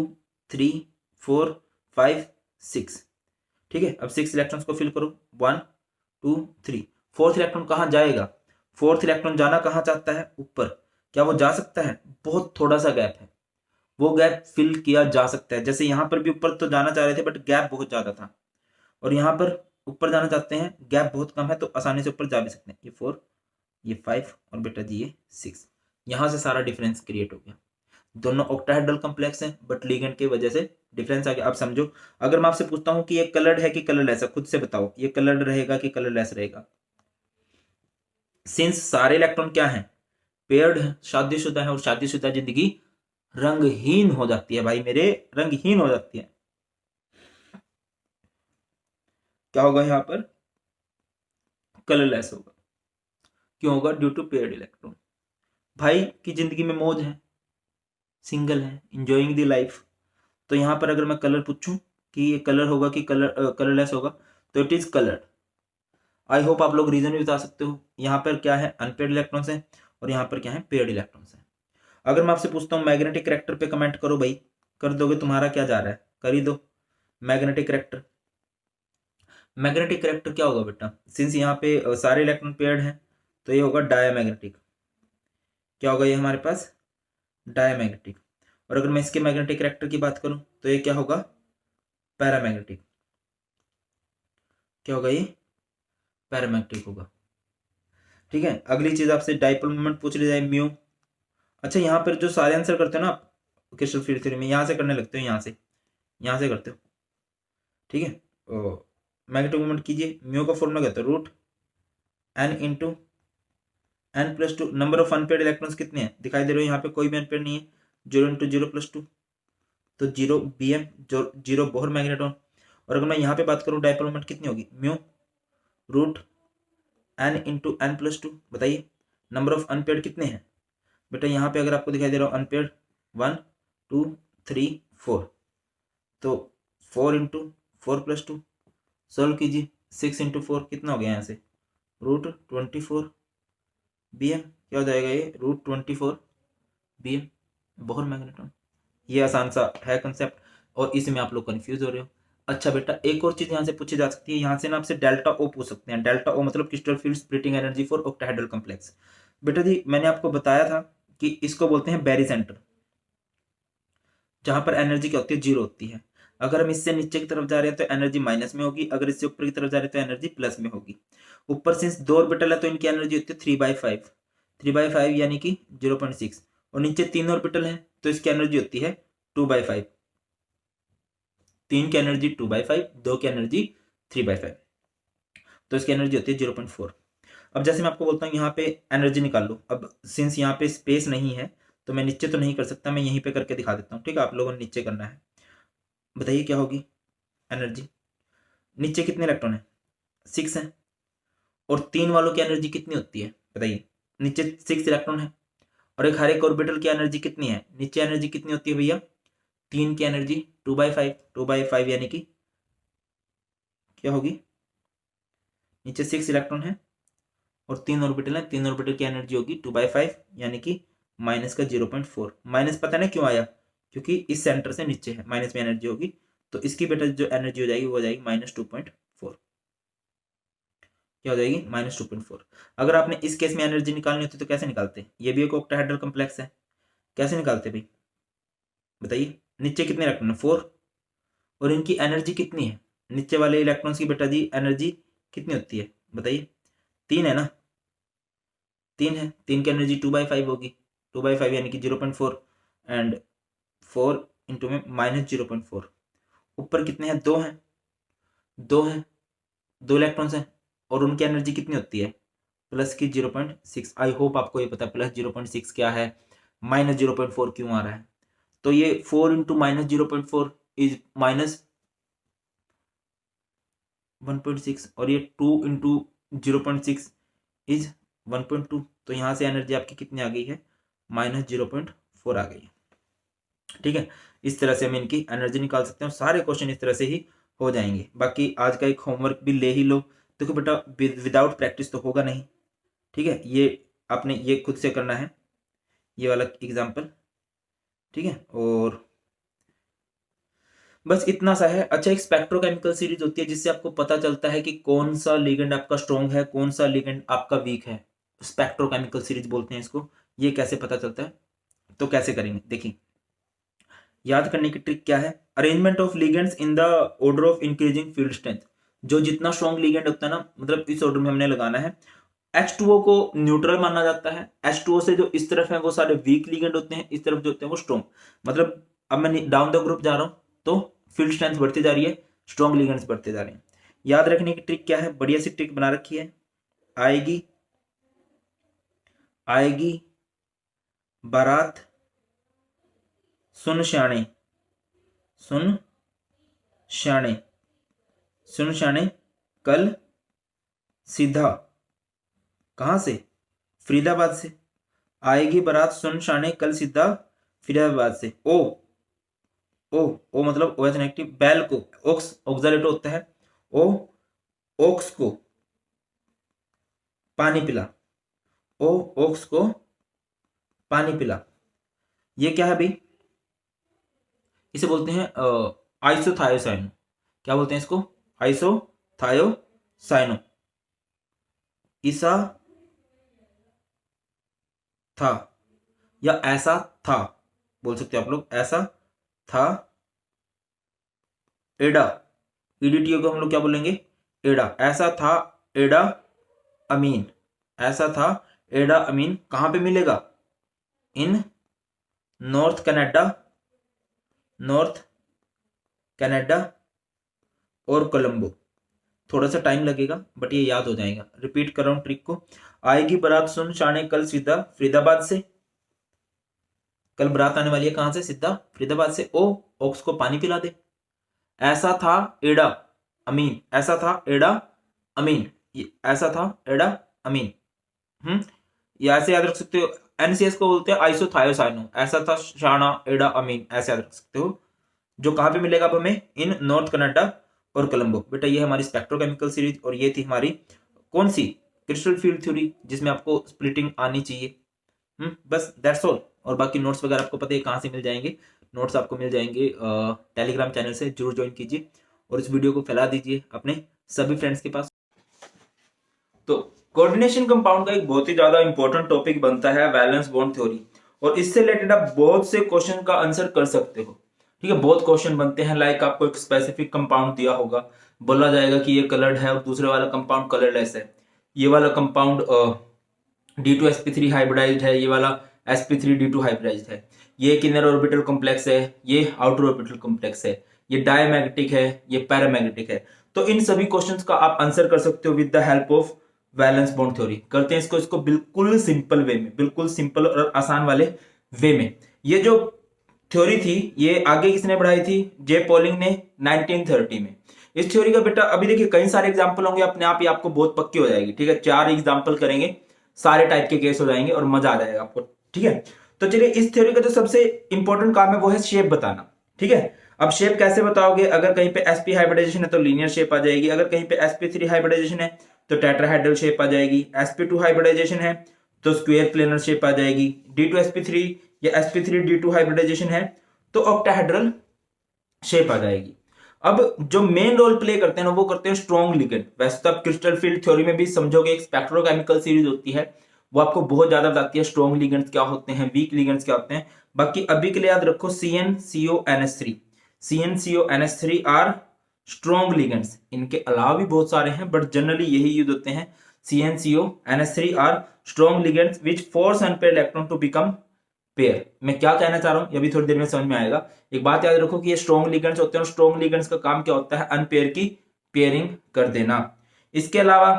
[SPEAKER 1] 3 4 5 6, ठीक है। अब 6 इलेक्ट्रॉन्स को फिल करो 1 2 3। फोर्थ इलेक्ट्रॉन कहाँ जाएगा, फोर्थ इलेक्ट्रॉन जाना कहाँ चाहता है ऊपर, क्या वो जा सकता है, बहुत थोड़ा सा गैप है, वो गैप फिल किया जा सकता है। जैसे यहां पर भी ऊपर तो जाना चाह रहे थे बट गैप बहुत ज्यादा था, और यहां पर ऊपर जाना चाहते हैं गैप बहुत कम है, तो आसानी से ऊपर जा भी सकते हैं। ये 4 ये 5 और बेटा जी ये 6, यहां से सारा डिफरेंस क्रिएट हो गया। दोनों ऑक्टाहेड्रल कॉम्प्लेक्स हैं बट लिगेंड की वजह से डिफरेंस आ गया। आप समझो, अगर मैं आपसे पूछता हूं कि ये कलर्ड है कि कलरलेस है, खुद से बताओ ये कलर्ड रहेगा कि कलरलेस रहेगा। सिंस सारे इलेक्ट्रॉन क्या हैं, पेयर्ड है, शादीशुदा है, और शादीशुदा जिंदगी रंगहीन हो जाती है भाई मेरे, रंगहीन हो जाती है। क्या होगा यहाँ पर, कलरलेस होगा। क्यों होगा, ड्यू टू पेयर्ड इलेक्ट्रॉन। भाई की जिंदगी में मौज है, सिंगल है, इंजॉइंग द लाइफ। तो यहाँ पर अगर मैं कलर पूछूं कि ये कलर होगा कि कलरलेस होगा, तो it is coloured. I hope आप लोग रीजन भी बता सकते हो। यहाँ पर क्या है, अनपेड इलेक्ट्रॉन्स है, और यहाँ पर क्या है, पेड इलेक्ट्रॉन्स है। अगर मैं आपसे पूछता हूँ मैग्नेटिक करेक्टर पे कमेंट करो भाई, कर दोगे, तुम्हारा क्या जा रहा है, कर ही दो। मैग्नेटिक करेक्टर, मैग्नेटिक करेक्टर क्या होगा बेटा, सिंस यहाँ पे सारे इलेक्ट्रॉन पेयर्ड हैं तो ये होगा डायमैग्नेटिक। क्या होगा ये हमारे पास, डायमैग्नेटिक। और अगर मैं इसके मैग्नेटिक करेक्टर की बात करूं तो ये क्या होगा, पैरामैग्नेटिक। क्या होगा, ये पैरामेट्रिक होगा। ठीक है, अगली चीज आपसे डाइपोल मोमेंट पूछ लिया जाए म्यू। अच्छा, यहाँ पर जो सारे आंसर करते हो ना आप क्रिस्टल फील्ड थ्योरी में, यहाँ से करने लगते हो, यहाँ से करते हो। ठीक है, मैग्नेटिक मोमेंट कीजिए, म्यू का फॉर्मूला कहते हैं root N into N plus two. Number of unpaid electrons कितने हैं दिखाई दे रहे हो, यहाँ पे कोई भी अनपेड नहीं है, 0 इंटू 0 प्लस 2, तो 0 BM, जो 0 बोहर मैग्नेट्रॉन। और अगर मैं यहाँ पे बात करूँ डाइपोल मोमेंट कितनी होगी, mu root N into N plus 2। बताइए नंबर ऑफ अनपेड कितने हैं बेटा, यहाँ पे अगर आपको दिखाई दे रहा हो अनपेड 1 2 3 4, तो 4 इंटू 4 प्लस 2 सोल्व कीजिए, 6 इंटू 4 कितना हो गया यहाँ से, रूट 24 BM। क्या हो जाएगा ये, रूट 24 BM बोहर मैग्नेट्रॉन। ये आसान सा है कंसेप्ट, और इसमें आप लोग कंफ्यूज हो रहे हो। अच्छा बेटा, एक और चीज यहाँ से पूछी जा सकती है, यहाँ से ना आपसे डेल्टा ओ पूछ सकते हैं। डेल्टा ओ मतलब crystal field splitting energy for octahedral complex. बेटा जी, मैंने आपको बताया था कि इसको बोलते हैं बैरी सेंटर, जहां पर एनर्जी क्या होती है, जीरो होती है। अगर हम इससे नीचे की तरफ जा रहे हैं तो एनर्जी माइनस में होगी, अगर इससे ऊपर की तरफ जा रहे हैं तो एनर्जी प्लस में होगी। ऊपर सिंस 2 ऑर्बिटल है तो इनकी एनर्जी होती है 3/5, 3/5 यानी कि 0.6, और नीचे 3 ऑर्बिटल है तो इसकी एनर्जी होती है 2/5। 3 की एनर्जी 2/5, 2 की एनर्जी 3/5, तो इसकी एनर्जी होती है 0.4। अब जैसे मैं आपको बोलता हूँ यहाँ पे एनर्जी निकाल लो, अब सिंस यहाँ पे स्पेस नहीं है तो मैं नीचे तो नहीं कर सकता, मैं यहीं पे करके दिखा देता हूँ। ठीक है, आप लोगों ने नीचे करना है। बताइए क्या होगी एनर्जी, नीचे कितने इलेक्ट्रॉन है, 6 है, और 3 वालों की एनर्जी कितनी होती है बताइए, नीचे 6 इलेक्ट्रॉन है, और एक हर एक ऑर्बिटल की एनर्जी कितनी है, नीचे एनर्जी कितनी होती है भैया, 3 की एनर्जी 2/5, 2/5 यानी कि क्या होगी, नीचे 6 इलेक्ट्रॉन है और 3 ऑर्बिटल है, 3 ऑर्बिटल की एनर्जी होगी 2/5 यानी कि माइनस का 0.4। माइनस पता नहीं क्यों आया, क्योंकि इस सेंटर से नीचे है, माइनस में एनर्जी होगी, तो इसकी बेटा जो एनर्जी हो जाएगी वो हो जाएगी -2.4। क्या हो जाएगी, -2.4। अगर आपने इस केस में एनर्जी निकालनी होती तो कैसे निकालते, ये भी एक ऑक्टाहेड्रल कॉम्प्लेक्स है, कैसे निकालते भाई बताइए। नीचे कितने इलेक्ट्रॉन है, 4, और इनकी एनर्जी कितनी है, नीचे वाले इलेक्ट्रॉन्स की बेटा जी एनर्जी कितनी होती है बताइए, 3 है ना, 3 है, 3 की एनर्जी 2/5 होगी, 2/5 यानी कि 0.4, एंड 4 इंटू में -0.4। ऊपर कितने हैं, 2 हैं, 2 हैं, 2 इलेक्ट्रॉन्स हैं, और उनकी एनर्जी कितनी होती है, प्लस की 0.6। आई होप आपको ये पता है प्लस 0.6 क्या है, -0.4 क्यों आ रहा है। तो ये 4 इंटू -0.4 इज -1.6, और ये 2 इंटू 0.6 इज 1.2। तो यहाँ से एनर्जी आपकी कितनी आ गई है, -0.4 आ गई है। ठीक है, इस तरह से हम इनकी एनर्जी निकाल सकते हैं, सारे क्वेश्चन इस तरह से ही हो जाएंगे। बाकी आज का एक होमवर्क भी ले ही लो, देखो बेटा विदाउट प्रैक्टिस तो होगा नहीं। ठीक है, ये आपने ये खुद से करना है, ये वाला एग्जाम्पल। ठीक है, और बस इतना सा है। अच्छा, एक स्पेक्ट्रोकेमिकल सीरीज होती है जिससे आपको पता चलता है कि कौन सा लिगेंड आपका स्ट्रॉन्ग है, कौन सा लिगेंड आपका वीक है, स्पेक्ट्रोकेमिकल सीरीज बोलते हैं इसको। ये कैसे पता चलता है, तो कैसे करेंगे देखिए, याद करने की ट्रिक क्या है, arrangement of ligands in the order of increasing field strength. जो जितना स्ट्रॉन्ग लिगेंड होता है ना, मतलब इस ऑर्डर में हमने लगाना है। H2O को न्यूट्रल माना जाता है, H2O से जो इस तरफ है वो सारे वीक लिगेंड होते हैं, इस तरफ जो होते हैं वो स्ट्रॉन्ग। मतलब अब मैं डाउन द ग्रुप जा रहा हूं तो फील्ड स्ट्रेंथ बढ़ती जा रही है, स्ट्रॉन्ग लिगेंड्स बढ़ते जा रहे हैं। याद रखने की ट्रिक क्या है, बढ़िया सी ट्रिक बना रखी है, आएगी आएगी बारात सुन श्याणे, सुन श्याणे, सुन श्याणे कल सीधा, कहां से, फरीदाबाद से। आएगी बारात सुन शाने कल सीधा फरीदाबाद से। ओ ओ ओ मतलब ओ एच नेगेटिव, बैल को ओक्स ऑक्सालेटो होता है, ओ ओक्स को पानी पिला, ओ ओक्स को पानी पिला। ये क्या है भाई, इसे बोलते हैं आइसोथायोसाइनो। क्या बोलते हैं इसको, आइसोथायोसाइनो। ईसा था या ऐसा था बोल सकते हो आप लोग, ऐसा था। एडा ईडीटीओ को हम लोग क्या बोलेंगे, एडा, ऐसा था एडा अमीन, ऐसा था एडा अमीन। कहां पे मिलेगा? इन नॉर्थ कनाडा, नॉर्थ कनाडा और कोलंबो। थोड़ा सा टाइम लगेगा बट ये याद हो जाएगा। रिपीट कर रहा हूं ट्रिक को। आएगी बारात सुन शाने कल सीधा फरीदाबाद से, कल बारात आने वाली है कहां से? सीधा फरीदाबाद से। ओ ओक्स को पानी पिला दे। ऐसा था एडा अमीन, ऐसा था एडा अमीन, ऐसा था एडा अमीन। ये ऐसे याद रख सकते हो। एनसीएस को बोलते हैं आइसोथायोसाइनो। ऐसा था शाना एडा अमीन, ऐसे याद रख सकते हो। जो कहां पे मिलेगा अब हमें? इन नॉर्थ कनाडा और कोलंबो। बेटा ये हमारी स्पेक्ट्रोकेमिकल सीरीज और ये थी हमारी कौन सी? क्रिस्टल फील्ड थ्योरी, जिसमें आपको स्प्लिटिंग आनी चाहिए। बस दैट्स ऑल। और बाकी नोट्स वगैरह आपको पता है कहां से मिल जाएंगे। नोट्स आपको मिल जाएंगे टेलीग्राम चैनल से, जरूर ज्वाइन कीजिए और इस वीडियो को फैला दीजिए अपने सभी फ्रेंड्स के पास। तो कोऑर्डिनेशन कंपाउंड का एक बहुत ही ज्यादा इंपॉर्टेंट टॉपिक बनता है वैलेंस बॉन्ड थ्योरी, और इससे रिलेटेड आप बहुत से क्वेश्चन का आंसर कर सकते हो। ठीक है, बहुत क्वेश्चन बनते हैं। लाइक आपको एक स्पेसिफिक कंपाउंड दिया होगा, बोला जाएगा कि ये कलर्ड है और दूसरे वाला कंपाउंड कलरलेस है। ये वाला कंपाउंड D2sp3 हाइब्रिडाइज्ड है, ये वाला sp3d2 हाइब्रिडाइज्ड है। ये एक इनर ऑर्बिटल कॉम्प्लेक्स है, ये आउटर ऑर्बिटल कॉम्प्लेक्स है, ये डायमैग्नेटिक है, ये पैरामैग्नेटिक है। तो इन सभी क्वेश्चंस का आप आंसर कर सकते हो with the help of valence bond theory. करते हैं इसको बिल्कुल सिंपल वे में, बिल्कुल सिंपल और आसान वाले वे में। ये जो थ्योरी थी ये आगे किसने बढ़ाई थी? जे पॉलिंग ने 1930 में। इस थ्योरी का बेटा अभी देखिए कई सारे एग्जांपल होंगे, अपने आप ही आपको बहुत पक्की हो जाएगी। ठीक है, 4 एग्जांपल करेंगे, सारे टाइप के केस हो जाएंगे और मजा आ जाएगा आपको। ठीक है, तो चलिए इस थ्योरी का जो सबसे इंपॉर्टेंट काम है वो है शेप बताना। ठीक है, अब शेप कैसे बताओगे? अगर कहीं पे sp हाइब्रिडाइजेशन है तो लीनियर शेप आ जाएगी, अगर कहीं पे sp3 हाइब्रिडाइजेशन है तो टेट्राहेड्रल शेप आ जाएगी, sp2 हाइब्रिडाइजेशन है तो स्क्वायर प्लेनर शेप आ जाएगी, D2sp3 या sp3d2 हाइब्रिडाइजेशन है तो ऑक्टाहेड्रल शेप आ जाएगी। अब जो मेन रोल प्ले करते हैं ना वो करते हैं स्ट्रॉन्ग लिगेंड। वैसे तो आप क्रिस्टल फील्ड थ्योरी में भी समझोगे, एक स्पेक्ट्रोकेमिकल सीरीज होती है, वो आपको बहुत ज्यादा बताती है स्ट्रॉन्ग लिगेंड्स क्या होते हैं, वीक लिगेंड्स क्या होते हैं। बाकी अभी के लिए याद रखो CnCoNH3, CnCoNH3 are strong ligands. इनके अलावा भी बहुत सारे हैं बट जनरली यही यूज होते हैं। CnCoNH3 are strong ligands which force unpair electron to become pair. मैं क्या कहना चाह रहा हूं ये अभी थोड़ी देर में समझ में आएगा। एक बात याद रखो कि ये स्ट्रॉन्ग लिगेंड्स होते हैं और स्ट्रॉन्ग लिगेंड्स का काम क्या होता है? अनपेयर की पेयरिंग कर देना। इसके अलावा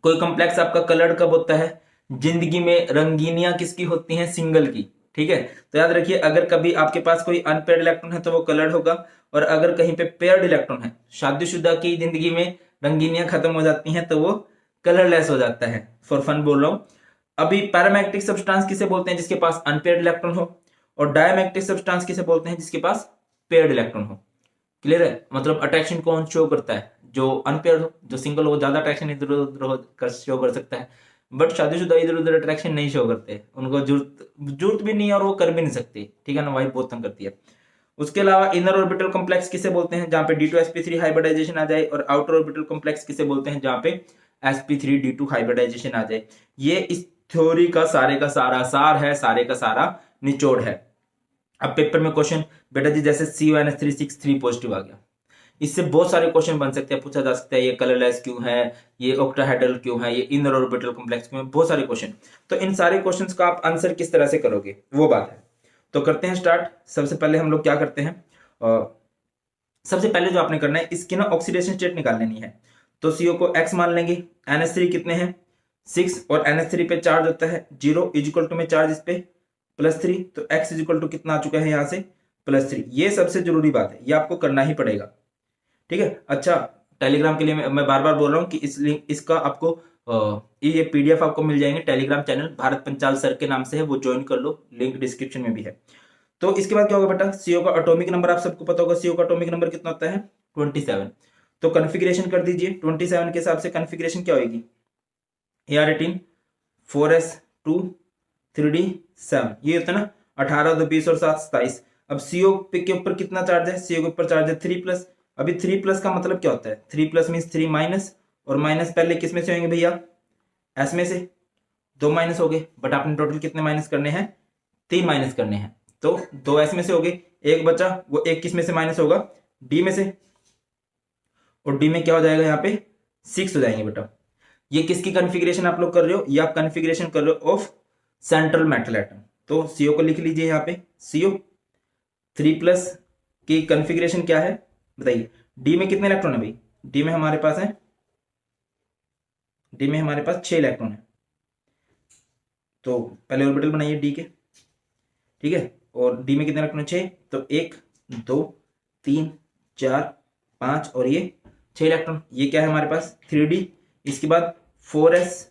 [SPEAKER 1] कोई कॉम्प्लेक्स आपका कलर्ड कब होता है? जिंदगी में रंगीनियां किसकी होती हैं? सिंगल की। ठीक है, तो याद रखिए अगर कभी आपके पास कोई अनपेयर्ड इलेक्ट्रॉन है तो वो कलर्ड होगा, और अगर कहीं पे पेयर्ड इलेक्ट्रॉन है, शादीशुदा की जिंदगी में रंगीनियां खत्म हो जाती हैं तो वो कलरलेस हो जाता है। फॉर फन बोल रहा हूं। अभी पैरामैग्नेटिक सब्सटेंस किसे बोलते हैं? जिसके पास अनपेयर्ड इलेक्ट्रॉन हो। और डायमैग्नेटिक सब्सटेंस किसे बोलते हैं? जिसके पास पेयर्ड इलेक्ट्रॉन हो। क्लियर है? मतलब अट्रैक्शन कौन शो करता है? जो अनपेयर्ड हो, जो सिंगल हो ज्यादा अट्रैक्शन इधर उधर शो कर सकता है, बट शादीशुदा इधर उधर अट्रैक्शन नहीं शो करते, उनको जरूरत भी नहीं है और वो कर भी नहीं सकते। ठीक है ना, वाइफ बहुत तंग करती है। उसके अलावा इनर ऑर्बिटल कॉम्प्लेक्स किसे बोलते हैं? जहां पे D2sp3 हाइब्रिडाइजेशन आ जाए। और आउटर ऑर्बिटल कॉम्प्लेक्स किसे बोलते हैं? जहां पे sp3d2 हाइब्रिडाइजेशन आ जाए। ये इस थ्योरी का सारे का सारा सार है, सारे का सारा निचोड़ है। अब पेपर में क्वेश्चन बेटा जी जैसे CONH3 पॉजिटिव आ गया, इससे बहुत सारे क्वेश्चन बन सकते हैं, पूछा जा सकता है ये कलरलेस क्यों है, ये ऑक्टाहेड्रल क्यों है, ये इनर ऑर्बिटल कॉम्प्लेक्स क्यों है, बहुत सारे क्वेश्चन। तो इन सारे क्वेश्चंस का आप आंसर किस तरह से करोगे वो बात है। तो करते हैं स्टार्ट। सबसे पहले हम लोग क्या करते हैं, सबसे पहले जो आपने करना है इसकी ना ऑक्सीडेशन स्टेट निकाल लेनी है। तो CO को X मान लेंगे, NH3 कितने हैं? 6, और NH3 पे चार्ज होता है 0 इजिकल टू में चार्ज इस पे +3, तो X इजिकल टू कितना आ चुका है यहाँ से? +3। ये सबसे जरूरी बात है, ये आपको करना ही पड़ेगा। ठीक है, अच्छा टेलीग्राम के लिए मैं बार बार बोल रहा हूँ कि इस लिंक इसका आपको ये PDF आपको मिल जाएंगे Telegram channel, Bharat Panchal sir के नाम से है, वो ज्वाइन कर लो, लिंक डिस्क्रिप्शन में भी है। तो इसके बाद क्या होगा बेटा? CO का एटॉमिक नंबर आप सबको पता होगा, CO का एटॉमिक नंबर कितना होता है? 27। तो कॉन्फ़िगरेशन कर दीजिए, 27 के हिसाब से कॉन्फ़िगरेशन क्या होगी? AR18 4s2 3d7, ये होता है ना 18 2 20 और 7 27। अब CO के ऊपर कितना चार्ज है? CO के ऊपर चार्ज है 3+। अभी 3+ का मतलब क्या होता है? 3+ मीन्स 3 माइनस, और माइनस पहले किस में से होंगे भैया? S में से। 2 माइनस हो गए, बट आपने टोटल कितने माइनस करने हैं? 3 माइनस करने हैं। तो 2 S में से हो गए, एक बचा, वो एक किस में से माइनस होगा? D में से। और D में क्या हो जाएगा यहाँ पे? 6 हो जाएंगे बेटा। ये किसकी कॉन्फ़िगरेशन आप लोग कर रहे हो? ये आप कॉन्फ़िगरेशन कर रहे हो ऑफ सेंट्रल मेटल एटम। तो CO को लिख लीजिए यहाँ पे, CO 3+ की कॉन्फ़िगरेशन क्या है बताइए? डी में कितने इलेक्ट्रॉन है भाई? डी में हमारे पास 6 इलेक्ट्रॉन है। तो पहले ऑर्बिटल बनाइए डी के, ठीक है। और डी में कितने इलेक्ट्रॉन? 6। तो 1 2 3 4 5 और ये 6 इलेक्ट्रॉन। ये क्या है हमारे पास? 3D। इसके बाद 4s,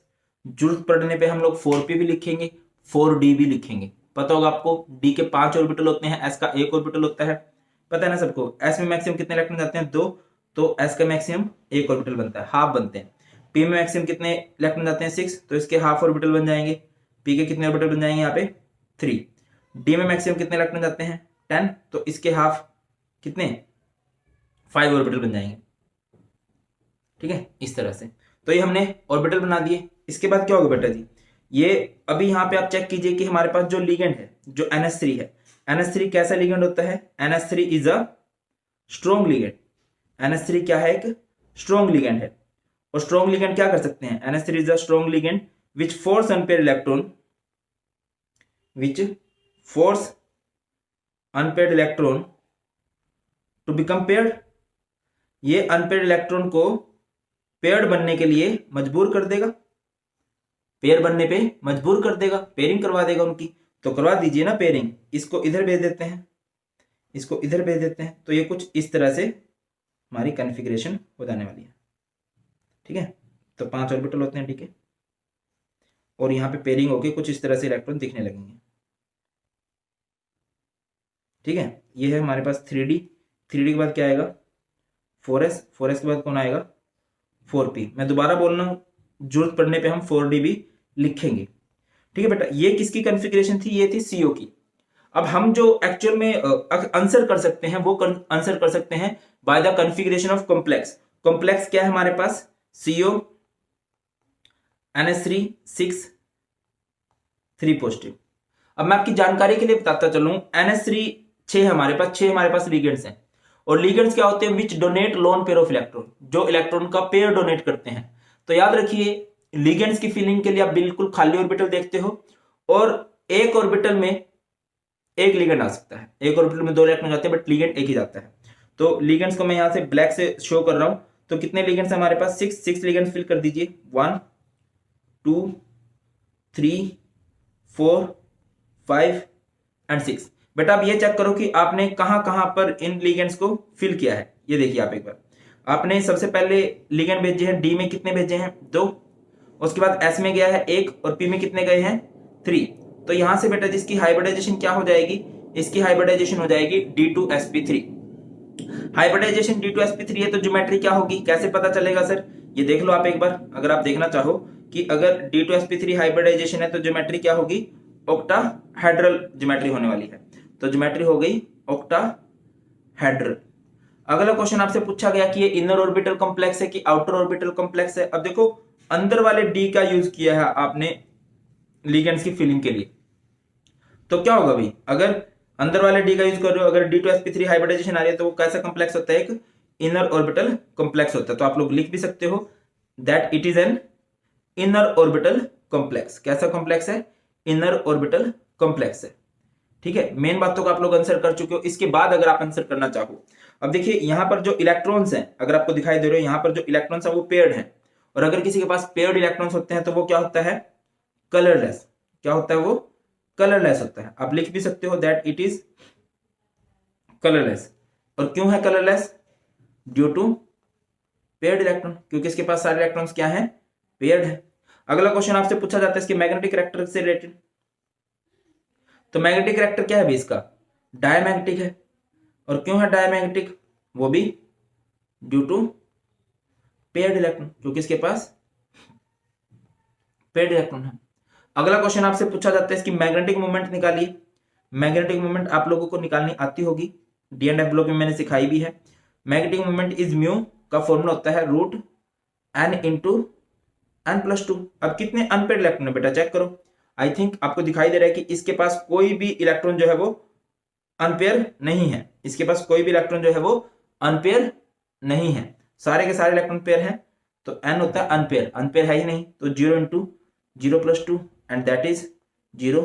[SPEAKER 1] जरूरत पड़ने पे हम लोग 4p भी लिखेंगे, 4d भी लिखेंगे। पता होगा आपको, d के 5 ऑर्बिटल होते हैं, s का 1 ऑर्बिटल होता है, पता है ना सबको। s में मैक्सिमम कितने इलेक्ट्रॉन जाते हैं? 2। तो s का मैक्सिमम 1 ऑर्बिटल बनता है, हाफ बनते हैं। p में मैक्सिमम कितने इलेक्ट्रॉन जाते हैं? 6। तो इसके हाफ ऑर्बिटल बन जाएंगे। p के कितने ऑर्बिटल बन जाएंगे यहाँ पे? 3। डी में मैक्सिमम कितने इलेक्ट्रॉन जाते हैं? 10। तो इसके हाफ कितने? 5 ऑर्बिटल बन जाएंगे, ठीक है, इस तरह से। तो ये हमने ऑर्बिटल बना दिए। इसके बाद क्या होगा बेटा जी? ये अभी यहाँ पे आप चेक कीजिए कि हमारे पास जो लिगेंड है, जो NH3 है, NH3 कैसा लिगेंड होता है? NH3 is a strong ligand. NH3 क्या है? एक स्ट्रॉन्ग लिगेंड है। और स्ट्रॉन्ग लिगेंड क्या कर सकते हैं? NH3 is a strong ligand which force unpair electron, which force unpaired electron to become paired. ये अनपेयर्ड इलेक्ट्रॉन को पेयर्ड बनने के लिए मजबूर कर देगा, पेयर बनने पे मजबूर कर देगा, पेयरिंग करवा देगा उनकी। तो करवा दीजिए ना पेयरिंग। इसको इधर भेज देते हैं, इसको इधर भेज देते हैं। तो ये कुछ इस तरह से हमारी कॉन्फ़िगरेशन हो जाने वाली है, ठीक है। तो 5 ऑर्बिटल होते हैं, ठीक है। और यहाँ पे पेयरिंग होके कुछ इस तरह से इलेक्ट्रॉन दिखने लगेंगे, ठीक है। ये है हमारे पास 3D। 3D के बाद क्या आएगा? 4s। 4s के बाद कौन आएगा? 4p। मैं दोबारा बोल रहा हूँ, जरूरत पड़ने पे हम 4d भी लिखेंगे, ठीक है बेटा। ये किसकी कॉन्फ़िगरेशन थी? ये थी CO की। अब हम जो एक्चुअल में आंसर कर सकते हैं, वो आंसर कर सकते हैं by the configuration of complex. Complex क्या है हमारे पास? CO NH3 6 3 positive. अब मैं आपकी जानकारी के लिए बताता चलूं, NH3 6 हमारे पास, 6 हमारे पास लिगेंड्स हैं। और लिगेंड्स क्या होते हैं? Which donate lone pair of electron, जो इलेक्ट्रॉन का पेयर डोनेट करते हैं। तो याद रखिए, लिगेंड्स की फिलिंग के लिए आप बिल्कुल खाली ऑर्बिटल देखते हो, और एक ऑर्बिटल में एक लिगेंड आ सकता है। एक ऑर्बिटल में 2 इलेक्ट्रॉन जाते हैं, बट लिगेंड एक ही जाता है। तो लिगेंड्स को मैं यहां से ब्लैक से शो कर रहा हूं। तो कितने लिगेंड्स हमारे पास? 6 लिगेंड्स फिल कर दीजिए। 1 2 3 4 5 एंड 6। बेटा आप ये चेक करो कि आपने कहां कहां पर इन लिगेंड्स को फिल किया है। ये देखिए आप एक बार, आपने सबसे पहले लिगेंड भेजे हैं, डी में कितने भेजे हैं? 2। उसके बाद एस में गया है 1, और पी में कितने गए हैं? 3। तो यहां से बेटा जिसकी हाइब्रिडाइजेशन क्या हो जाएगी? इसकी हाइब्रिडाइजेशन हो जाएगी D2sp3। हाइब्रिडाइजेशन D2sp3 है, तो ज्योमेट्री क्या होगी? कैसे पता चलेगा सर? ये देख लो आप एक बार, अगर आप देखना चाहो कि अगर D2sp3 हाइब्रिडाइजेशन है तो ज्योमेट्री क्या होगी? ऑक्टाहेड्रल ज्योमेट्री होने वाली है। तो ज्योमेट्री हो गई ऑक्टाहेड्रल। अगला क्वेश्चन आपसे पूछा गया कि ये इनर ऑर्बिटल कॉम्प्लेक्स है कि आउटर ऑर्बिटल कॉम्प्लेक्स है। अब देखो, अंदर वाले डी का यूज किया है आपने लिगेंड्स की फिलिंग के लिए। तो क्या होगा भाई? अगर अंदर वाले डी का यूज कर रहे हो, अगर D2sp3 हाइब्रिडाइजेशन आ रही है, तो वो कैसा कॉम्प्लेक्स होता है? एक इनर ऑर्बिटल कॉम्प्लेक्स होता है। तो आप लोग लिख भी सकते हो that it is an inner orbital complex. कैसा कॉम्प्लेक्स है? इनर ऑर्बिटल कॉम्प्लेक्स है, ठीक है। मेन बातों का आप लोग आंसर कर चुके हो। इसके बाद अगर आप आंसर करना चाहो, अब देखिए यहां पर जो इलेक्ट्रॉन्स हैं, अगर आपको दिखाई दे रहे हो, यहां पर जो इलेक्ट्रॉन्स है वो पेयर्ड है। और अगर किसी के पास पेयर्ड इलेक्ट्रॉन्स होते हैं तो वो क्या होता है? कलरलेस। क्या होता है वो? कलरलेस होता है। आप लिख भी सकते हो दैट इट इज कलरलेस। और क्यों है colourless? Due to paired electron, क्योंकि इसके पास सारे इलेक्ट्रॉन्स क्या है? पेयर्ड है। अगला क्वेश्चन आपसे पूछा जाता है इसके मैग्नेटिक कैरेक्टर से रिलेटेड। तो मैग्नेटिक कैरेक्टर क्या है भी इसका? डायमैग्नेटिक है। और क्यों है डायमैग्नेटिक? वो भी ड्यू टू पेयर्ड इलेक्ट्रॉन, क्योंकि इसके पास पेयर्ड इलेक्ट्रॉन है। अगला क्वेश्चन आपसे पूछा जाता है इसकी मैग्नेटिक मोमेंट निकालिए। मैग्नेटिक मोमेंट आप लोगों को निकालनी आती होगी, D&F ब्लॉक में मैंने सिखाई भी है। मैग्नेटिक मोमेंट इज म्यू का फॉर्मूला होता है √n इंटू n+2। अब कितने अनपेयर्ड इलेक्ट्रॉन है बेटा? चेक करो। आई थिंक आपको दिखाई दे रहा है कि इसके पास कोई भी इलेक्ट्रॉन जो है वो अनपेयर नहीं है। इसके पास कोई भी इलेक्ट्रॉन जो है वो अनपेयर नहीं है, सारे के सारे इलेक्ट्रॉन पेयर हैं। तो n होता है अनपेयर, अनपेयर है ही नहीं, तो 0 into 0+2 and that is 0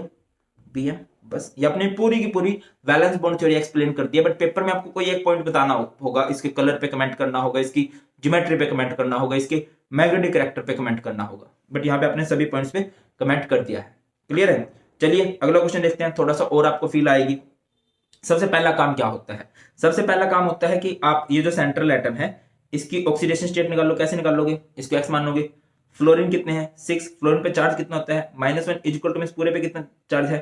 [SPEAKER 1] pm। बस ये अपनी पूरी की पूरी वैलेंस बॉन्ड थ्योरी एक्सप्लेन कर दिया। बट पेपर में आपको कोई एक पॉइंट बताना होगा, इसके कलर पे कमेंट करना होगा, इसकी ज्योमेट्री पे कमेंट करना होगा, इसके मैग्नेटिक कैरेक्टर पे कमेंट करना होगा। बट यहाँ पे आपने सभी पॉइंट्स पे कमेंट कर दिया है। क्लियर है? चलिए अगला क्वेश्चन देखते हैं, थोड़ा सा और आपको फील आएगी। सबसे पहला काम क्या होता है? सबसे पहला काम होता है कि आप ये जो सेंट्रल एटम है इसकी ऑक्सीडेशन स्टेट निकालो। कैसे निकालोगे? इसको एक्स मानोगे। फ्लोरीन कितने हैं? 6। फ्लोरीन पे चार्ज कितना होता है? -1 इज इक्वल टू में पूरे पे कितना चार्ज है?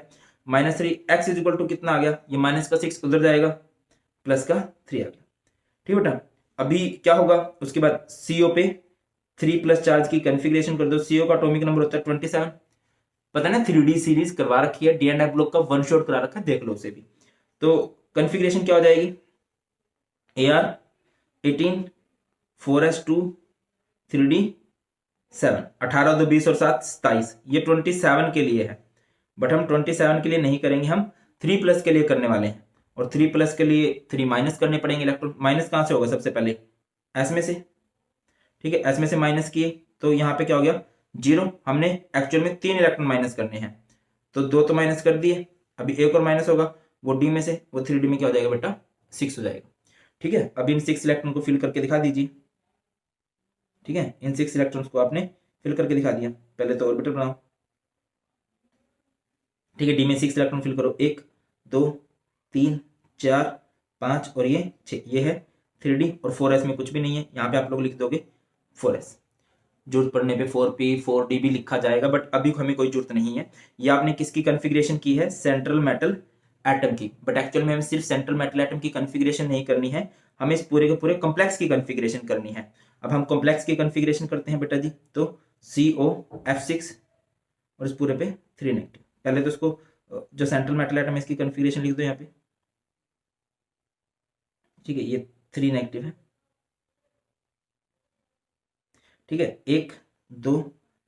[SPEAKER 1] -3। एक्स इज इक्वल टू कितना आ गया? ये माइनस का 6 उधर जाएगा, प्लस का 3 आ गया। ठीक बेटा, अभी क्या होगा उसके बाद? सीओ पे 3 प्लस चार्ज की कॉन्फ़िगरेशन कर दो। सीओ का एटॉमिक नंबर होता है 27। पता है ना, 3D सीरीज करवा रखी है, डी एंड एफ ब्लॉक का वन शॉट करा रखा है, देख लो उसे भी। तो कॉन्फ़िगरेशन क्या हो जाएगी? AR18 4s2 3D7 18 2 20 और 7 27। ये 27 के लिए है, बट हम 27 के लिए नहीं करेंगे, हम 3 प्लस के लिए करने वाले हैं। और 3 प्लस के लिए 3 माइनस करने पड़ेंगे इलेक्ट्रॉन। माइनस कहां से होगा? सबसे पहले एस में से। ठीक है, एस में से माइनस किए तो यहाँ पे क्या हो गया? 0। हमने एक्चुअल में 3 इलेक्ट्रॉन माइनस करने हैं, तो 2 तो माइनस कर दिए, अभी एक और माइनस होगा, वो डी में से, वो 3D में क्या हो जाएगा बेटा? 6 हो जाएगा। ठीक है, अब इन 6 इलेक्ट्रॉन को फिल करके दिखा दीजिए। ठीक है, इन 6 इलेक्ट्रॉन्स को आपने फिल करके दिखा दिया। पहले तो ऑर्बिटल बनाओ। ठीक है, डी में 6 इलेक्ट्रॉन फिल करो। 1 2 3 4 5 और ये 6। ये है 3D। और 4s में कुछ भी नहीं है, यहाँ पे आप लोग लिख दोगे 4s। जरूरत पड़ने पे 4p 4d भी लिखा जाएगा, बट अभी हमें कोई जरूरत नहीं है। ये आपने किसकी कॉन्फ़िगरेशन की है? सेंट्रल मेटल एटम की। बट एक्चुअल में हमें सिर्फ सेंट्रल मेटल एटम की कॉन्फ़िगरेशन नहीं करनी है, हमें इस पूरे के पूरे कॉम्प्लेक्स की कॉन्फ़िगरेशन करनी है। अब हम कॉम्प्लेक्स की कॉन्फ़िगरेशन करते हैं बेटा जी। तो COF6 और इस पूरे पे 3 नेगेटिव। पहले तो इसको जो सेंट्रल मेटल एटम है इसकी कॉन्फ़िगरेशन लिख दो यहाँ पे। ठीक है, ये 3 नेगेटिव है। ठीक है, 1 2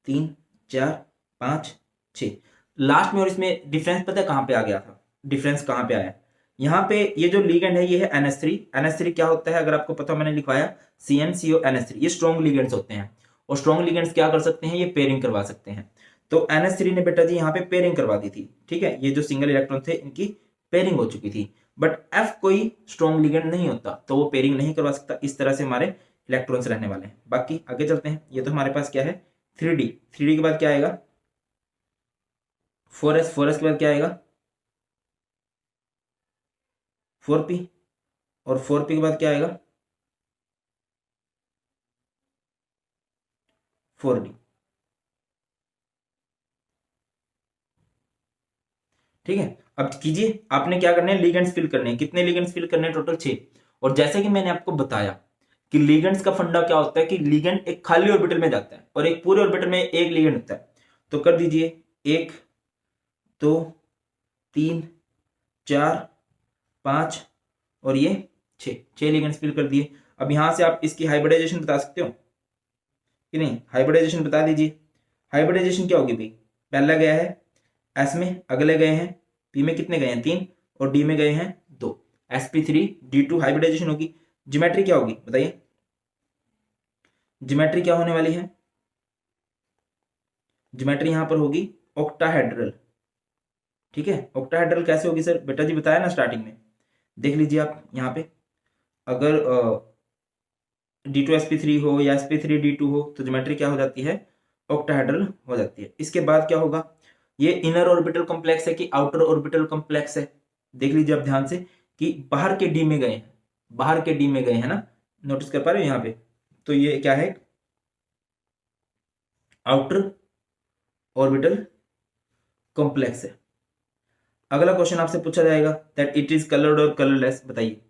[SPEAKER 1] 3 4 5 6। लास्ट में और इसमें डिफरेंस पता है कहां पे आ गया था? डिफरेंस कहां पे आया? यहाँ पे ये जो लिगेंड है ये है NH3। NH3 क्या होता है अगर आपको पता हो, मैंने लिखवाया CnCO NH3। ये स्ट्रॉन्ग लिगेंड्स होते हैं, और स्ट्रॉन्ग लिगेंड्स क्या कर सकते हैं? ये पेयरिंग करवा सकते हैं। तो NH3 ने बेटा जी यहाँ पे पेयरिंग करवा दी थी। ठीक है, ये जो सिंगल इलेक्ट्रॉन थे इनकी पेयरिंग हो चुकी थी। बट F कोई स्ट्रॉन्ग लिगेंड नहीं होता, तो वो पेयरिंग नहीं करवा सकता। इस तरह से हमारे इलेक्ट्रॉन्स रहने वाले हैं। बाकी आगे चलते हैं। ये तो हमारे पास क्या है? 3D। 3D के बाद क्या आएगा? 4s। 4s के बाद क्या आएगा? 4p। और 4p के बाद क्या आएगा? 4d। ठीक है, अब कीजिए, आपने क्या करने हैं? लिगेंड्स फिल करने हैं। कितने लिगेंड्स फिल करने हैं? टोटल 6। और जैसे कि मैंने आपको बताया कि लिगेंड्स का फंडा क्या होता है कि लिगेंड एक खाली ऑर्बिटल में जाता है और एक पूरे ऑर्बिटल में एक लिगेंड होता है। तो कर दीजिए 1 2 3 4 5 और ये 6 लिगेंड्स फिल कर दिए। अब यहां से आप इसकी हाइब्रिडाइजेशन बता सकते हो कि नहीं? हाइब्रिडाइजेशन बता दीजिए। हाइब्रिडाइजेशन क्या होगी भाई? पहला गया है एस में, अगले गए हैं पी में, कितने गए हैं? 3। और डी में गए हैं 2। sp3d2 हाइब्रिडाइजेशन होगी। ज्योमेट्री क्या होगी बताइए? ज्योमेट्री क्या होने वाली है? ज्योमेट्री यहां पर होगी ऑक्टाहेड्रल। ठीक है, ऑक्टाहेड्रल कैसे होगी सर? बेटा जी बताया ना स्टार्टिंग में, देख लीजिए आप यहाँ पे। अगर D2sp3 हो या sp3d2 हो तो ज्योमेट्री क्या हो जाती है? ऑक्टाहेड्रल हो जाती है। इसके बाद क्या होगा? ये इनर ऑर्बिटल कॉम्प्लेक्स है कि आउटर ऑर्बिटल कॉम्प्लेक्स है? देख लीजिए आप ध्यान से कि बाहर के डी में गए हैं, बाहर के डी में गए हैं ना, नोटिस कर पा रहे हो यहाँ पे? तो ये क्या है? आउटर ऑर्बिटल कॉम्प्लेक्स है। अगला क्वेश्चन आपसे पूछा जाएगा दैट इट इज कलर्ड और कलरलेस। बताइए,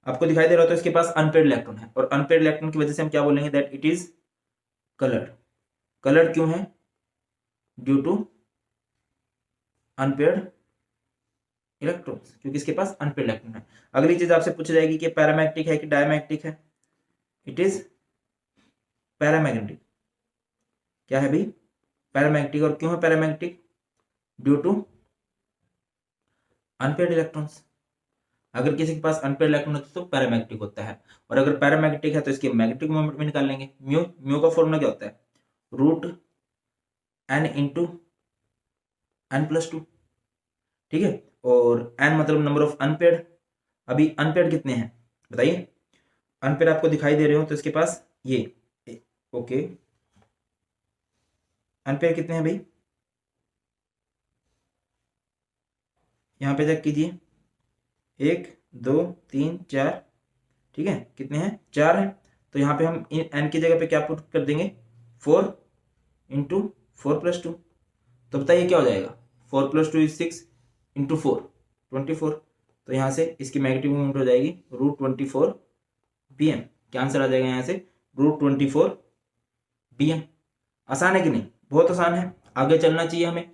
[SPEAKER 1] आपको दिखाई दे रहा हो तो इसके पास अनपेड इलेक्ट्रॉन है, और अनपेड इलेक्ट्रॉन की वजह से हम क्या बोलेंगे? That it is coloured. Coloured क्यों है? ड्यू टू अनपेड इलेक्ट्रॉन्स, क्योंकि इसके पास अनपेड इलेक्ट्रॉन है। अगली चीज आपसे पूछी जाएगी कि पैरामैग्नेटिक है कि डायमैग्नेटिक है? It is paramagnetic. क्या है भाई? पैरामैग्नेटिक। और क्यों है paramagnetic? Due to unpaid electrons. अगर किसी के पास अनपेड इलेक्ट्रॉन होता है तो पैरामैग्नेटिक होता है, और अगर पैरामैग्नेटिक है तो इसके मैग्नेटिक मोमेंट भी निकाल लेंगे। म्यू म्यू का फॉर्मूला क्या होता है? रूट एन इंटू n+2, ठीक है। और n मतलब नंबर ऑफ अनपेड। अभी अनपेड कितने हैं बताइए? अनपेड आपको दिखाई दे रहे हो तो इसके पास ये ओके, अनपेड कितने हैं भाई? यहां पे चेक कीजिए, 1 2 3 4, ठीक है। कितने हैं? 4 हैं। तो यहाँ पे हम n की जगह पे क्या पुट कर देंगे? 4 इंटू 4+2। तो बताइए क्या हो जाएगा? 4+2 इज 6 इंटू 4 24। तो यहाँ से इसकी नेगेटिव मूवमेंट हो जाएगी √24 pm। क्या आंसर आ जाएगा यहाँ से? √24 pm। आसान है कि नहीं? बहुत आसान है। आगे चलना चाहिए हमें।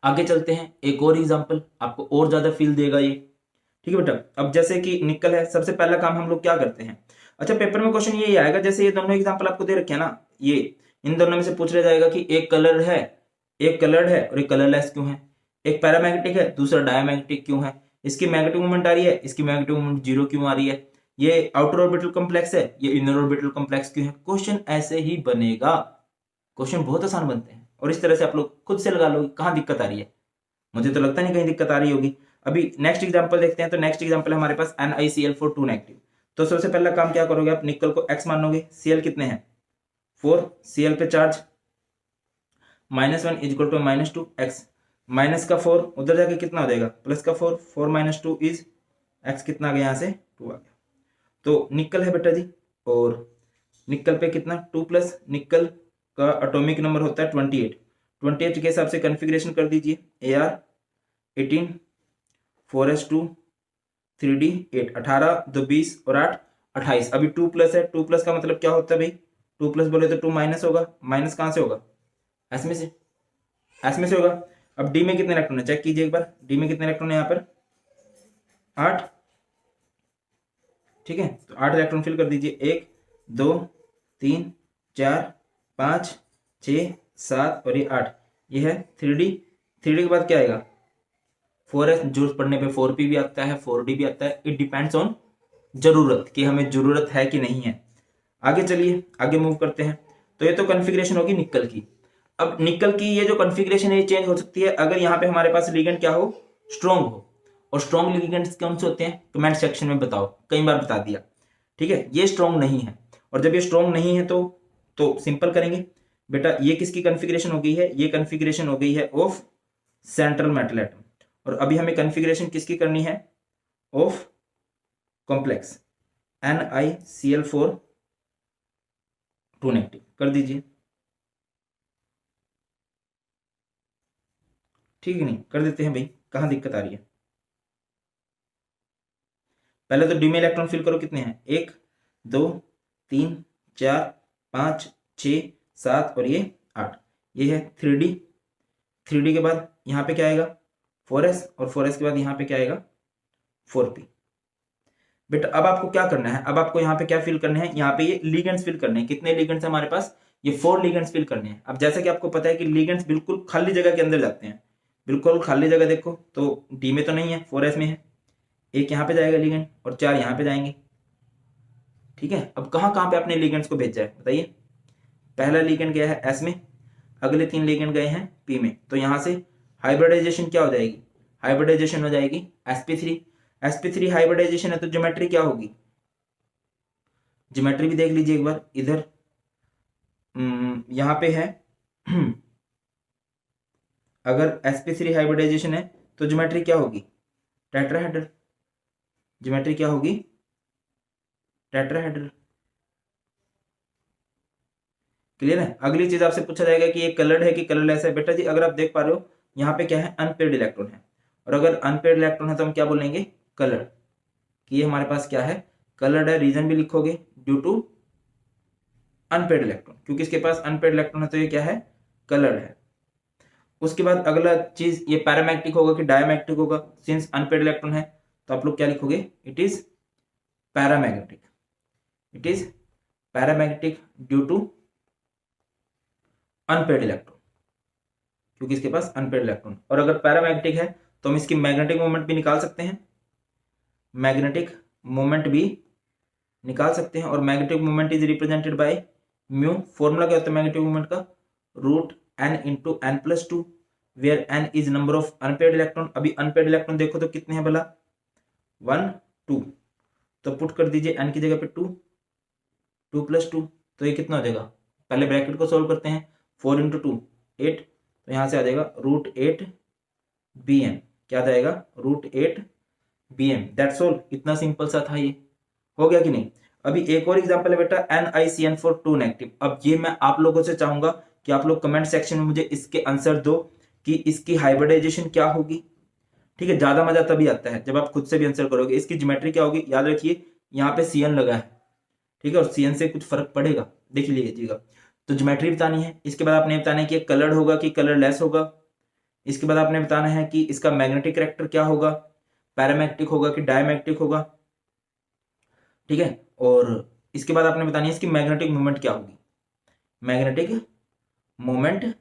[SPEAKER 1] आगे चलते हैं, एक और एग्जांपल आपको और ज्यादा फील देगा ये, ठीक है बेटा। अब जैसे कि निकल है, सबसे पहला काम हम लोग क्या करते हैं? अच्छा, पेपर में क्वेश्चन ये आएगा, जैसे ये दोनों एग्जांपल आपको दे रखे हैं ना, ये इन दोनों में से पूछ लिया जाएगा कि एक कलर है, एक कलर्ड है और एक कलरलेस क्यों है? एक पैरामैग्नेटिक है, दूसरा डायमैग्नेटिक क्यों है? इसकी मैग्नेटिक मूवमेंट आ रही है, इसकी मैग्नेटिक मूवमेंट 0 क्यों आ रही है? ये आउटर ऑर्बिटल कॉम्प्लेक्स है, ये इनर ऑर्बिटल कॉम्प्लेक्स क्यों है? क्वेश्चन ऐसे ही बनेगा। क्वेश्चन बहुत आसान बनते हैं और इस तरह से आप लोग खुद से लगा लो कहाँ दिक्कत आ रही है। मुझे तो लगता नहीं कहीं दिक्कत आ रही होगी। अभी नेक्स्ट एग्जांपल देखते हैं। तो नेक्स्ट एग्जांपल है हमारे पास NiCl4 2 नेगेटिव। तो सबसे पहला काम क्या करोगे आप? निकल को x मानोगे, Cl कितने हैं? 4, Cl पे charge -1 is equal to -2 x, minus का 4 उधर जाके कितना हो जाएगा? प्लस का 4, 4 - 2 इज x, कितना आ गया यहाँ से? 2 आ गया। तो निकल है बेटा जी, और निकल पे कितना? 2+। निकल का एटॉमिक नंबर होता है 28। 28 के हिसाब से कॉन्फ़िगरेशन कर दीजिए। Ar 18, 4s2 3d 8, 18 2 20 और 8 28। अभी 2+ है, 2+ का मतलब क्या होता है भाई? 2+ बोले तो 2 माइनस होगा। माइनस कहाँ से होगा? एस में से, एस में से होगा। अब डी में कितने इलेक्ट्रॉन है चेक कीजिए एक बार। डी में कितने इलेक्ट्रॉन है यहाँ पर? 8, ठीक है। तो 8 इलेक्ट्रॉन फिल कर दीजिए। 1 2 3 4 5 6 7 और ये 8। ये है 3d। 3d के बाद क्या आएगा? 4s, जो पढ़ने पे 4p भी आता है, 4d भी आता है। इट डिपेंड्स ऑन जरूरत, कि हमें जरूरत है कि नहीं है। आगे चलिए, आगे मूव करते हैं। तो ये तो कॉन्फ़िगरेशन होगी निकल की। अब निकल की ये जो कॉन्फ़िगरेशन है ये चेंज हो सकती है अगर यहाँ पे हमारे पास लिगेंड क्या हो? स्ट्रॉन्ग हो। और स्ट्रॉन्ग लिगेंड्स कौन से होते हैं? कमेंट सेक्शन में बताओ, कई बार बता दिया, ठीक है। ये स्ट्रॉन्ग नहीं है, और जब ये स्ट्रॉन्ग नहीं है तो सिंपल करेंगे बेटा। ये किसकी कॉन्फ़िगरेशन हो गई है? ये कॉन्फ़िगरेशन हो गई है ऑफ सेंट्रल मेटल एटम। और अभी हमें कॉन्फ़िगरेशन किसकी करनी है? Of complex NiCl4 2 negative. कर दीजिए, ठीक है। नहीं कर देते हैं भाई, कहाँ दिक्कत आ रही है? पहले तो डी में इलेक्ट्रॉन फिल करो। कितने हैं? 1 2 3 4 5 6 7 और ये 8। ये है 3d। 3d के बाद यहाँ पे क्या आएगा? 4s, और 4s के बाद यहाँ पे क्या आएगा? 4p। बेटा अब आपको क्या करना है? अब आपको यहाँ पे क्या फिल करने हैं? यहाँ पे ये लिगेंड्स फिल करने हैं। कितने लिगेंड्स है हमारे पास? ये 4 लिगेंड्स फिल करने हैं। अब जैसा कि आपको पता है कि लिगेंड्स बिल्कुल खाली जगह के अंदर जाते हैं। बिल्कुल खाली जगह देखो तो डी में तो नहीं है, 4s में है। एक यहाँ पे जाएगा लिगेंड और 4 यहाँ पे जाएंगे, ठीक है। अब कहाँ कहाँ पे अपने लिगेंड्स को भेजा है बताइए? पहला लिगेंड गया है एस में, अगले 3 लिगेंड गए हैं पी में। तो यहाँ से हाइब्रिडाइजेशन क्या हो जाएगी? हाइब्रिडाइजेशन हो जाएगी sp3। sp3 हाइब्रिडाइजेशन है तो ज्योमेट्री क्या होगी? ज्योमेट्री भी देख लीजिए एक बार इधर। यहाँ पे है अगर sp3 हाइब्रिडाइजेशन है तो ज्योमेट्री क्या होगी? टेट्राहेड्रल। ज्योमेट्री क्या होगी? टेट्राहेड्रल। क्लियर है? अगली चीज आपसे पूछा जाएगा कि ये कलर्ड है कि कलरलेस है। बेटा जी अगर आप देख पा रहे हो यहाँ पे क्या है? अनपेयर्ड इलेक्ट्रॉन है, और अगर अनपेयर्ड इलेक्ट्रॉन है तो हम क्या बोलेंगे? कलर्ड। कि ये हमारे पास क्या है? कलर्ड है। रीजन भी लिखोगे ड्यू टू अनपेयर्ड इलेक्ट्रॉन, क्योंकि इसके पास अनपेयर्ड इलेक्ट्रॉन है तो ये क्या है? कलर्ड है। उसके बाद अगला चीज ये पैरामैग्नेटिक होगा कि डायमैग्नेटिक होगा? सिंस अनपेयर्ड इलेक्ट्रॉन है तो आप लोग क्या लिखोगे? It is paramagnetic. It is paramagnetic due to unpaired electron, क्योंकि इसके पास अनपेयर्ड इलेक्ट्रॉन। और अगर पैरामैग्नेटिक है तो हम इसकी मैग्नेटिक मोमेंट भी निकाल सकते हैं। मैग्नेटिक मोमेंट भी निकाल सकते हैं। और magnetic moment is represented by mu. Formula क्या होता है मैग्नेटिक मोमेंट का? Root N into N plus two, where N is number of unpaid electron. अभी अनपेड इलेक्ट्रॉन देखो तो कितने हैं भला? 1 2। तो पुट कर दीजिए एन की जगह पे 2, 2 प्लस 2, तो ये कितना हो जाएगा? पहले ब्रैकेट को सोल्व करते हैं। 4 इंटू 2 8, तो यहां से आ जाएगा रूट 8 बी एम। क्या आ जाएगा? Root 8 B M. That's all. इतना सिंपल सा था ये। हो गया कि नहीं? अभी एक और एग्जांपल है बेटा, NiCN for 2 नेगेटिव। अब ये मैं आप लोगों से चाहूंगा कि आप लोग कमेंट सेक्शन में मुझे इसके आंसर दो कि इसकी हाइब्रिडाइजेशन क्या होगी। ठीक है, ज्यादा मजा तभी आता है जब आप खुद से भी आंसर करोगे। इसकी ज्योमेट्री क्या होगी? याद रखिए यहाँ पे CN लगा है, ठीक है, और CN से कुछ फर्क पड़ेगा, देख लीजिएगा। तो ज्योमेट्री बतानी है। इसके बाद आपने बताना है कि कलर्ड होगा कि कलरलेस होगा। इसके बाद आपने बताना है कि इसका मैग्नेटिक कैरेक्टर क्या होगा, पैरामैग्नेटिक होगा कि डायमैग्नेटिक होगा। ठीक है, और इसके बाद आपने बतानी है इसकी मैग्नेटिक मूवमेंट क्या होगी। मैग्नेटिक मूवमेंट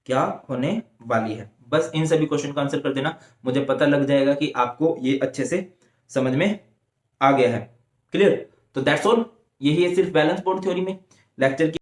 [SPEAKER 1] क्या होने वाली है। बस इन सभी क्वेश्चन का आंसर कर देना, मुझे पता लग जाएगा कि आपको ये अच्छे से समझ में आ गया है। क्लियर? तो दैट्स ऑल। यही है सिर्फ बैलेंस बोर्ड थ्योरी में लेक्चर की